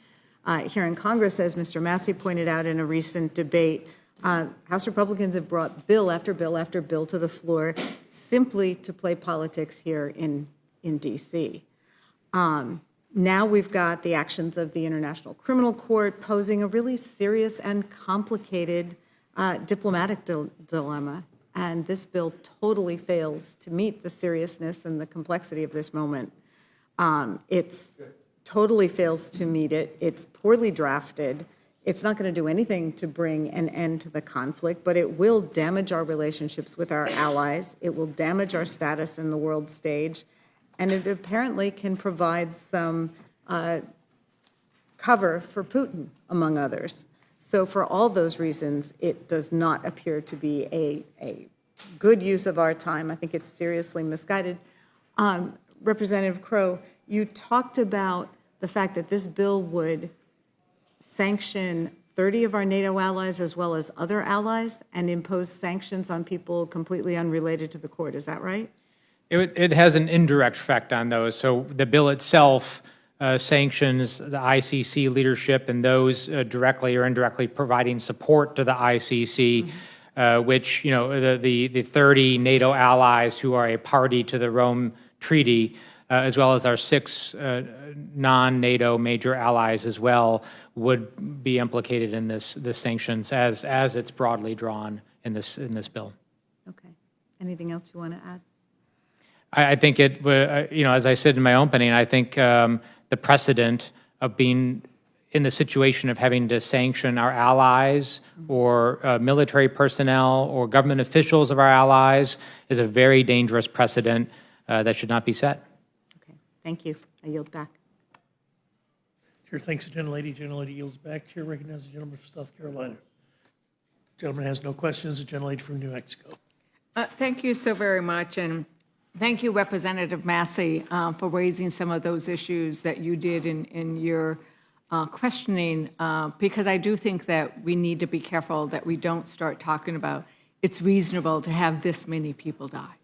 Here in Congress, as Mr. Massey pointed out in a recent debate, House Republicans have brought bill after bill after bill to the floor simply to play politics here in D.C. Now we've got the actions of the International Criminal Court posing a really serious and complicated diplomatic dilemma. And this bill totally fails to meet the seriousness and the complexity of this moment. It's totally fails to meet it. It's poorly drafted. It's not going to do anything to bring an end to the conflict, but it will damage our relationships with our allies. It will damage our status in the world stage. And it apparently can provide some cover for Putin, among others. So for all those reasons, it does not appear to be a good use of our time. I think it's seriously misguided. Representative Crow, you talked about the fact that this bill would sanction 30 of our NATO allies as well as other allies and impose sanctions on people completely unrelated to the court. Is that right? It has an indirect effect on those. So the bill itself sanctions the ICC leadership and those directly or indirectly providing support to the ICC, which, you know, the 30 NATO allies who are a party to the Rome Treaty, as well as our 6 non-NATO major allies as well, would be implicated in this sanctions as it's broadly drawn in this bill. Okay. Anything else you want to add? I think it, you know, as I said in my opening, I think the precedent of being in the situation of having to sanction our allies or military personnel or government officials of our allies is a very dangerous precedent that should not be set. Okay. Thank you. I yield back. Chair, thanks the gentlelady. Gentlelady yields back. Chair recognizes the gentleman from South Carolina. Gentleman has no questions. The gentlelady from New Mexico. Thank you so very much, and thank you, Representative Massey, for raising some of those issues that you did in your questioning, because I do think that we need to be careful that we don't start talking about it's reasonable to have this many people die,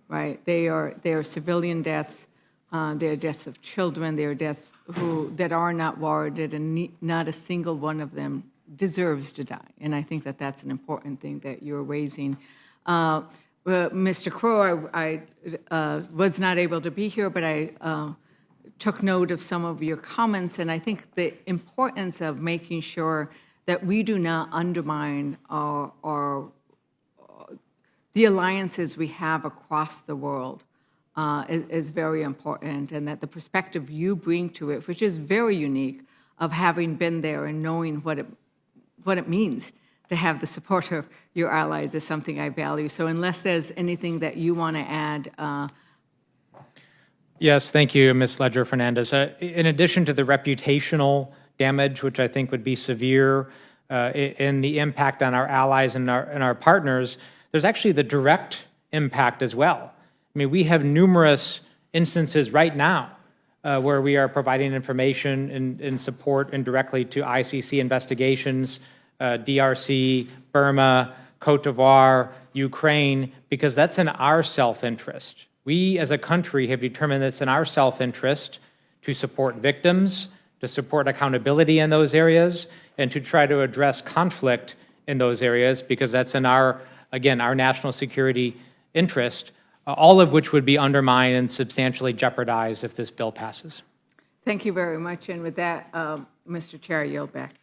right? They are civilian deaths. There are deaths of children. There are deaths that are not warranted, and not a single one of them deserves to die. And I think that that's an important thing that you're raising. Mr. Crow, I was not able to be here, but I took note of some of your comments, and I think the importance of making sure that we do not undermine the alliances we have across the world is very important, and that the perspective you bring to it, which is very unique, of having been there and knowing what it means to have the support of your allies is something I value. So unless there's anything that you want to add. Yes, thank you, Ms. Ledger-Fernandez. In addition to the reputational damage, which I think would be severe in the impact on our allies and our partners, there's actually the direct impact as well. I mean, we have numerous instances right now where we are providing information and support indirectly to ICC investigations, DRC, Burma, Cote d'Ivoire, Ukraine, because that's in our self-interest. We as a country have determined that it's in our self-interest to support victims, to support accountability in those areas, and to try to address conflict in those areas, because that's in our national security interest, all of which would be undermined and substantially jeopardized if this bill passes. Thank you very much. And with that, Mr. Chair, I yield back.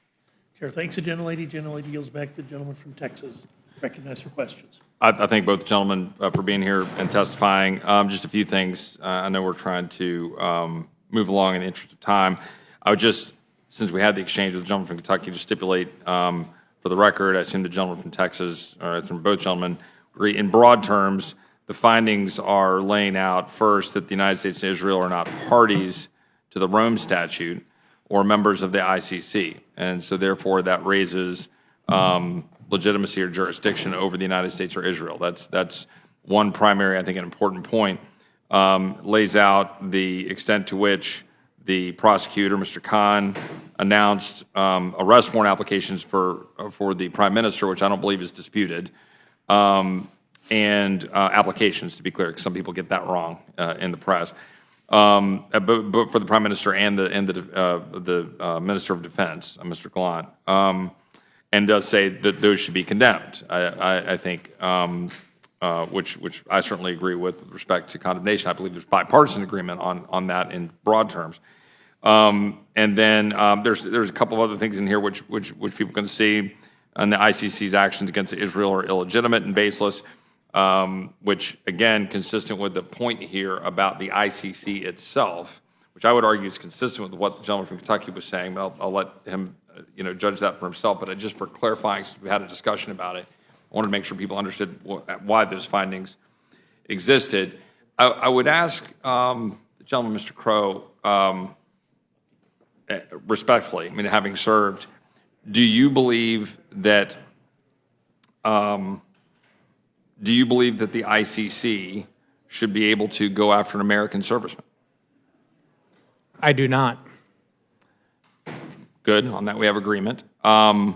Chair, thanks the gentlelady. Gentlelady yields back to the gentleman from Texas. Recognized for questions. I thank both gentlemen for being here and testifying. Just a few things. I know we're trying to move along in the interest of time. I would just, since we had the exchange with the gentleman from Kentucky, just stipulate for the record, I assume the gentleman from Texas, or from both gentlemen, agree in broad terms, the findings are laying out first that the United States and Israel are not parties to the Rome Statute or members of the ICC. And so therefore that raises legitimacy or jurisdiction over the United States or Israel. That's one primary, I think, an important point. Lays out the extent to which the prosecutor, Mr. Khan, announced arrest warrant applications for the Prime Minister, which I don't believe is disputed, and applications, to be clear, because some people get that wrong in the press, but for the Prime Minister and the Minister of Defense, Mr. Gallant, and does say that those should be condemned. I think, which I certainly agree with respect to condemnation. I believe there's bipartisan agreement on that in broad terms. And then there's a couple of other things in here which people can see, and the ICC's actions against Israel are illegitimate and baseless, which, again, consistent with the point here about the ICC itself, which I would argue is consistent with what the gentleman from Kentucky was saying, but I'll let him judge that for himself. But just for clarifying, since we had a discussion about it, I wanted to make sure people understood why those findings existed. I would ask the gentleman, Mr. Crow, respectfully, I mean, having served, do you believe that the ICC should be able to go after an American serviceman? I do not. Good. On that, we have agreement. Do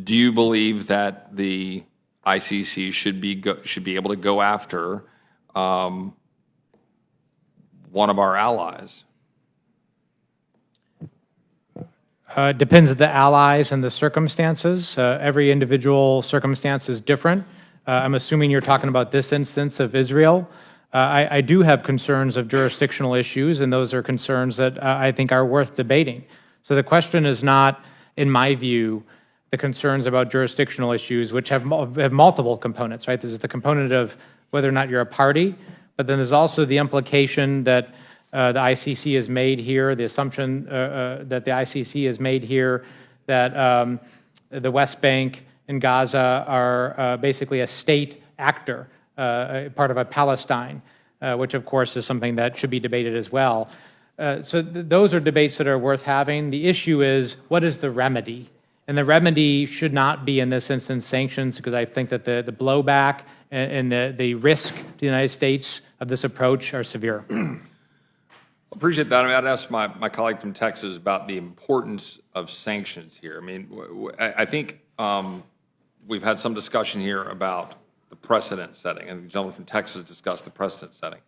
you believe that the ICC should be able to go after one of our allies? Depends on the allies and the circumstances. Every individual circumstance is different. I'm assuming you're talking about this instance of Israel. I do have concerns of jurisdictional issues, and those are concerns that I think are worth debating. So the question is not, in my view, the concerns about jurisdictional issues, which have multiple components, right? There's the component of whether or not you're a party, but then there's also the implication that the ICC has made here, the assumption that the ICC has made here that the West Bank and Gaza are basically a state actor, part of a Palestine, which of course is something that should be debated as well. So those are debates that are worth having. The issue is, what is the remedy? And the remedy should not be, in this instance, sanctions, because I think that the blowback and the risk to the United States of this approach are severe. Appreciate that. I mean, I'd ask my colleague from Texas about the importance of sanctions here. I mean, I think we've had some discussion here about the precedent setting, and the gentleman from Texas discussed the precedent setting.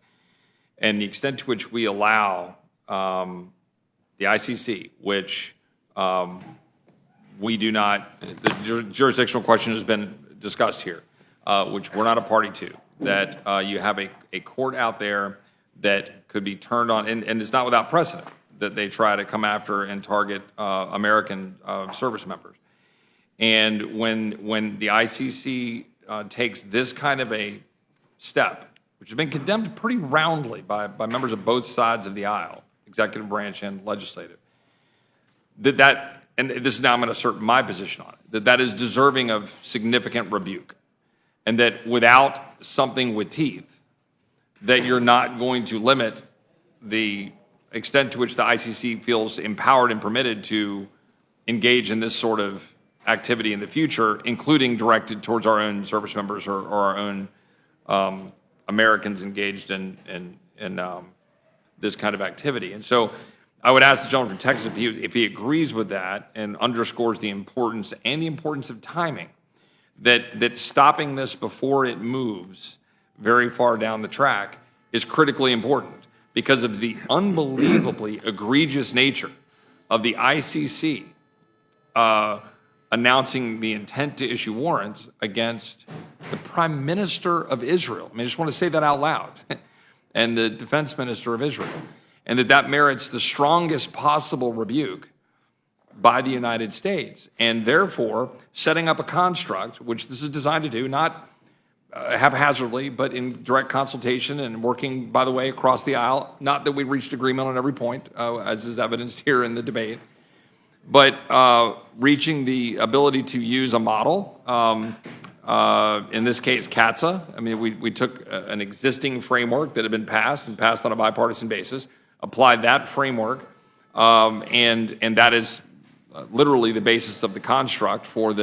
And the extent to which we allow the ICC, which we do not, the jurisdictional question has been discussed here, which we're not a party to, that you have a court out there that could be turned on, and it's not without precedent, that they try to come after and target American service members. And when the ICC takes this kind of a step, which has been condemned pretty roundly by members of both sides of the aisle, executive branch and legislative, and this is now I'm going to assert my position on it, that is deserving of significant rebuke. And that without something with teeth, that you're not going to limit the extent to which the ICC feels empowered and permitted to engage in this sort of activity in the future, including directed towards our own service members or our own Americans engaged in this kind of activity. And so I would ask the gentleman from Texas if he agrees with that and underscores the importance of timing, that stopping this before it moves very far down the track is critically important because of the unbelievably egregious nature of the ICC announcing the intent to issue warrants against the Prime Minister of Israel. I mean, I just want to say that out loud. And the Defense Minister of Israel. And that merits the strongest possible rebuke by the United States. And therefore, setting up a construct, which this is designed to do, not haphazardly, but in direct consultation and working, by the way, across the aisle. Not that we reached agreement on every point, as is evidenced here in the debate, but reaching the ability to use a model, in this case, CATSA. I mean, we took an existing framework that had been passed and passed on a bipartisan basis, applied that framework, and that is literally the basis of the construct for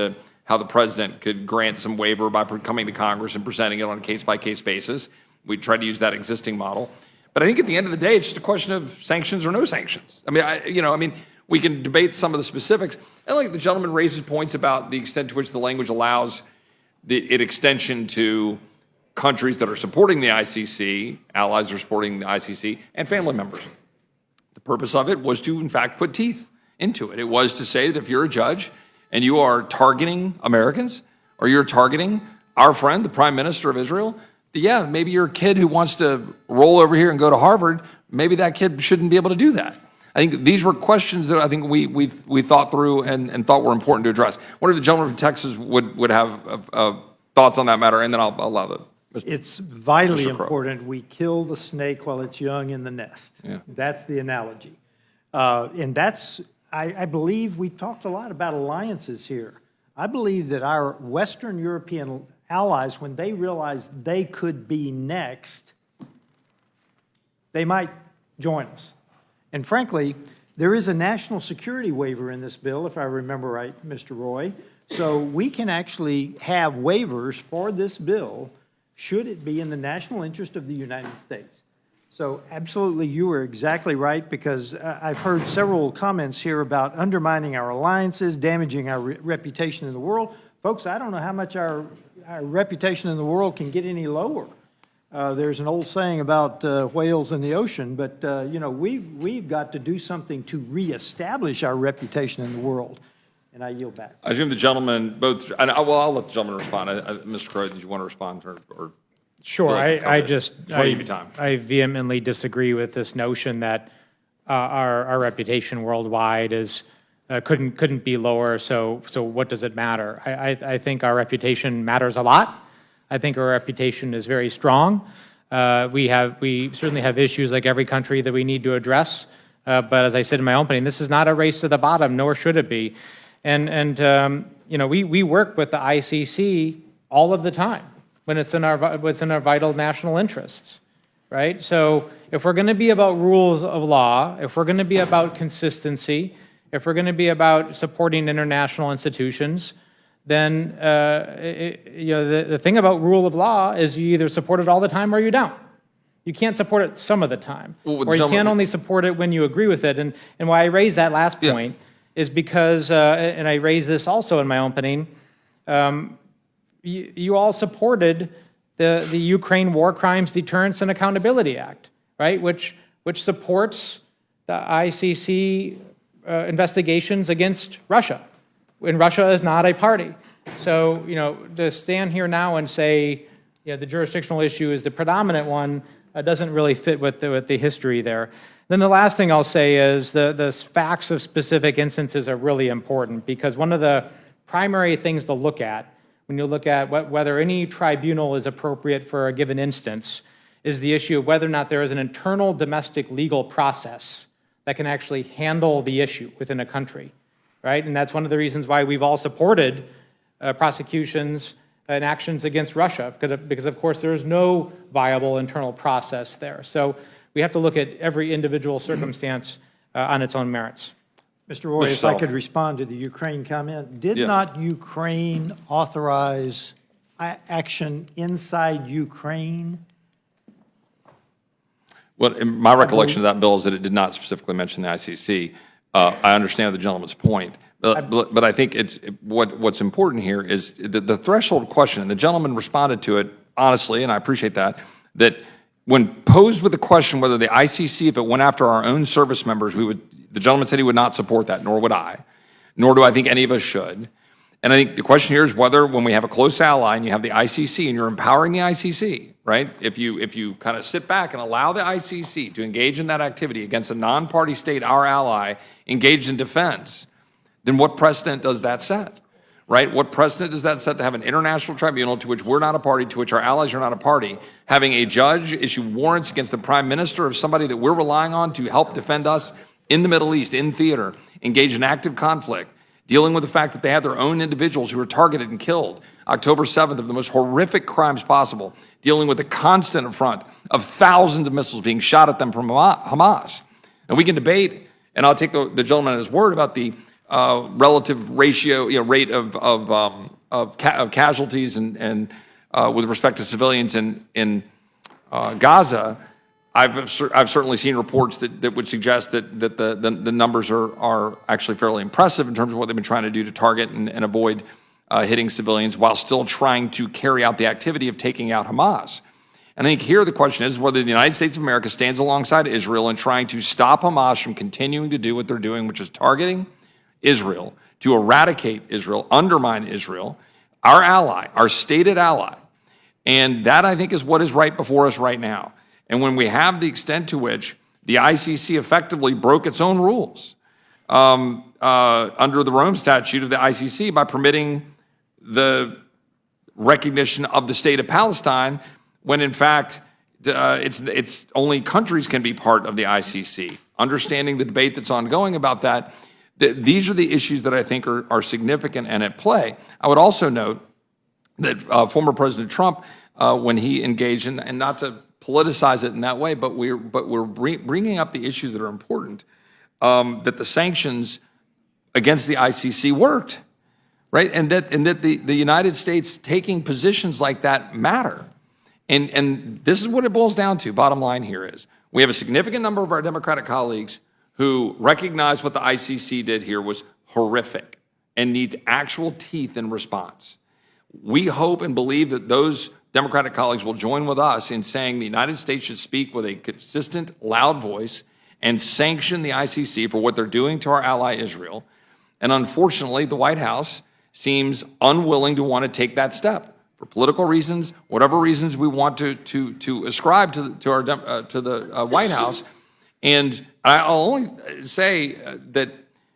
how the president could grant some waiver by coming to Congress and presenting it on a case-by-case basis. We tried to use that existing model. But I think at the end of the day, it's just a question of sanctions or no sanctions. I mean, we can debate some of the specifics. And like the gentleman raises points about the extent to which the language allows its extension to countries that are supporting the ICC, allies are supporting the ICC, and family members. The purpose of it was to, in fact, put teeth into it. It was to say that if you're a judge and you are targeting Americans, or you're targeting our friend, the Prime Minister of Israel, yeah, maybe you're a kid who wants to roll over here and go to Harvard. Maybe that kid shouldn't be able to do that. I think these were questions that I think we thought through and thought were important to address. What if the gentleman from Texas would have thoughts on that matter, and then I'll allow the It's vitally Mr. Crow. important we kill the snake while it's young in the nest. Yeah. That's the analogy. And that's, I believe we talked a lot about alliances here. I believe that our Western European allies, when they realized they could be next, they might join us. And frankly, there is a national security waiver in this bill, if I remember right, Mr. Roy. So we can actually have waivers for this bill should it be in the national interest of the United States. So absolutely, you were exactly right, because I've heard several comments here about undermining our alliances, damaging our reputation in the world. Folks, I don't know how much our reputation in the world can get any lower. There's an old saying about whales in the ocean, but we've got to do something to reestablish our reputation in the world. And I yield back. I assume the gentleman both. I'll let the gentleman respond. Mr. Crow, did you want to respond or Sure, I vehemently disagree with this notion that our reputation worldwide is couldn't be lower. So what does it matter? I think our reputation matters a lot. I think our reputation is very strong. We certainly have issues like every country that we need to address. But as I said in my opening, this is not a race to the bottom, nor should it be. And we work with the ICC all of the time when it's in our vital national interests, right? So if we're going to be about rules of law, if we're going to be about consistency, if we're going to be about supporting international institutions, then the thing about rule of law is you either support it all the time or you don't. You can't support it some of the time, or you can't only support it when you agree with it. And why I raised that last point is because, and I raised this also in my opening, you all supported the Ukraine War Crimes Deterrence and Accountability Act, right, which supports the ICC investigations against Russia, when Russia is not a party. So, to stand here now and say, the jurisdictional issue is the predominant one doesn't really fit with the history there. Then the last thing I'll say is the facts of specific instances are really important, because one of the primary things to look at when you look at whether any tribunal is appropriate for a given instance is the issue of whether or not there is an internal domestic legal process that can actually handle the issue within a country, right? And that's one of the reasons why we've all supported prosecutions and actions against Russia, because of course there is no viable internal process there. So we have to look at every individual circumstance on its own merits. Mr. Roy, if I could respond to the Ukraine comment. Did not Ukraine authorize action inside Ukraine? Well, in my recollection of that bill is that it did not specifically mention the ICC. I understand the gentleman's point, but I think what's important here is the threshold question, and the gentleman responded to it honestly, and I appreciate that when posed with the question whether the ICC, if it went after our own service members, the gentleman said he would not support that, nor would I, nor do I think any of us should. And I think the question here is whether, when we have a close ally and you have the ICC and you're empowering the ICC, right? If you kind of sit back and allow the ICC to engage in that activity against a non-party state, our ally, engaged in defense, then what precedent does that set, right? What precedent does that set to have an international tribunal to which we're not a party, to which our allies are not a party, having a judge issue warrants against the prime minister of somebody that we're relying on to help defend us in the Middle East, in theater, engage in active conflict, dealing with the fact that they had their own individuals who were targeted and killed October 7th of the most horrific crimes possible, dealing with the constant affront of thousands of missiles being shot at them from Hamas. And we can debate, and I'll take the gentleman at his word about the relative ratio, rate of casualties and with respect to civilians in Gaza. I've certainly seen reports that would suggest that the numbers are actually fairly impressive in terms of what they've been trying to do to target and avoid hitting civilians while still trying to carry out the activity of taking out Hamas. And I think here the question is whether the United States of America stands alongside Israel in trying to stop Hamas from continuing to do what they're doing, which is targeting Israel, to eradicate Israel, undermine Israel, our ally, our stated ally. And that, I think, is what is right before us right now. And when we have the extent to which the ICC effectively broke its own rules under the Rome Statute of the ICC by permitting the recognition of the state of Palestine, when in fact it's only countries can be part of the ICC. Understanding the debate that's ongoing about that, these are the issues that I think are significant and at play. I would also note that former President Trump, when he engaged in, and not to politicize it in that way, but we're bringing up the issues that are important, that the sanctions against the ICC worked, right? And that the United States taking positions like that matter. And this is what it boils down to. Bottom line here is we have a significant number of our Democratic colleagues who recognize what the ICC did here was horrific and needs actual teeth in response. We hope and believe that those Democratic colleagues will join with us in saying the United States should speak with a consistent, loud voice and sanction the ICC for what they're doing to our ally Israel. And unfortunately, the White House seems unwilling to want to take that step for political reasons, whatever reasons we want to ascribe to the White House. And I'll only say that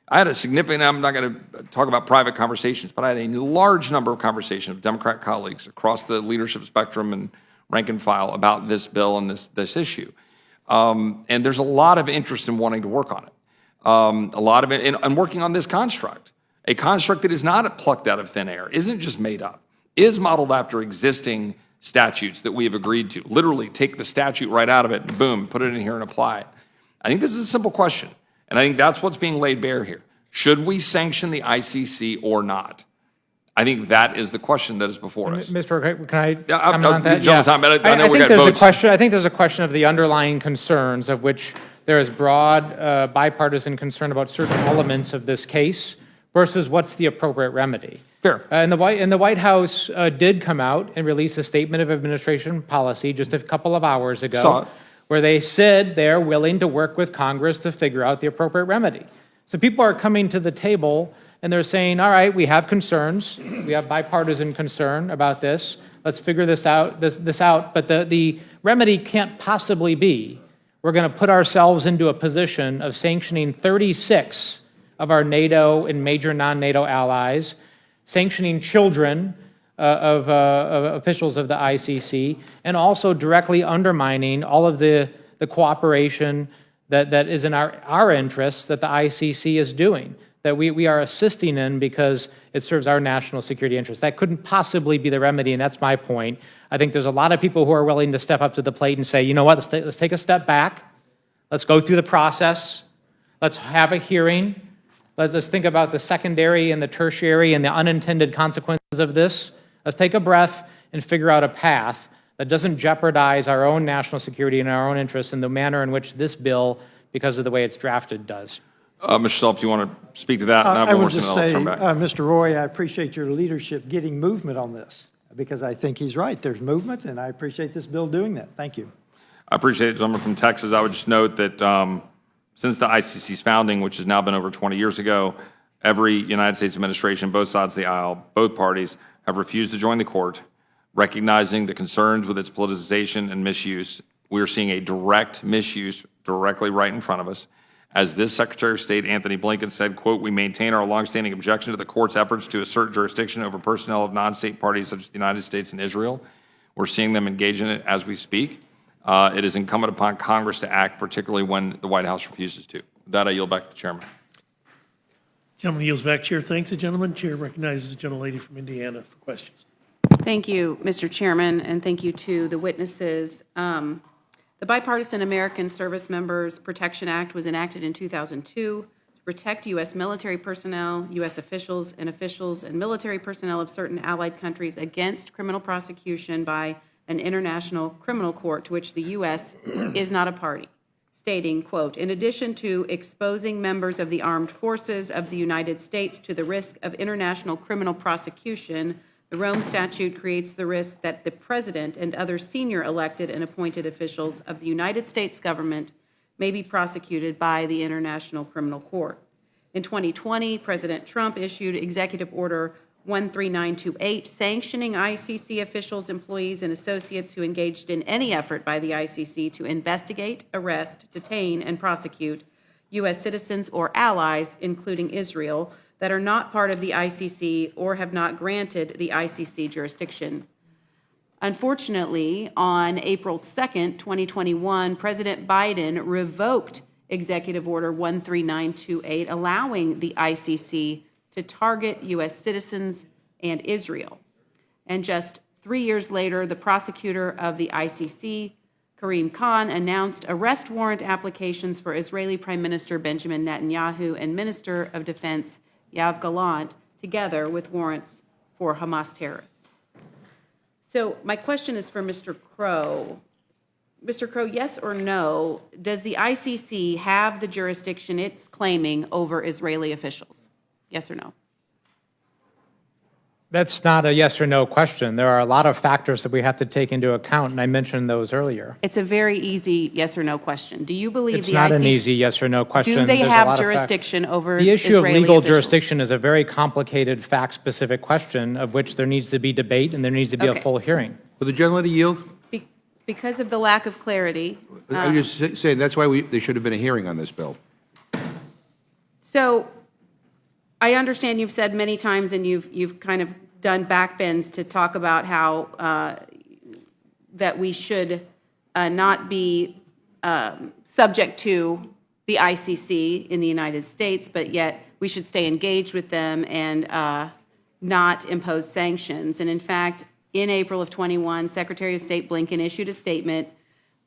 I had a significant, I'm not going to talk about private conversations, but I had a large number of conversations with Democrat colleagues across the leadership spectrum and rank and file about this bill and this issue. And there's a lot of interest in wanting to work on it. A lot of it, and working on this construct, a construct that is not plucked out of thin air, isn't just made up, is modeled after existing statutes that we have agreed to. Literally take the statute right out of it and boom, put it in here and apply it. I think this is a simple question. And I think that's what's being laid bare here. Should we sanction the ICC or not? I think that is the question that is before us. Mr. Can I comment on that? I think there's a question of the underlying concerns, of which there is broad bipartisan concern about certain elements of this case versus what's the appropriate remedy. Fair. And the White House did come out and release a statement of administration policy just a couple of hours ago, where they said they're willing to work with Congress to figure out the appropriate remedy. So people are coming to the table and they're saying, all right, we have concerns. We have bipartisan concern about this. Let's figure this out. But the remedy can't possibly be we're going to put ourselves into a position of sanctioning 36 of our NATO and major non-NATO allies, sanctioning children of officials of the ICC, and also directly undermining all of the cooperation that is in our interests that the ICC is doing, that we are assisting in because it serves our national security interests. That couldn't possibly be the remedy, and that's my point. I think there's a lot of people who are willing to step up to the plate and say, you know what, let's take a step back. Let's go through the process. Let's have a hearing. Let's think about the secondary and the tertiary and the unintended consequences of this. Let's take a breath and figure out a path that doesn't jeopardize our own national security and our own interests in the manner in which this bill, because of the way it's drafted, does. Mr. Schultz, you want to speak to that? And I one more would just thing, say, and I'll turn back. Mr. Roy, I appreciate your leadership getting movement on this, because I think he's right. There's movement, and I appreciate this bill doing that. Thank you. I appreciate it, gentleman from Texas. I would just note that since the ICC's founding, which has now been over 20 years ago, every United States administration, both sides of the aisle, both parties, have refused to join the court, recognizing the concerns with its politicization and misuse. We are seeing a direct misuse directly right in front of us. As this Secretary of State, Anthony Blinken, said, quote, we maintain our longstanding objection to the court's efforts to assert jurisdiction over personnel of non-state parties such as the United States and Israel. We're seeing them engage in it as we speak. It is incumbent upon Congress to act, particularly when the White House refuses to. With that, I yield back to the chairman. Gentleman yields back. Chair thanks the gentleman. Chair recognizes the gentlelady from Indiana for questions. Thank you, Mr. Chairman, and thank you to the witnesses. The Bipartisan American Service Members Protection Act was enacted in 2002 to protect U.S. military personnel, U.S. officials and military personnel of certain allied countries against criminal prosecution by an international criminal court to which the U.S. is not a party, stating, quote, in addition to exposing members of the armed forces of the United States to the risk of international criminal prosecution, the Rome Statute creates the risk that the President and other senior elected and appointed officials of the United States government may be prosecuted by the International Criminal Court. In 2020, President Trump issued Executive Order 13928, sanctioning ICC officials, employees, and associates who engaged in any effort by the ICC to investigate, arrest, detain, and prosecute U.S. citizens or allies, including Israel, that are not part of the ICC or have not granted the ICC jurisdiction. Unfortunately, on April 2nd, 2021, President Biden revoked Executive Order 13928, allowing the ICC to target U.S. citizens and Israel. And just 3 years later, the prosecutor of the ICC, Karim Khan, announced arrest warrant applications for Israeli Prime Minister Benjamin Netanyahu and Minister of Defense Yoav Gallant, together with warrants for Hamas terrorists. So my question is for Mr. Crow. Mr. Crow, yes or no, does the ICC have the jurisdiction it's claiming over Israeli officials? Yes or no? That's not a yes or no question. There are a lot of factors that we have to take into account, and I mentioned those earlier. It's a very easy yes or no question. Do you believe It's the not ICC... an easy yes or no question. Do they There's a have lot of jurisdiction over The issue Israeli of legal officials? jurisdiction is a very complicated, fact-specific question of which there needs to be debate and there needs to be a Okay. full hearing. Will the gentlelady yield? Because of the lack of clarity. I'm just saying, that's why there should have been a hearing on this bill. So I understand you've said many times, and you've kind of done backbends to talk about how that we should not be subject to the ICC in the United States, but yet we should stay engaged with them and not impose sanctions. And in fact, in April of 21, Secretary of State Blinken issued a statement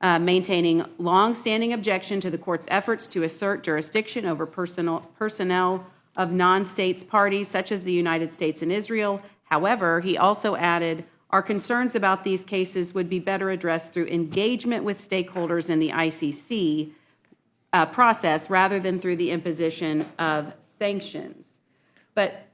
maintaining long-standing objection to the court's efforts to assert jurisdiction over personnel of non-states parties such as the United States and Israel. However, he also added, our concerns about these cases would be better addressed through engagement with stakeholders in the ICC process rather than through the imposition of sanctions. But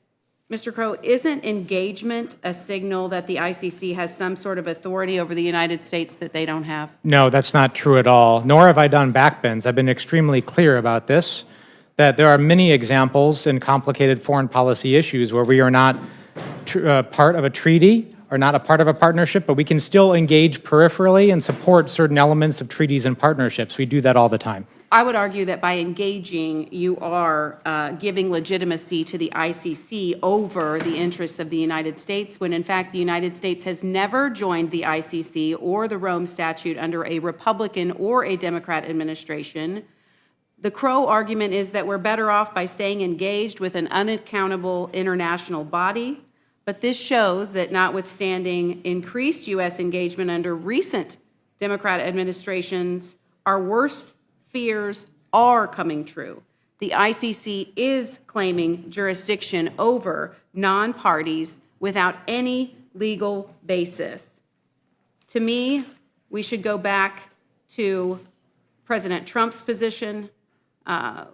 Mr. Crow, isn't engagement a signal that the ICC has some sort of authority over the United States that they don't have? No, that's not true at all, nor have I done backbends. I've been extremely clear about this, that there are many examples in complicated foreign policy issues where we are not part of a treaty or not a part of a partnership, but we can still engage peripherally and support certain elements of treaties and partnerships. We do that all the time. I would argue that by engaging, you are giving legitimacy to the ICC over the interests of the United States, when in fact the United States has never joined the ICC or the Rome Statute under a Republican or a Democrat administration. The Crow argument is that we're better off by staying engaged with an unaccountable international body, but this shows that notwithstanding increased U.S. engagement under recent Democrat administrations, our worst fears are coming true. The ICC is claiming jurisdiction over non-parties without any legal basis. To me, we should go back to President Trump's position.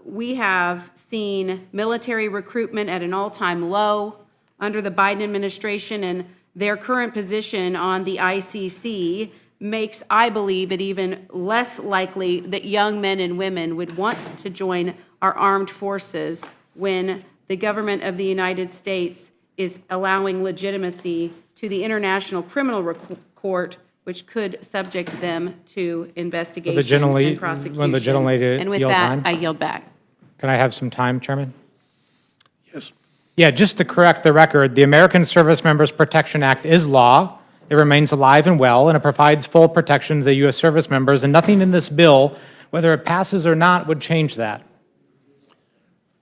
We have seen military recruitment at an all-time low under the Biden administration, and their current position on the ICC makes, I believe, it even less likely that young men and women would want to join our armed forces when the government of the United States is allowing legitimacy to the International Criminal Court, which could subject them to investigation and prosecution. And with that, I yield back. Can I have some time, Chairman? Yes. Yeah, just to correct the record, the American Service Members Protection Act is law. It remains alive and well, and it provides full protection to the U.S. service members, and nothing in this bill, whether it passes or not, would change that.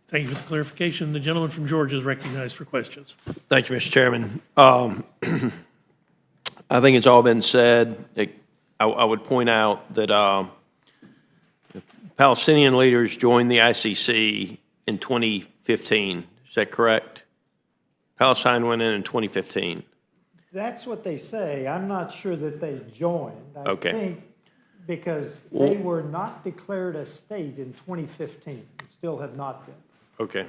Thank you for the clarification. The gentleman from Georgia is recognized for questions. Thank you, Mr. Chairman. I think it's all been said. I would point out that Palestinian leaders joined the ICC in 2015. Is that correct? Palestine went in 2015. That's what they say. I'm not sure that they joined. I Okay. think because they were not declared a state in 2015. Still have not been. Okay.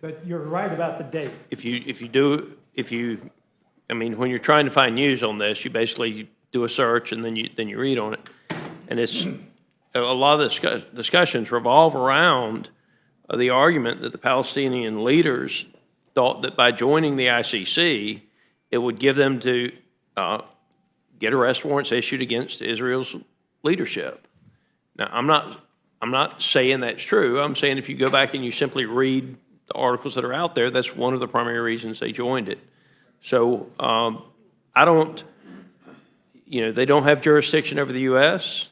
But you're right about the date. I mean, when you're trying to find news on this, you basically do a search and then you read on it. And it's a lot of the discussions revolve around the argument that the Palestinian leaders thought that by joining the ICC, it would give them to get arrest warrants issued against Israel's leadership. Now, I'm not saying that's true. I'm saying if you go back and you simply read the articles that are out there, that's one of the primary reasons they joined it. So they don't have jurisdiction over the U.S.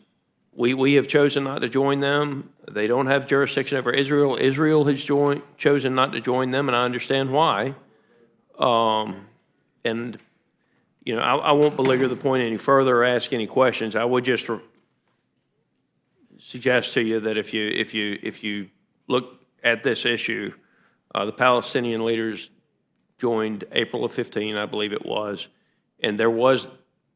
We have chosen not to join them. They don't have jurisdiction over Israel. Israel has chosen not to join them, and I understand why. And I won't belabor the point any further or ask any questions. I would just suggest to you that if you look at this issue, the Palestinian leaders joined April of 15, I believe it was, and there was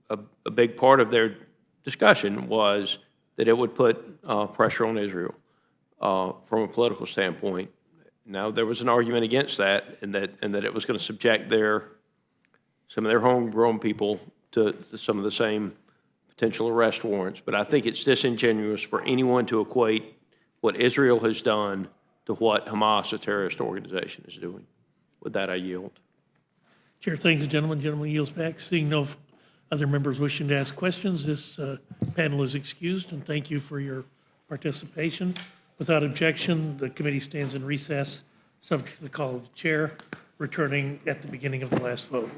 a big part of their discussion was that it would put pressure on Israel from a political standpoint. Now, there was an argument against that, and that it was going to subject some of their homegrown people to some of the same potential arrest warrants. But I think it's disingenuous for anyone to equate what Israel has done to what Hamas, a terrorist organization, is doing. With that, I yield. Chair, thanks, gentleman. Gentleman yields back. Seeing no other members wishing to ask questions, this panel is excused, and thank you for your participation. Without objection, the committee stands in recess, subject to the call of the chair, returning at the beginning of the last vote.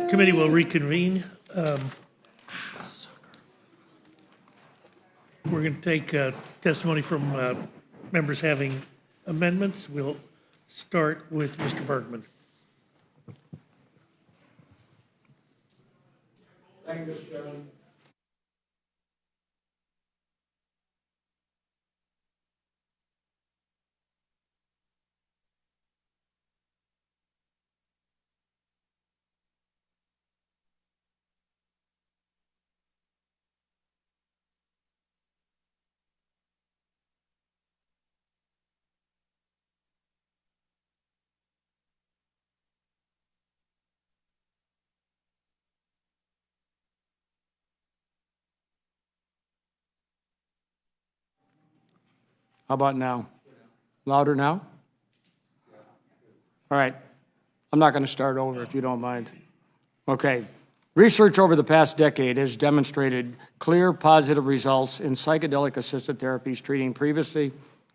Committee will reconvene. We're going to take testimony from members having amendments. We'll start with Mr. Bergman. Thank you, Mr. Chairman. How about now? Louder now? All right. I'm not going to start over if you don't mind. Okay. Research over the past decade has demonstrated clear positive results in psychedelic-assisted therapies treating previously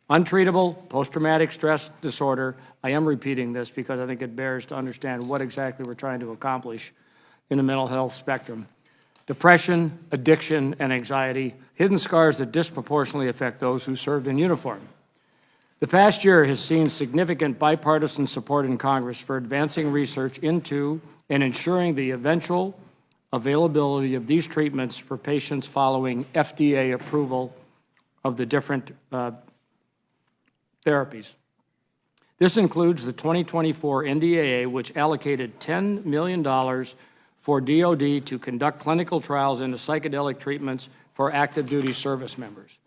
untreatable post-traumatic stress disorder. I am repeating this because I think it bears to understand what exactly we're trying to accomplish in the mental health spectrum. Depression, addiction, and anxiety, hidden scars that disproportionately affect those who served in uniform. The past year has seen significant bipartisan support in Congress for advancing research into and ensuring the eventual availability of these treatments for patients following FDA approval of the different therapies. This includes the 2024 NDAA, which allocated $10 million for DOD to conduct clinical trials into psychedelic treatments for active duty service members.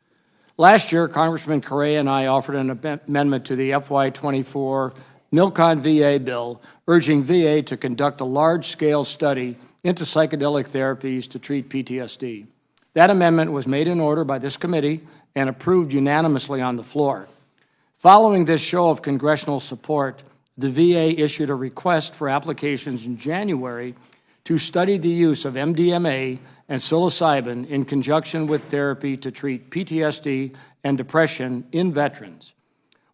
Last year, Congressman Correa and I offered an amendment to the FY24 Milcon VA bill, urging VA to conduct a large-scale study into psychedelic therapies to treat PTSD. That amendment was made in order by this committee and approved unanimously on the floor. Following this show of congressional support, the VA issued a request for applications in January to study the use of MDMA and psilocybin in conjunction with therapy to treat PTSD and depression in veterans.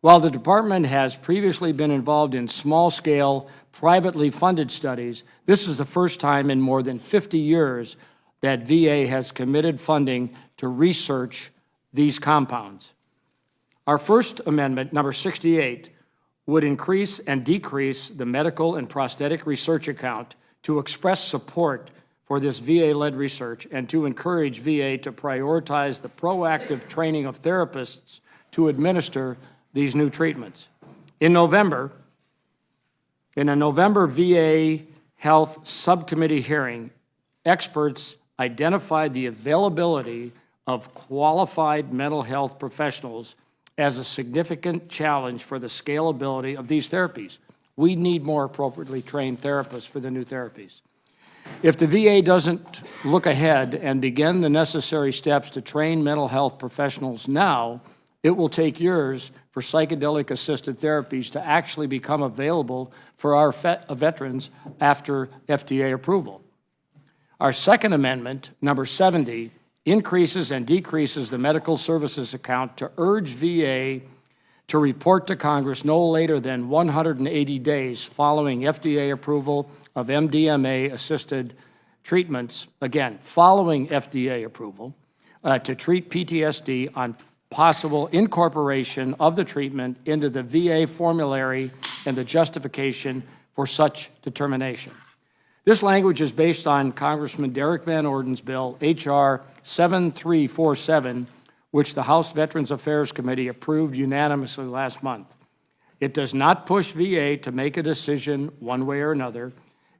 While the department has previously been involved in small-scale, privately funded studies, this is the first time in more than 50 years that VA has committed funding to research these compounds. Our first amendment, number 68, would increase and decrease the medical and prosthetic research account to express support for this VA-led research and to encourage VA to prioritize the proactive training of therapists to administer these new treatments. In a November VA Health Subcommittee hearing, experts identified the availability of qualified mental health professionals as a significant challenge for the scalability of these therapies. We need more appropriately trained therapists for the new therapies. If the VA doesn't look ahead and begin the necessary steps to train mental health professionals now, it will take years for psychedelic-assisted therapies to actually become available for our veterans after FDA approval. Our second amendment, number 70, increases and decreases the medical services account to urge VA to report to Congress no later than 180 days following FDA approval of MDMA-assisted treatments, again, following FDA approval, to treat PTSD on possible incorporation of the treatment into the VA formulary and the justification for such determination. This language is based on Congressman Derek Van Orden's bill, H.R. 7347, which the House Veterans Affairs Committee approved unanimously last month. It does not push VA to make a decision one way or another.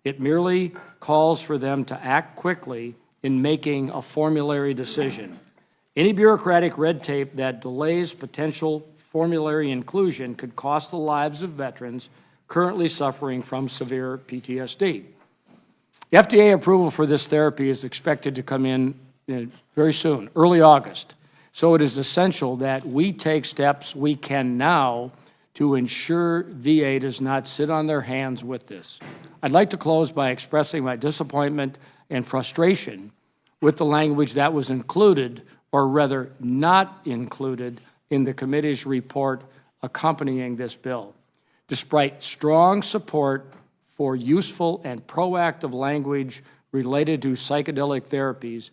It merely calls for them to act quickly in making a formulary decision. Any bureaucratic red tape that delays potential formulary inclusion could cost the lives of veterans currently suffering from severe PTSD. FDA approval for this therapy is expected to come in very soon, early August. So it is essential that we take steps we can now to ensure VA does not sit on their hands with this. I'd like to close by expressing my disappointment and frustration with the language that was included, or rather not included, in the committee's report accompanying this bill. Despite strong support for useful and proactive language related to psychedelic therapies,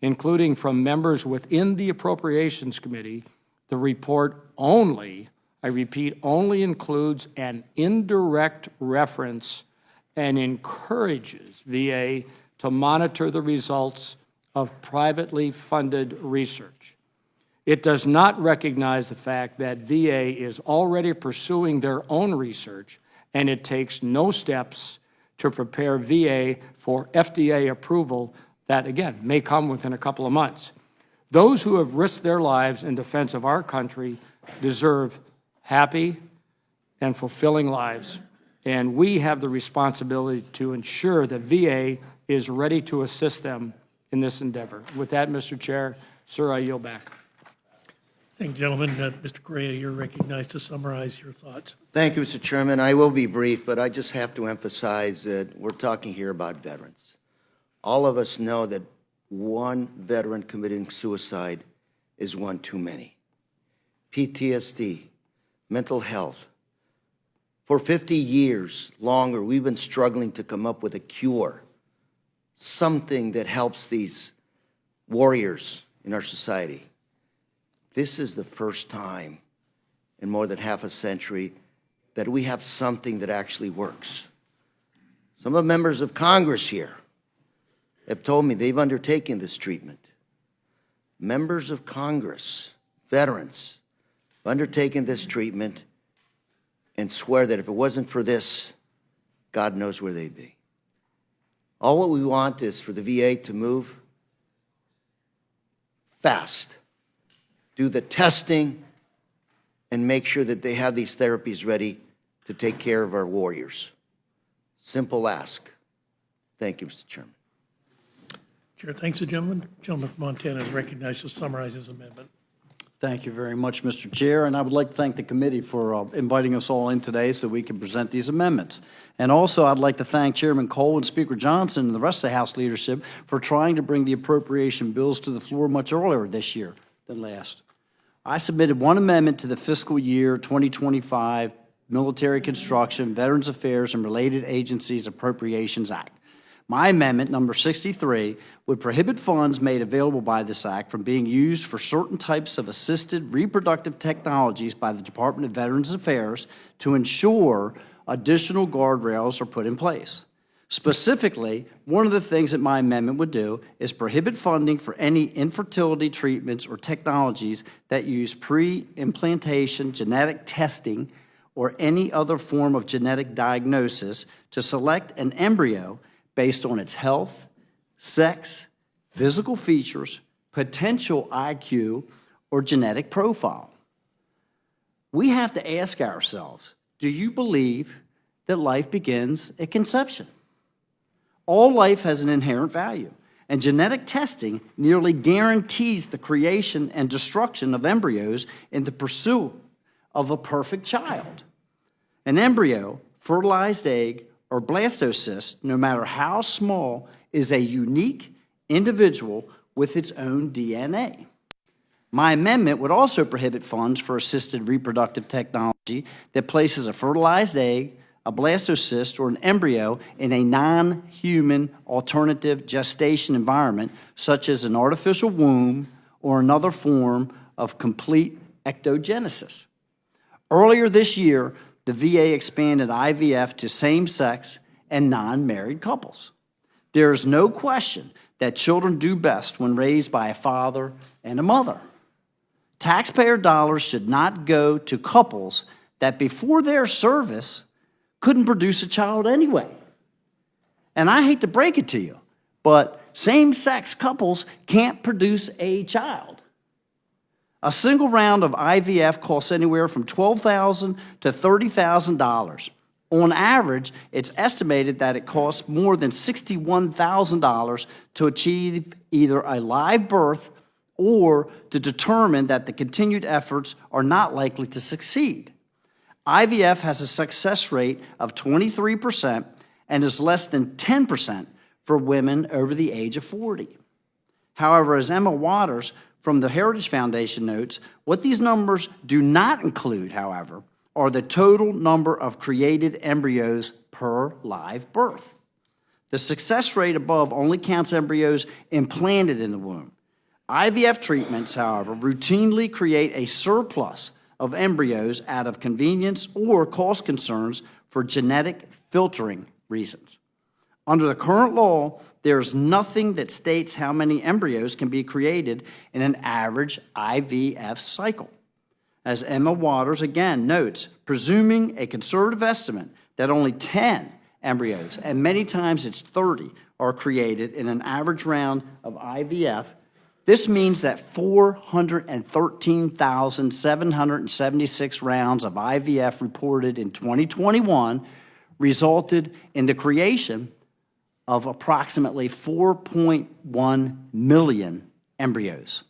including from members within the Appropriations Committee. The report only, I repeat, only includes an indirect reference and encourages VA to monitor the results of privately funded research. It does not recognize the fact that VA is already pursuing their own research, and it takes no steps to prepare VA for FDA approval that, again, may come within a couple of months. Those who have risked their lives in defense of our country deserve happy and fulfilling lives, and we have the responsibility to ensure that VA is ready to assist them in this endeavor. With that, Mr. Chair, sir, I yield back. Thank you, gentlemen. Mr. Correa, you're recognized to summarize your thoughts. Thank you, Mr. Chairman. I will be brief, but I just have to emphasize that we're talking here about veterans. All of us know that one veteran committing suicide is one too many. PTSD, mental health. For 50 years longer, we've been struggling to come up with a cure, something that helps these warriors in our society. This is the first time in more than half a century that we have something that actually works. Some of the members of Congress here have told me they've undertaken this treatment. Members of Congress, veterans, have undertaken this treatment and swear that if it wasn't for this, God knows where they'd be. All what we want is for the VA to move fast, do the testing, and make sure that they have these therapies ready to take care of our warriors. Simple ask. Thank you, Mr. Chairman. Chair, thanks, the gentleman. Gentleman from Montana is recognized to summarize his amendment. Thank you very much, Mr. Chair, and I would like to thank the committee for inviting us all in today so we can present these amendments. And also, I'd like to thank Chairman Cole and Speaker Johnson and the rest of the House leadership for trying to bring the appropriation bills to the floor much earlier this year than last. I submitted one amendment to the fiscal year 2025 Military Construction, Veterans Affairs, and Related Agencies Appropriations Act. My amendment, number 63, would prohibit funds made available by this act from being used for certain types of assisted reproductive technologies by the Department of Veterans Affairs to ensure additional guardrails are put in place. Specifically, one of the things that my amendment would do is prohibit funding for any infertility treatments or technologies that use pre-implantation genetic testing or any other form of genetic diagnosis to select an embryo based on its health, sex, physical features, potential IQ, or genetic profile. We have to ask ourselves, do you believe that life begins at conception? All life has an inherent value, and genetic testing nearly guarantees the creation and destruction of embryos in the pursuit of a perfect child. An embryo, fertilized egg, or blastocyst, no matter how small, is a unique individual with its own DNA. My amendment would also prohibit funds for assisted reproductive technology that places a fertilized egg, a blastocyst, or an embryo in a non-human alternative gestation environment, such as an artificial womb or another form of complete ectogenesis. Earlier this year, the VA expanded IVF to same-sex and non-married couples. There is no question that children do best when raised by a father and a mother. Taxpayer dollars should not go to couples that before their service couldn't produce a child anyway. And I hate to break it to you, but same-sex couples can't produce a child. A single round of IVF costs anywhere from $12,000 to $30,000. On average, it's estimated that it costs more than $61,000 to achieve either a live birth or to determine that the continued efforts are not likely to succeed. IVF has a success rate of 23% and is less than 10% for women over the age of 40. However, as Emma Waters from the Heritage Foundation notes, what these numbers do not include, however, are the total number of created embryos per live birth. The success rate above only counts embryos implanted in the womb. IVF treatments, however, routinely create a surplus of embryos out of convenience or cost concerns for genetic filtering reasons. Under the current law, there is nothing that states how many embryos can be created in an average IVF cycle. As Emma Waters again notes, presuming a conservative estimate that only 10 embryos, and many times it's 30, are created in an average round of IVF, this means that 413,776 rounds of IVF reported in 2021 resulted in the creation of approximately 4.1 million embryos.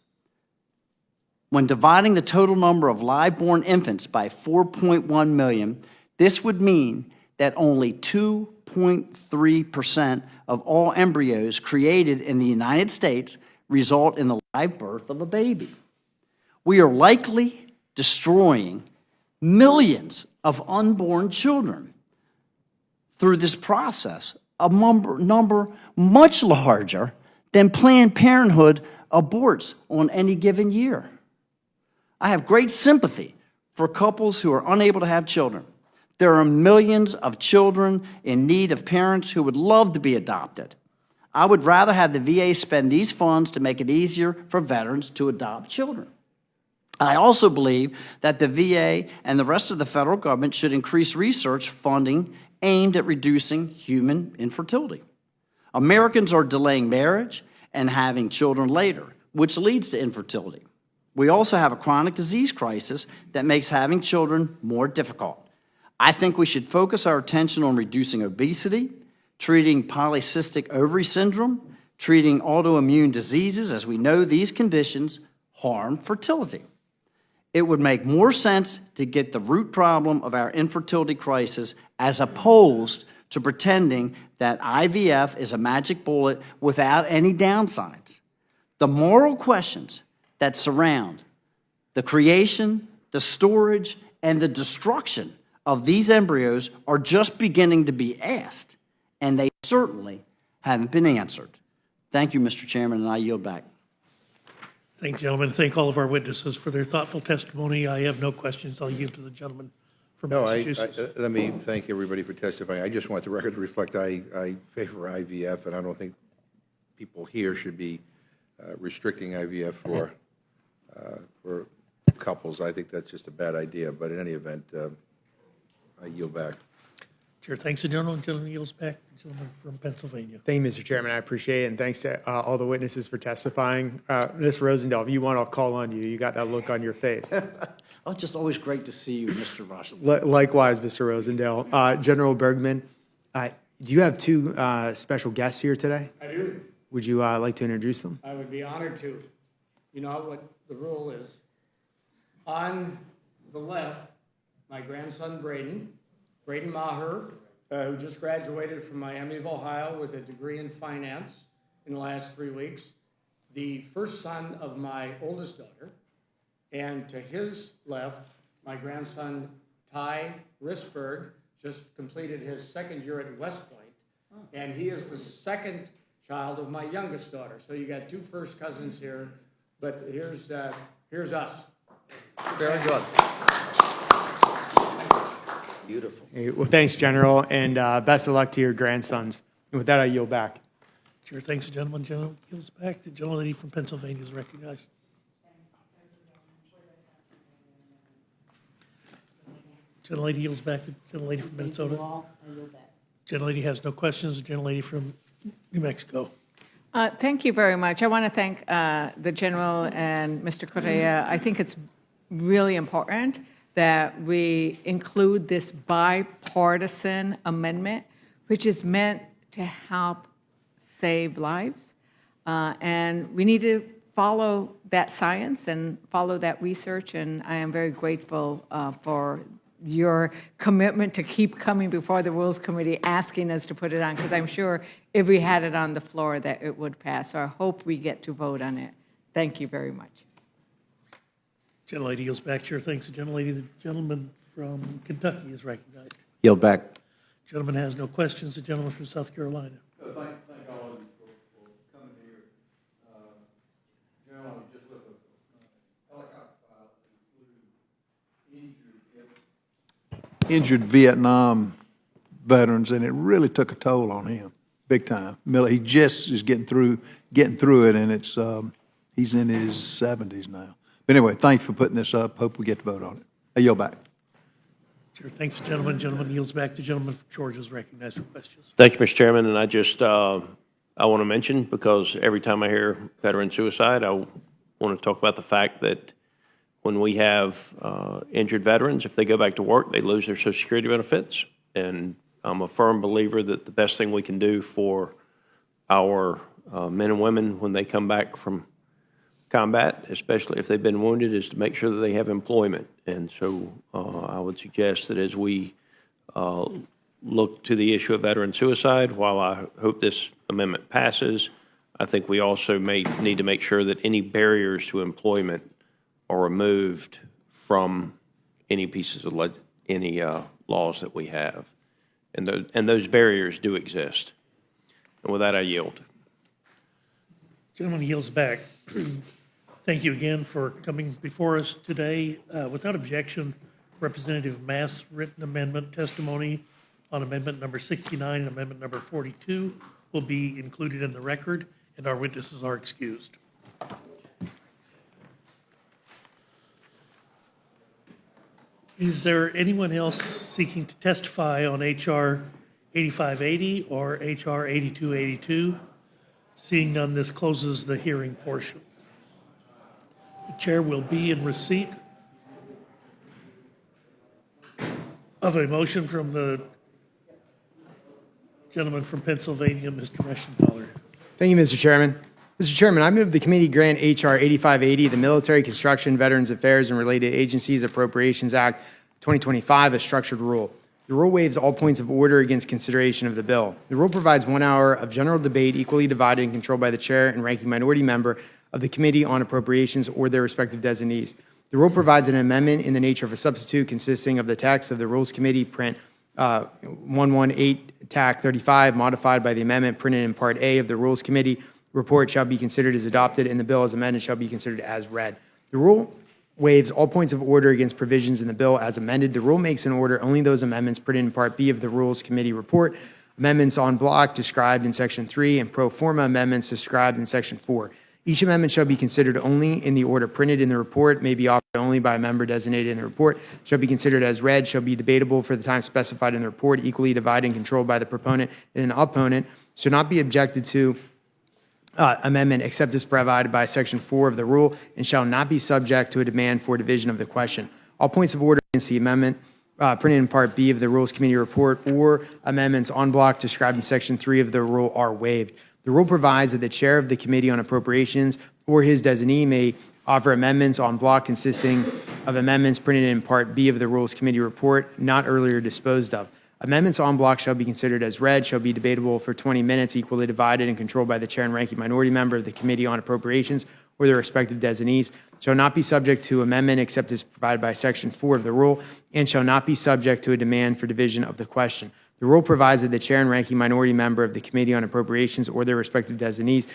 When dividing the total number of live-born infants by 4.1 million, this would mean that only 2.3% of all embryos created in the United States result in the live birth of a baby. We are likely destroying millions of unborn children through this process, a number much larger than Planned Parenthood aborts on any given year. I have great sympathy for couples who are unable to have children. There are millions of children in need of parents who would love to be adopted. I would rather have the VA spend these funds to make it easier for veterans to adopt children. I also believe that the VA and the rest of the federal government should increase research funding aimed at reducing human infertility. Americans are delaying marriage and having children later, which leads to infertility. We also have a chronic disease crisis that makes having children more difficult. I think we should focus our attention on reducing obesity, treating polycystic ovary syndrome, treating autoimmune diseases, as we know these conditions harm fertility. It would make more sense to get the root problem of our infertility crisis as opposed to pretending that IVF is a magic bullet without any downsides. The moral questions that surround the creation, the storage, and the destruction of these embryos are just beginning to be asked, and they certainly haven't been answered. Thank you, Mr. Chairman, and I yield back. Thank you, gentlemen. Thank all of our witnesses for their thoughtful testimony. I have no questions. I'll yield to the gentleman from Massachusetts. Let me thank everybody for testifying. I just want the record to reflect I favor IVF, and I don't think people here should be restricting IVF for couples. I think that's just a bad idea, but in any event, I yield back. Chair, thanks the gentleman. Gentleman yields back. Gentleman from Pennsylvania. Thank you, Mr. Chairman. I appreciate it, and thanks to all the witnesses for testifying. Ms. Rosendahl, if you want, I'll call on you. You got that look on your face. Oh, just always great to see you, Mr. Rush. Likewise, Mr. Rosendahl. General Bergman, do you have two special guests here today? I do. Would you like to introduce them? I would be honored to. You know what the rule is. On the left, my grandson Braden Maher, who just graduated from Miami of Ohio with a degree in finance in the last 3 weeks, the first son of my oldest daughter, and to his left, my grandson Ty Risberg just completed his second year at West Point, and he is the second child of my youngest daughter. So you got two first cousins here, but here's us. Very good. Beautiful. Well, thanks, General, and best of luck to your grandsons. And with that, I yield back. Chair, thanks the gentleman. Gentleman yields back. The gentlelady from Pennsylvania is recognized. Gentlelady yields back. The gentlelady from Minnesota. Gentlelady has no questions. The gentlelady from New Mexico. Thank you very much. I want to thank the General and Mr. Correa. I think it's really important that we include this bipartisan amendment, which is meant to help save lives. And we need to follow that science and follow that research, and I am very grateful for your commitment to keep coming before the Rules Committee asking us to put it on, because I'm sure if we had it on the floor that it would pass. So I hope we get to vote on it. Thank you very much. Gentlelady yields back. Chair, thanks the gentlelady. The gentleman from Kentucky is recognized. Yield back. Gentleman has no questions. The gentleman from South Carolina. Thank all of you for coming here. General, just with a helicopter pilot injured Vietnam veterans, and it really took a toll on him, big time. He just is getting through it, and it's he's in his 70s now. But anyway, thanks for putting this up. Hope we get to vote on it. I yield back. Sure. Thanks, gentleman. Gentleman yields back. The gentleman from Georgia is recognized for questions. Thank you, Mr. Chairman, and I just, I want to mention, because every time I hear veteran suicide, I want to talk about the fact that when we have injured veterans, if they go back to work, they lose their Social Security benefits. And I'm a firm believer that the best thing we can do for our men and women when they come back from combat, especially if they've been wounded, is to make sure that they have employment. And so I would suggest that as we look to the issue of veteran suicide, while I hope this amendment passes, I think we also may need to make sure that any barriers to employment are removed from any pieces of any laws that we have. And those barriers do exist. And with that, I yield. Gentleman yields back. Thank you again for coming before us today. Without objection, Representative Mass' written amendment testimony on amendment number 69 and amendment number 42 will be included in the record, and our witnesses are excused. Is there anyone else seeking to testify on H.R. 8580 or H.R. 8282? Seeing none, this closes the hearing portion. The chair will be in receipt of a motion from the gentleman from Pennsylvania, Mr. Reschenthaler. Thank you, Mr. Chairman. Mr. Chairman, I move the committee grant H.R. 8580, the Military Construction, Veterans Affairs, and Related Agencies Appropriations Act 2025, a structured rule. The rule waives all points of order against consideration of the bill. The rule provides 1 hour of general debate equally divided and controlled by the chair and ranking minority member of the Committee on Appropriations or their respective designees. The rule provides an amendment in the nature of a substitute consisting of the text of the Rules Committee print 118 TAC 35 modified by the amendment printed in Part A of the Rules Committee report shall be considered as adopted, and the bill as amended shall be considered as read. The rule waives all points of order against provisions in the bill as amended. The rule makes in order only those amendments printed in Part B of the Rules Committee report, amendments en bloc described in Section 3, and pro forma amendments described in Section 4. Each amendment shall be considered only in the order printed in the report, may be offered only by a member designated in the report, shall be considered as read, shall be debatable for the time specified in the report, equally divided and controlled by the proponent and an opponent, shall not be objected to amendment except as provided by Section 4 of the rule, and shall not be subject to a demand for division of the question. All points of order against the amendment printed in Part B of the Rules Committee report or amendments en bloc described in Section 3 of the rule are waived. The rule provides that the chair of the Committee on Appropriations or his designee may offer amendments en bloc consisting of amendments printed in Part B of the Rules Committee report not earlier disposed of. Amendments en bloc shall be considered as read, shall be debatable for 20 minutes, equally divided and controlled by the chair and ranking minority member of the Committee on Appropriations or their respective designees, shall not be subject to amendment except as provided by Section 4 of the rule, and shall not be subject to a demand for division of the question. The rule provides that the chair and ranking minority member of the Committee on Appropriations or their respective designees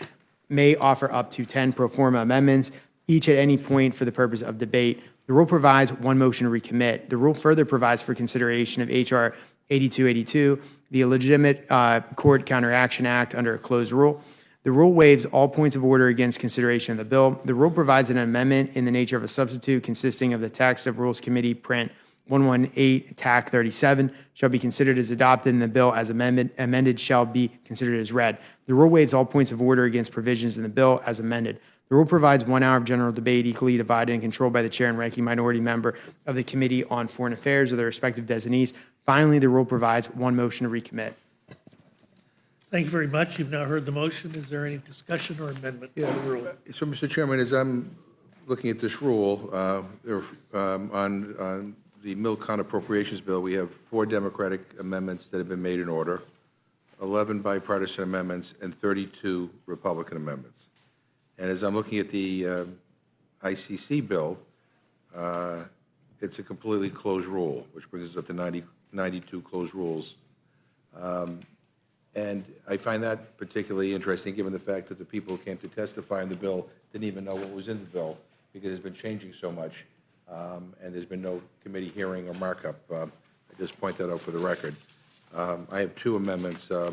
may offer up to 10 pro forma amendments, each at any point for the purpose of debate. The rule provides one motion to recommit. The rule further provides for consideration of H.R. 8282, the Illegitimate Court Counteraction Act under a closed rule. The rule waives all points of order against consideration of the bill. The rule provides an amendment in the nature of a substitute consisting of the text of Rules Committee print 118 TAC 37 shall be considered as adopted, and the bill as amended shall be considered as read. The rule waives all points of order against provisions in the bill as amended. The rule provides 1 hour of general debate equally divided and controlled by the chair and ranking minority member of the Committee on Foreign Affairs or their respective designees. Finally, the rule provides one motion to recommit. Thank you very much. You've now heard the motion. Is there any discussion or amendment to the rule? So, Mr. Chairman, as I'm looking at this rule, on the Milcon Appropriations Bill, we have 4 Democratic amendments that have been made in order, 11 bipartisan amendments, and 32 Republican amendments. And as I'm looking at the ICC bill, it's a completely closed rule, which brings us up to 92 closed rules And I find that particularly interesting, given the fact that the people who came to testify on the bill didn't even know what was in the bill, because it's been changing so much, and there's been no committee hearing or markup. I just point that out for the record. I have two amendments. I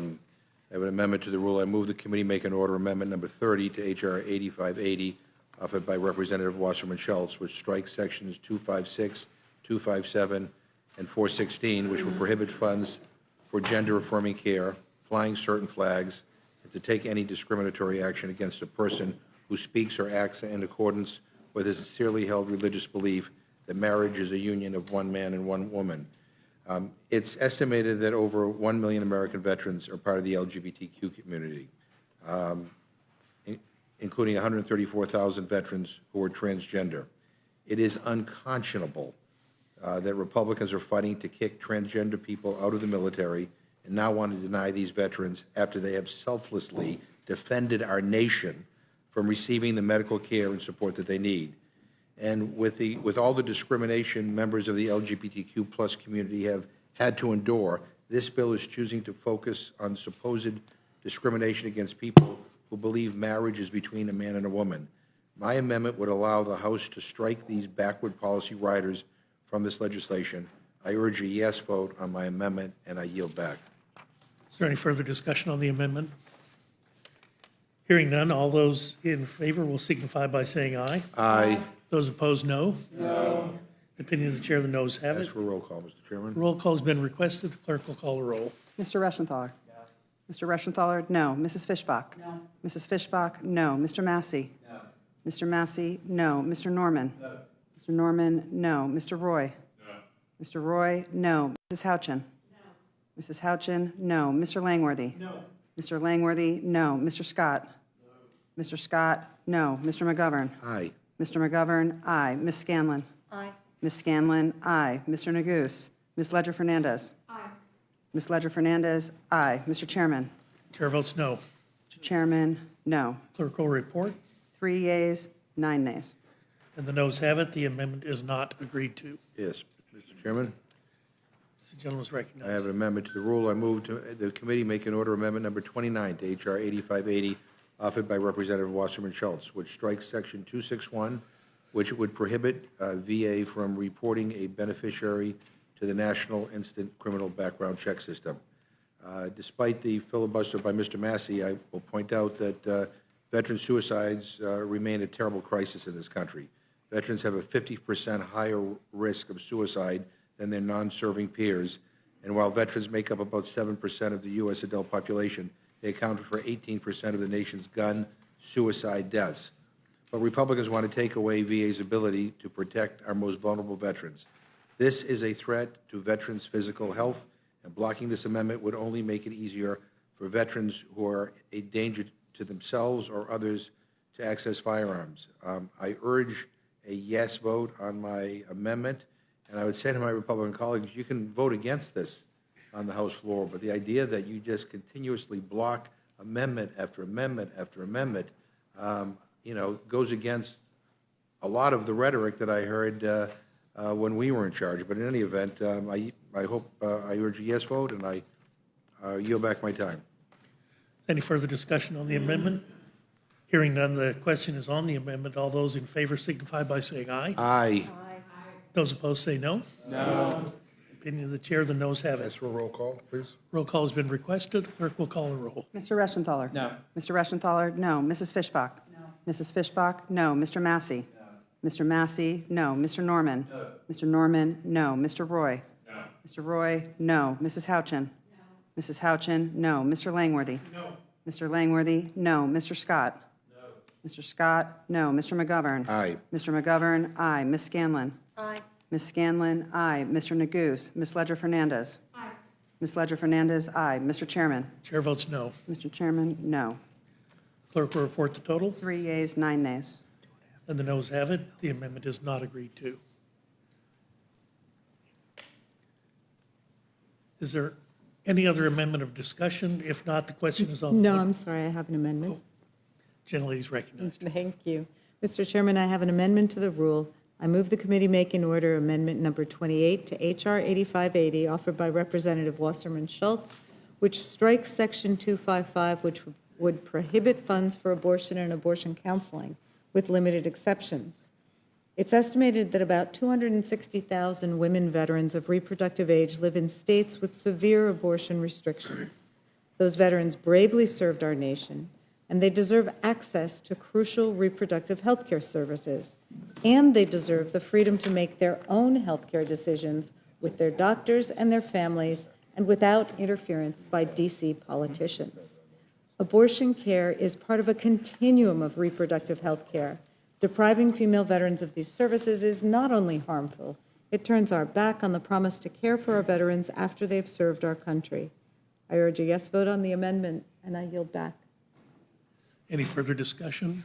have an amendment to the rule. I move the committee make an order amendment number 30 to H.R. 8580, offered by Representative Wasserman Schultz, which strikes sections 256, 257, and 416, which will prohibit funds for gender-affirming care, flying certain flags, and to take any discriminatory action against a person who speaks or acts in accordance with a sincerely held religious belief that marriage is a union of one man and one woman. It's estimated that over 1 million American veterans are part of the LGBTQ community, including 134,000 veterans who are transgender. It is unconscionable that Republicans are fighting to kick transgender people out of the military and now want to deny these veterans after they have selflessly defended our nation from receiving the medical care and support that they need. And with all the discrimination members of the LGBTQ plus community have had to endure, this bill is choosing to focus on supposed discrimination against people who believe marriage is between a man and a woman. My amendment would allow the House to strike these backward policy riders from this legislation. I urge a yes vote on my amendment, and I yield back. Is there any further discussion on the amendment? Hearing none, all those in favor will signify by saying aye. Aye. Those opposed, no. No. Opinion of the chair, the noes have it. Ask for a roll call, Mr. Chairman. Roll call has been requested. The clerk will call the roll. Mr. Reschenthaler? Mr. Reschenthaler, no. Mrs. Fischbach? No. Mrs. Fischbach, no. Mr. Massey? No. Mr. Massey, no. Mr. Norman? No. Mr. Norman, no. Mr. Roy? No. Mr. Roy, no. Mrs. Houchin? No. Mrs. Houchin, no. Mr. Langworthy? No. Mr. Langworthy, no. Mr. Scott? No. Mr. Scott, no. Mr. McGovern? Aye. Mr. McGovern, aye. Ms. Scanlon? Aye. Ms. Scanlon, aye. Mr. Neguse? Ms. Ledger-Fernandez? Aye. Ms. Ledger-Fernandez, aye. Mr. Chairman? Chair votes no. Mr. Chairman, no. Clerk will report. 3 yeas, 9 nays. And the noes have it. The amendment is not agreed to. Yes, Mr. Chairman. The gentleman is recognized. I have an amendment to the rule. I move to the committee make an order amendment number 29 to H.R. 8580, offered by Representative Wasserman Schultz, which strikes section 261, which would prohibit VA from reporting a beneficiary to the National Instant Criminal Background Check System. Despite the filibuster by Mr. Massey, I will point out that veteran suicides remain a terrible crisis in this country. Veterans have a 50% higher risk of suicide than their non-serving peers, and while veterans make up about 7% of the U.S. adult population, they account for 18% of the nation's gun suicide deaths. But Republicans want to take away VA's ability to protect our most vulnerable veterans. This is a threat to veterans' physical health, and blocking this amendment would only make it easier for veterans who are a danger to themselves or others to access firearms. I urge a yes vote on my amendment, and I would say to my Republican colleagues, you can vote against this on the House floor, but the idea that you just continuously block amendment after amendment after amendment, goes against a lot of the rhetoric that I heard when we were in charge. But in any event, I hope I urge a yes vote, and I yield back my time. Any further discussion on the amendment? Hearing none, the question is on the amendment. All those in favor signify by saying aye. Aye. Those opposed say no. No. Opinion of the chair, the noes have it. Ask for a roll call, please. Roll call has been requested. The clerk will call the roll. Mr. Reschenthaler? No. Mr. Reschenthaler, no. Mrs. Fischbach? No. Mrs. Fischbach, no. Mr. Massey? No. Mr. Massey, no. Mr. Norman? No. Mr. Norman, no. Mr. Roy? No. Mr. Roy, no. Mrs. Houchin? No. Mrs. Houchin, no. Mr. Langworthy? No. Mr. Langworthy, no. Mr. Scott? No. Mr. Scott, no. Mr. McGovern? Aye. Mr. McGovern, aye. Ms. Scanlon? Aye. Ms. Scanlon, aye. Mr. Neguse? Ms. Ledger-Fernandez? Aye. Ms. Ledger-Fernandez, aye. Mr. Chairman? Chair votes no. Mr. Chairman, no. Clerk will report the total. 3 yeas, 9 nays. And the noes have it. The amendment is not agreed to. Is there any other amendment of discussion? If not, the question is on the No, floor. I'm sorry, I have an amendment. Gentlelady is recognized. Thank you. Mr. Chairman, I have an amendment to the rule. I move the committee make in order amendment number 28 to H.R. 8580, offered by Representative Wasserman Schultz, which strikes Section 255, which would prohibit funds for abortion and abortion counseling, with limited exceptions. It's estimated that about 260,000 women veterans of reproductive age live in states with severe abortion restrictions. Those veterans bravely served our nation, and they deserve access to crucial reproductive health care services, and they deserve the freedom to make their own health care decisions with their doctors and their families and without interference by D.C. politicians. Abortion care is part of a continuum of reproductive health care. Depriving female veterans of these services is not only harmful, it turns our back on the promise to care for our veterans after they've served our country. I urge a yes vote on the amendment, and I yield back. Any further discussion?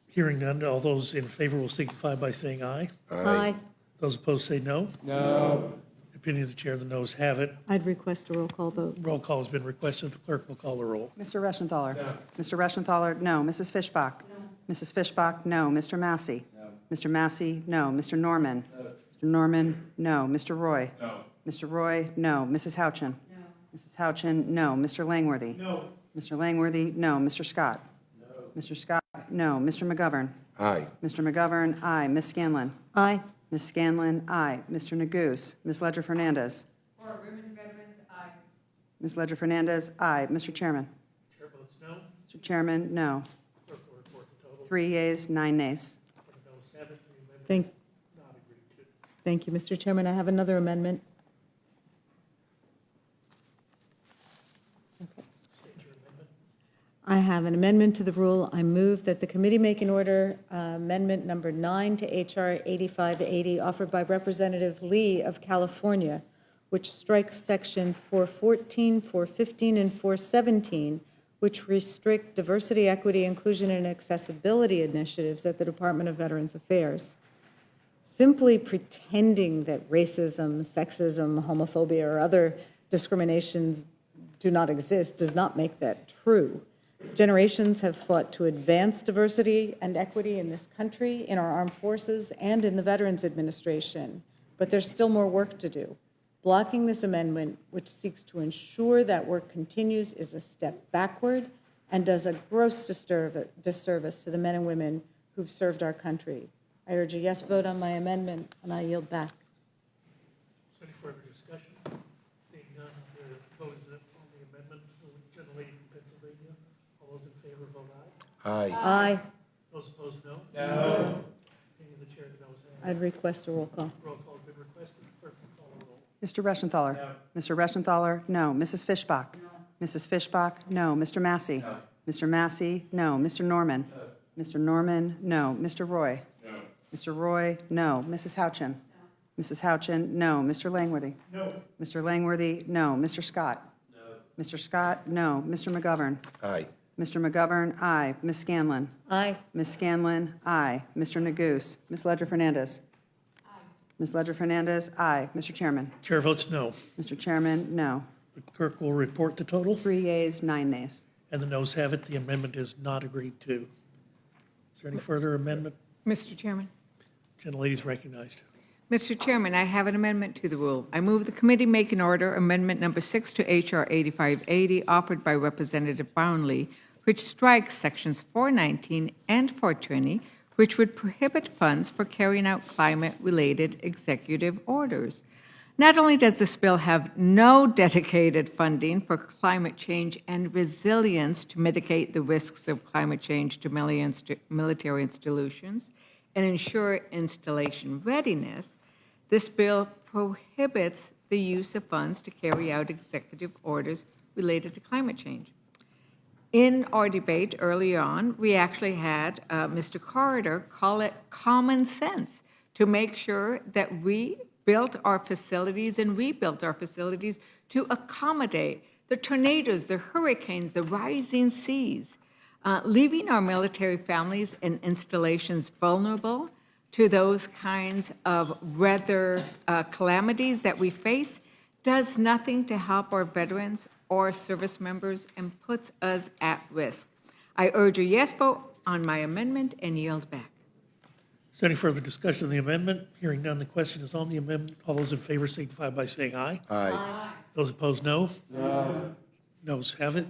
Hearing none, all those in favor will signify by saying aye. Aye. Those opposed say no. No. Opinion of the chair, the noes have it. I'd request a roll call vote. Roll call has been requested. The clerk will call the roll. Mr. Reschenthaler? No. Mr. Reschenthaler, no. Mrs. Fischbach? No. Mrs. Fischbach, no. Mr. Massey? No. Mr. Massey, no. Mr. Norman? No. Mr. Norman, no. Mr. Roy? No. Mr. Roy, no. Mrs. Houchin? No. Mrs. Houchin, no. Mr. Langworthy? No. Mr. Langworthy, no. Mr. Scott? No. Mr. Scott, no. Mr. McGovern? Aye. Mr. McGovern, aye. Ms. Scanlon? Aye. Ms. Scanlon, aye. Mr. Neguse? Ms. Ledger-Fernandez? For women veterans, aye. Ms. Ledger-Fernandez, aye. Mr. Chairman? Chair votes no. Mr. Chairman, no. Clerk will report the total. 3 yeas, 9 nays. For the noes have it, the amendment is not agreed to. Thank you, Mr. Chairman. I have another amendment. State your amendment. I have an amendment to the rule. I move that the committee make an order amendment number 9 to H.R. 8580 offered by Representative Lee of California, which strikes sections 414, 415, and 417, which restrict diversity, equity, inclusion, and accessibility initiatives at the Department of Veterans Affairs. Simply pretending that racism, sexism, homophobia, or other discriminations do not exist does not make that true. Generations have fought to advance diversity and equity in this country, in our armed forces, and in the Veterans Administration, but there's still more work to do. Blocking this amendment, which seeks to ensure that work continues, is a step backward and does a gross disservice to the men and women who've served our country. I urge a yes vote on my amendment, and I yield back. Is there any further discussion? Seeing none, the vote is on the amendment. The gentlelady from Pennsylvania. All those in favor vote aye. Aye. Aye. Those opposed, no. No. Opinion of the chair, the noes have it. I'd request a roll call. Roll call has been requested. Clerk will call the roll. Mr. Reschenthaler? No. Mr. Reschenthaler, no. Mrs. Fischbach? No. Mrs. Fischbach, no. Mr. Massey? No. Mr. Massey, no. Mr. Norman? No. Mr. Norman, no. Mr. Roy? No. Mr. Roy, no. Mrs. Houchin? No. Mrs. Houchin, no. Mr. Langworthy? No. Mr. Langworthy, no. Mr. Scott? No. Mr. Scott, no. Mr. McGovern? Aye. Mr. McGovern, aye. Ms. Scanlon? Aye. Ms. Scanlon, aye. Mr. Neguse? Ms. Ledger-Fernandez? Aye. Ms. Ledger-Fernandez, aye. Mr. Chairman? Chair votes no. Mr. Chairman, no. The clerk will report the total. 3 yeas, 9 nays. And the noes have it. The amendment is not agreed to. Is there any further amendment? Mr. Chairman. Gentlelady is recognized. Mr. Chairman, I have an amendment to the rule. I move the committee make an order amendment number 6 to H.R. 8580 offered by Representative Brownlee, which strikes sections 419 and 420, which would prohibit funds for carrying out climate-related executive orders. Not only does this bill have no dedicated funding for climate change and resilience to mitigate the risks of climate change to military installations and ensure installation readiness, this bill prohibits the use of funds to carry out executive orders related to climate change. In our debate early on, we actually had Mr. Corridor call it common sense to make sure that we built our facilities and rebuilt our facilities to accommodate the tornadoes, the hurricanes, the rising seas, leaving our military families and installations vulnerable to those kinds of weather calamities that we face does nothing to help our veterans or service members and puts us at risk. I urge a yes vote on my amendment and yield back. Is there any further discussion of the amendment? Hearing none, the question is on the amendment. All those in favor signify by saying aye. Aye. Those opposed, no. No. Noes have it.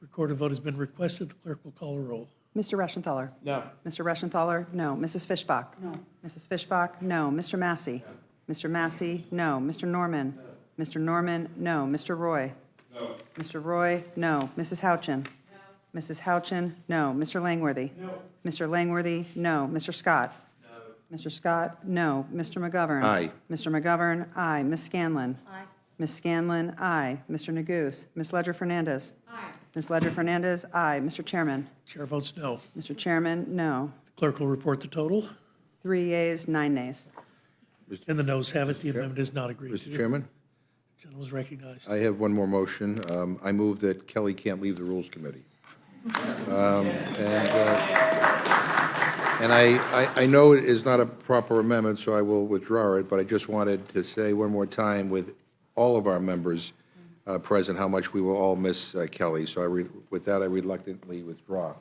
Recorded vote has been requested. The clerk will call a roll. Mr. Reschenthaler? No. Mr. Reschenthaler, no. Mrs. Fishbach? No. Mrs. Fishbach, no. Mr. Massey? Mr. Massey, no. Mr. Norman? Mr. Norman, no. Mr. Roy? No. Mr. Roy, no. Mrs. Houchin? No. Mrs. Houchin, no. Mr. Langworthy? No. Mr. Langworthy, no. Mr. Scott? No. Mr. Scott, no. Mr. McGovern? Aye. Mr. McGovern, aye. Ms. Scanlon? Aye. Ms. Scanlon, aye. Mr. Neguse? Ms. Ledger Fernandez? Aye. Ms. Ledger Fernandez, aye. Mr. Chairman? Chair votes no. Mr. Chairman, no. The clerk will report the total. 3 yeas, 9 nays. And the noes have it. The amendment is not agreed to. Mr. Chairman, The gentleman is recognized. I have one more motion. I move that Kelly can't leave the Rules Committee. And I know it is not a proper amendment, so I will withdraw it, but I just wanted to say one more time with all of our members present how much we will all miss Kelly. So with that, I reluctantly withdraw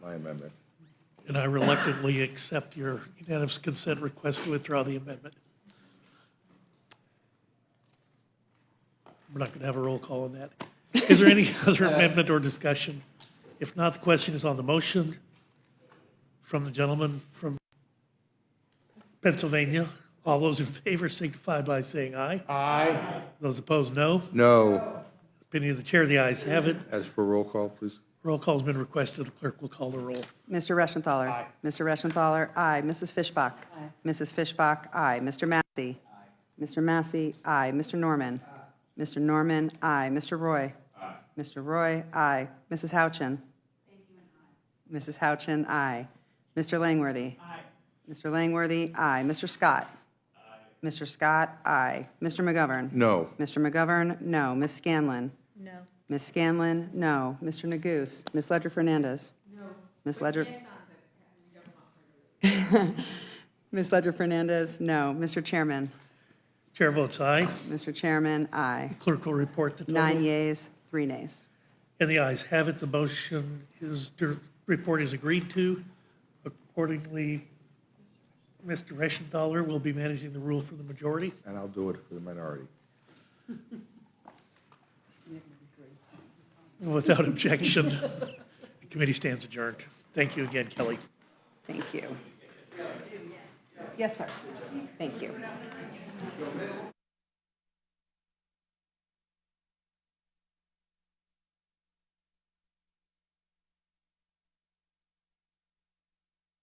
my amendment. And I reluctantly accept your unanimous consent request to withdraw the amendment. We're not going to have a roll call on that. Is there any other amendment or discussion? If not, the question is on the motion from the gentleman from Pennsylvania. All those in favor signify by saying aye. Aye. Those opposed, no. No. Opinion of the chair, the ayes have it. As for roll call, please. Roll call has been requested. The clerk will call the roll. Mr. Reschenthaler? Aye. Mr. Reschenthaler, aye. Mrs. Fishbach? Aye. Mrs. Fishbach, aye. Mr. Massey? Aye. Mr. Massey, aye. Mr. Norman? Aye. Mr. Norman, aye. Mr. Roy? Aye. Mr. Roy, aye. Mrs. Houchin? Mrs. Houchin, aye. Mr. Langworthy? Aye. Mr. Langworthy, aye. Mr. Scott? Aye. Mr. Scott, aye. Mr. McGovern? No. Mr. McGovern, no. Ms. Scanlon? No. Ms. Scanlon, no. Mr. Neguse? Ms. Ledger Fernandez? No. Ms. Ledger? Ms. Ledger Fernandez, no. Mr. Chairman? Chair votes aye. Mr. Chairman, aye. Clerk will report the total. 9 yeas, 3 nays. And the ayes have it. The motion is, the report is agreed to. Accordingly, Mr. Reschenthaler will be managing the rule for the majority. And I'll do it for the minority. Without objection, the committee stands adjourned. Thank you again, Kelly. Thank you. Yes, sir. Thank you.